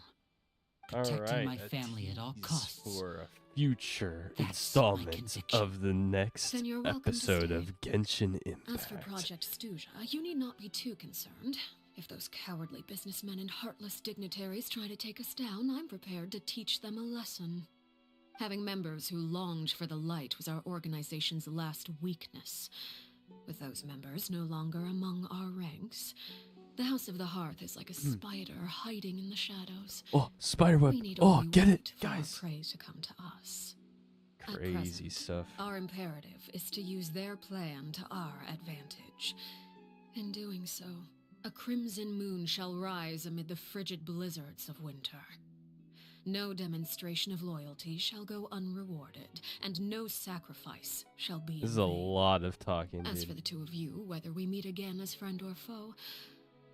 S4: Protecting
S1: Alright,
S4: my
S1: a
S4: family at all
S1: tease
S4: costs.
S1: for a future
S4: That's my
S1: installment
S4: conviction.
S1: of the next
S2: Then you're welcome to
S1: episode
S2: stay.
S1: of Genshin Impact.
S2: As for Project Stuja, you need not be too concerned. If those cowardly businessmen and heartless dignitaries try to take us down, I'm prepared to teach them a lesson. Having members who longed for the light was our organization's last weakness. With those members no longer among our ranks, the House of the Hearth is like a spider hiding in the shadows.
S1: Oh, spiderweb.
S2: We need
S1: Oh,
S2: only
S1: get it,
S2: wait for our
S1: guys.
S2: prey to come to us. At
S1: Crazy
S2: present,
S1: stuff.
S2: Our imperative is to use their plan to our advantage. In doing so, a crimson moon shall rise amid the frigid blizzards of winter. No demonstration of loyalty shall go unrewarded, and no sacrifice shall be
S1: This is
S2: in
S1: a
S2: vain.
S1: lot of talking,
S2: As
S1: dude.
S2: for the two of you, whether we meet again as friend or foe,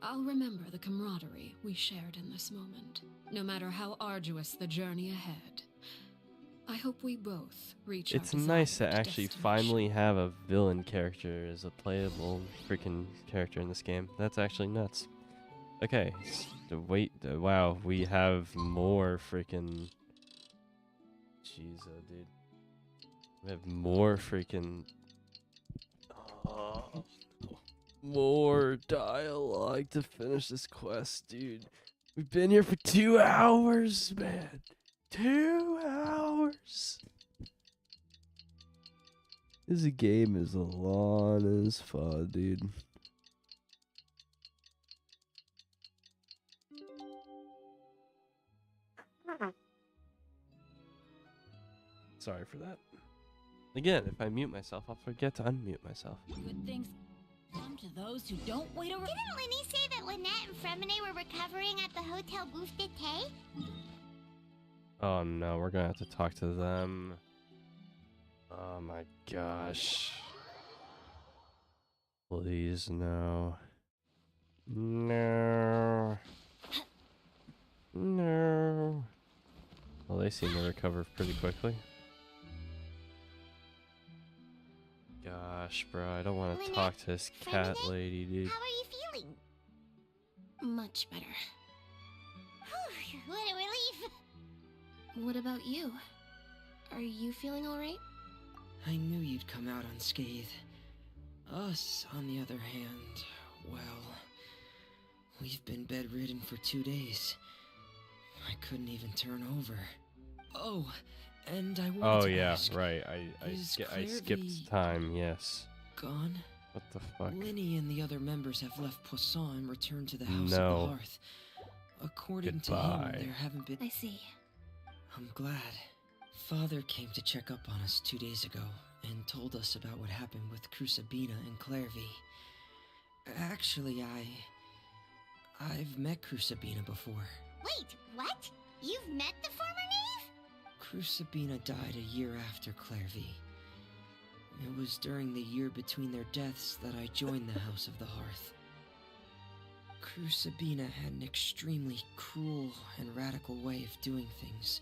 S2: I'll remember the camaraderie we shared in this moment, no matter how arduous the journey ahead. I hope we both reach our
S1: It's nice to
S2: desired
S1: actually
S2: destination.
S1: finally have a villain character as a playable freaking character in this game. That's actually nuts. Okay, wait, wow, we have more freaking... Jeez, oh, dude. We have more freaking... Oh, more dialogue to finish this quest, dude. We've been here for 2 hours, man. 2 hours. This game is long as fuck, dude. Sorry for that. Again, if I mute myself, I'll forget to unmute myself.
S21: Good things come to those who don't wait around.
S3: Didn't Linny say that Lynette and Fremine were recovering at the Hotel Booth d'été?
S1: Oh no, we're gonna have to talk to them. Oh my gosh. Please, no. No. No. Well, they seem to recover pretty quickly. Gosh, bro, I don't want to
S3: Lynette,
S1: talk to this cat
S3: Fremine,
S1: lady, dude.
S3: How are you feeling?
S7: Much better.
S3: Whew, what a relief.
S7: What about you? Are you feeling alright?
S6: I knew you'd come out unscathed. Us, on the other hand, well, we've been bedridden for 2 days. I couldn't even turn over. Oh, and I wanted
S1: Oh
S6: to
S1: yeah,
S6: ask,
S1: right. I
S6: is
S1: skipped
S6: Clairvy
S1: time. Yes.
S6: gone?
S1: What the fuck?
S6: Linny and the other members have left Poisson and returned to the House
S1: No.
S6: of the Hearth. According to
S1: Goodbye.
S6: him, there haven't been...
S7: I see.
S6: I'm glad. Father came to check up on us 2 days ago and told us about what happened with Crusabina and Clairvy. Actually, I've met Crusabina before.
S3: Wait, what? You've met the former knave?
S6: Crusabina died a year after Clairvy. It was during the year between their deaths that I joined the House of the Hearth. Crusabina had an extremely cruel and radical way of doing things.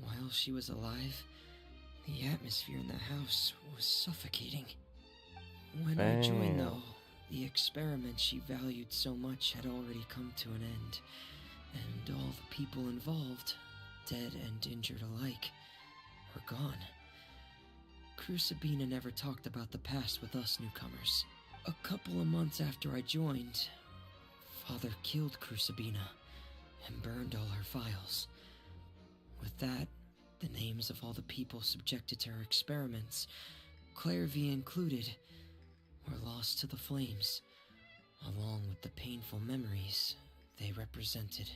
S6: While she was alive, the atmosphere in the house was suffocating. When I joined, though, the experiment she valued so much had already come to an end, and all the people involved, dead and injured alike, were gone. Crusabina never talked about the past with us newcomers. A couple of months after I joined, Father killed Crusabina and burned all her files. With that, the names of all the people subjected to her experiments, Clairvy included, were lost to the flames, along with the painful memories they represented.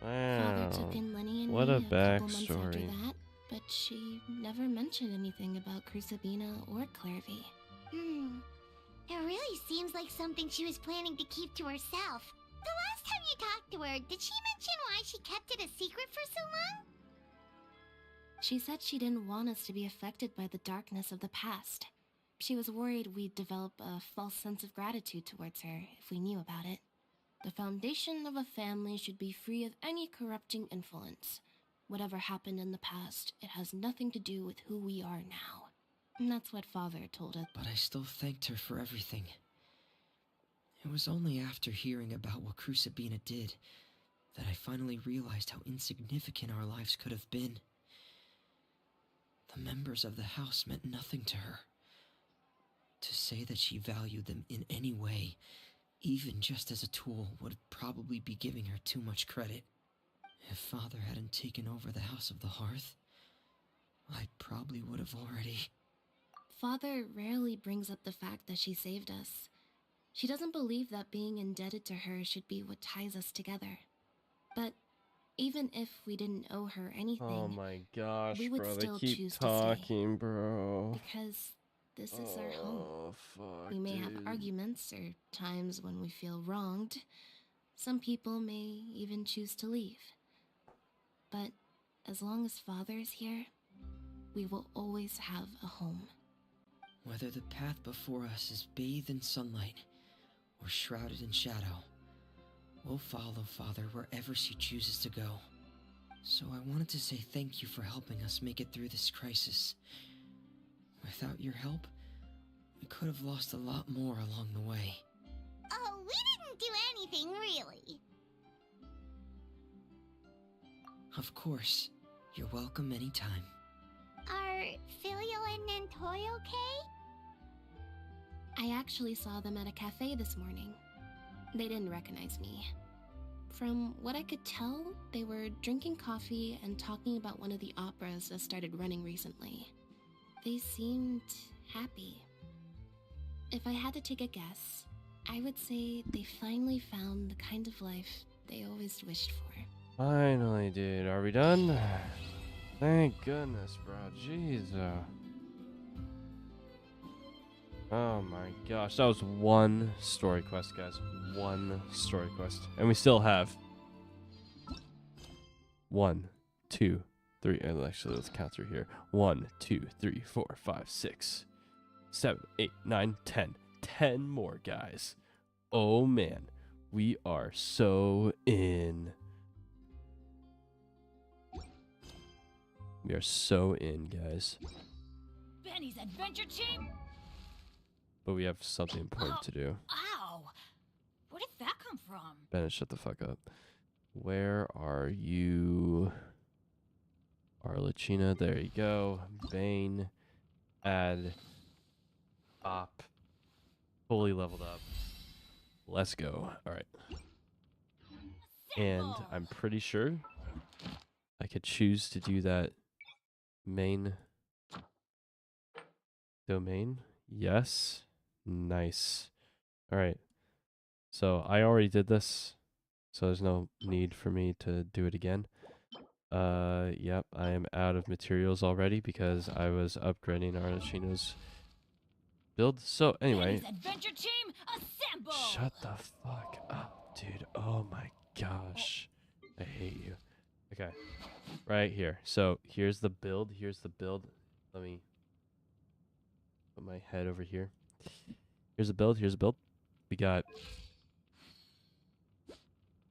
S7: Father took in Lenny and
S1: What
S7: me
S1: a
S7: a couple months after
S1: backstory.
S7: that, but she never mentioned anything about Crusabina or Clairvy.
S3: It really seems like something she was planning to keep to herself. The last time you talked to her, did she mention why she kept it a secret for so long?
S7: She said she didn't want us to be affected by the darkness of the past. She was worried we'd develop a false sense of gratitude towards her if we knew about it. The foundation of a family should be free of any corrupting influence. Whatever happened in the past, it has nothing to do with who we are now. And that's what Father told us.
S6: But I still thanked her for everything. It was only after hearing about what Crucibina did that I finally realized how insignificant our lives could have been. The members of the house meant nothing to her. To say that she valued them in any way, even just as a tool, would probably be giving her too much credit. If Father hadn't taken over the House of the Hearth, I probably would have already...
S7: Father rarely brings up the fact that she saved us. She doesn't believe that being indebted to her should be what ties us together. But even if we didn't owe her anything,
S1: Oh my gosh,
S7: we would
S1: bro, they
S7: still
S1: keep
S7: choose
S1: talking,
S7: to stay.
S1: bro.
S7: Because this is our home.
S1: Oh, fuck,
S7: We may
S1: dude.
S7: have arguments or times when we feel wronged. Some people may even choose to leave. But as long as Father is here, we will always have a home.
S6: Whether the path before us is bathed in sunlight or shrouded in shadow, we'll follow Father wherever she chooses to go. So I wanted to say thank you for helping us make it through this crisis. Without your help, we could have lost a lot more along the way.
S3: Oh, we didn't do anything, really.
S6: Of course. You're welcome anytime.
S3: Are Filial and Nantoy okay?
S7: I actually saw them at a cafe this morning. They didn't recognize me. From what I could tell, they were drinking coffee and talking about one of the operas that started running recently. They seemed happy. If I had to take a guess, I would say they finally found the kind of life they always wished for.
S1: Finally, dude. Are we done? Thank goodness, bro. Jeez. Oh my gosh. That was one story quest, guys. One story quest. And we still have 1, 2, 3. Actually, let's count through here. 1, 2, 3, 4, 5, 6, 7, 8, 9, 10. 10 more, guys. Oh man. We are so in. We are so in, guys.
S21: Benny's adventure team?
S1: But we have something important to do.
S21: Ow! Where did that come from?
S1: Bennett, shut the fuck up. Where are you? Arlecchina, there you go. Bane, add, op, fully leveled up. Let's go. All right. And I'm pretty sure I could choose to do that main domain. Yes. Nice. All right. So I already did this, so there's no need for me to do it again. Yep, I am out of materials already because I was upgrading Arlecchino's build. So anyway,
S21: Adventure team, assemble!
S1: shut the fuck up, dude. Oh my gosh, I hate you. Okay, right here. So here's the build. Here's the build. Let me put my head over here. Here's the build. Here's the build. We got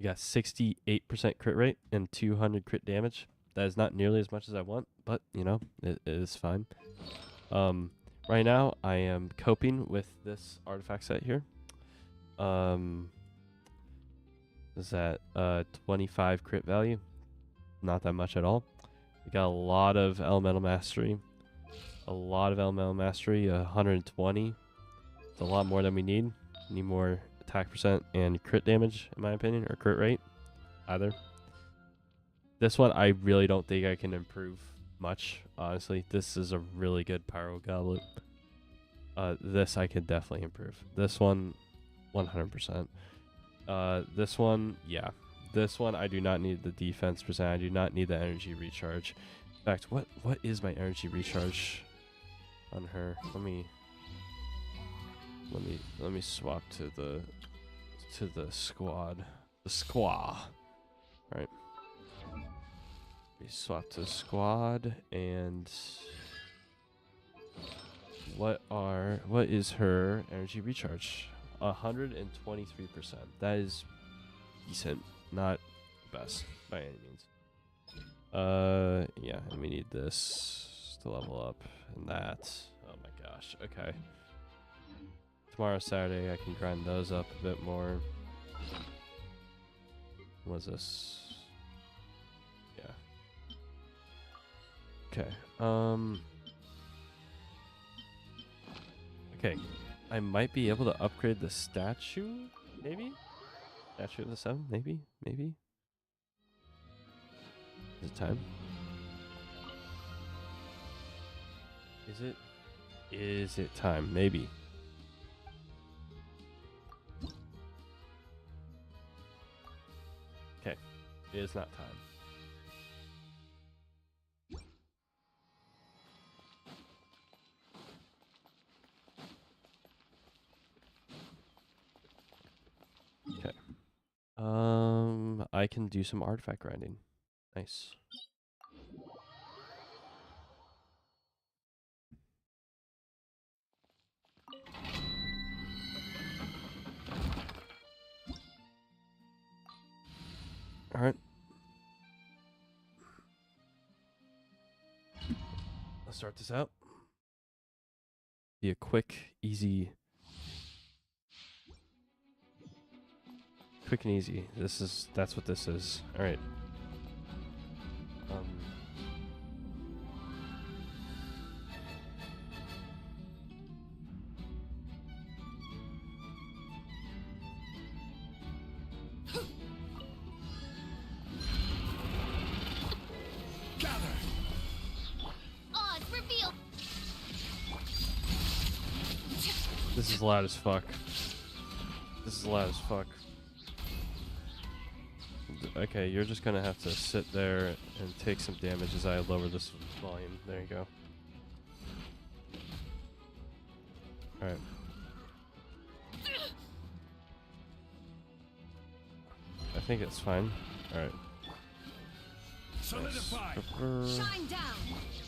S1: 68% crit rate and 200 crit damage. That is not nearly as much as I want, but you know, it is fine. Right now I am coping with this artifact set here. Is that 25 crit value? Not that much at all. We got a lot of elemental mastery. 120. It's a lot more than we need. Need more attack percent and crit damage, in my opinion, or crit rate, either. This one, I really don't think I can improve much, honestly. This is a really good Pyro Goblet. This I could definitely improve. This one, 100%. This one, yeah. This one, I do not need the defense percent. I do not need the energy recharge. In fact, what is my energy recharge on her? Let me swap to the squad. the squad. Right. We swap to squad and what is her energy recharge? 123%. That is decent, not best by any means. Yeah, and we need this to level up and that. Oh my gosh. Okay. Tomorrow Saturday I can grind those up a bit more. What's this? Yeah. Okay. Okay. I might be able to upgrade the statue, maybe? Statue of the 7, maybe? Maybe? Is it time? Is it time? Maybe. Okay. It is not time. Okay. I can do some artifact grinding. Nice. All right. Let's start this out. Be a quick, easy. Quick and easy. That's what this is. All right. This is loud as fuck. This is loud as fuck. Okay, you're just gonna have to sit there and take some damage as I lower this volume. There you go. Alright. I think it's fine. Alright.
S19: Solidify.
S21: Shine down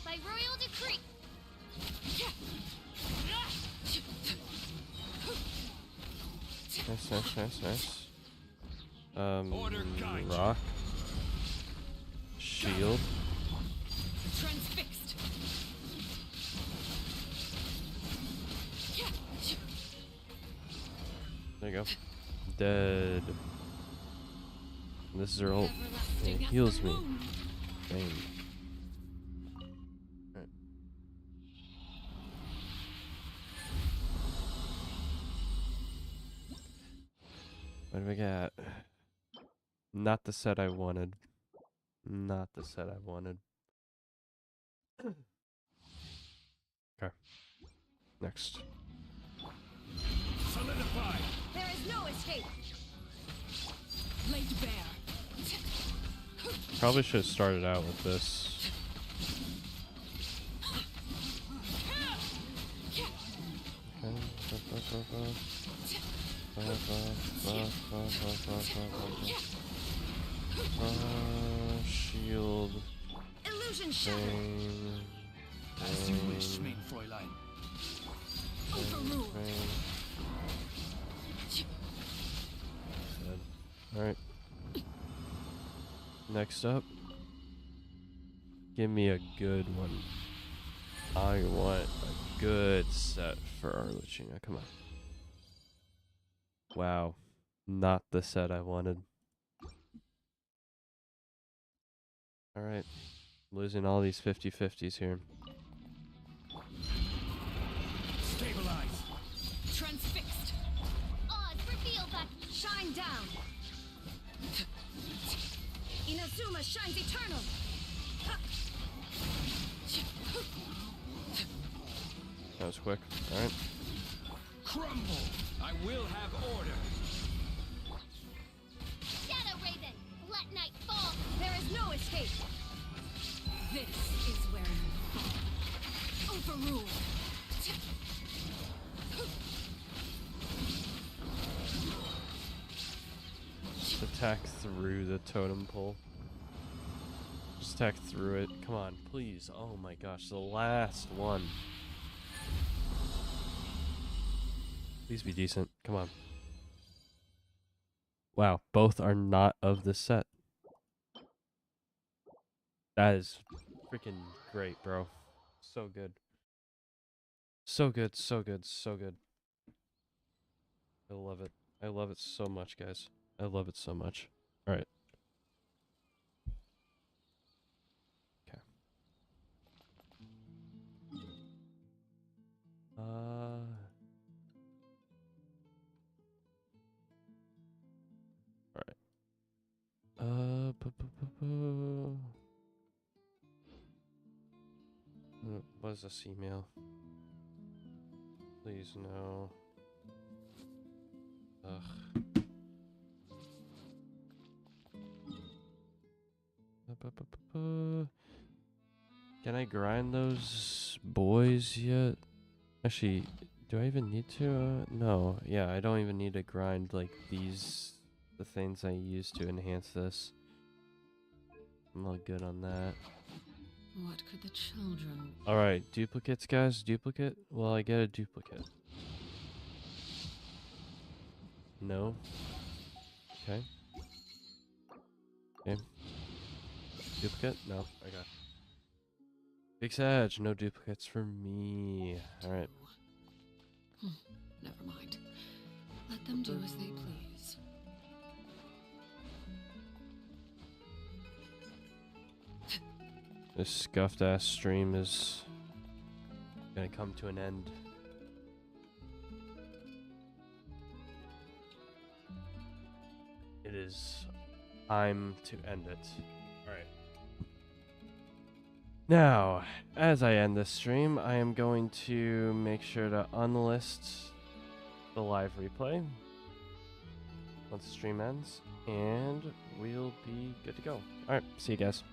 S21: by royal decree.
S1: Nice. Rock. Shield.
S21: Transfixed.
S1: There you go. Dead. This is her ult. It heals me. Dang. Right. What do we got? Not the set I wanted. Not the set I wanted. Okay. Next.
S19: Solidify.
S21: There is no escape. Laid bare.
S1: Probably should have started out with this. Shield.
S21: Illusion shattered.
S19: As you wish, mein Fräulein.
S21: Overruled.
S1: Alright. Next up. Give me a good one. I want a good set for Arluchina. Come on. Wow. Not the set I wanted. Alright. Losing all these 50-50s here.
S19: Stabilize.
S21: Transfixed. Odds reveal that shine down. Inazuma shines eternal.
S1: That was quick. Alright.
S19: Crumble. I will have order.
S21: Shadow Raven, let night fall. There is no escape. This is where you fall. Overruled.
S1: attack through the totem pole. Just attack through it. Come on, please. Oh my gosh, the last one. Please be decent. Come on. Wow, both are not of the set. That is freaking great, bro. So good. So good, so good, so good. I love it. I love it so much, guys. I love it so much. Alright. Okay. Alright. What is this email? Please no. Ugh. Can I grind those boys yet? Actually, do I even need to? No. Yeah, I don't even need to grind like these, the things I use to enhance this. I'm all good on that.
S2: What could the children...
S1: Alright, duplicates, guys. Duplicate? Well, I get a duplicate. No. Okay. Okay. Duplicate? No. I got it. Big Sag, no duplicates for me. Alright.
S2: Never mind. Let them do as they please.
S1: This scuffed ass stream is gonna come to an end. It is time to end it. Alright. Now, as I end this stream, I am going to make sure to unlist the live replay once the stream ends, and we'll be good to go. Alright, see you guys.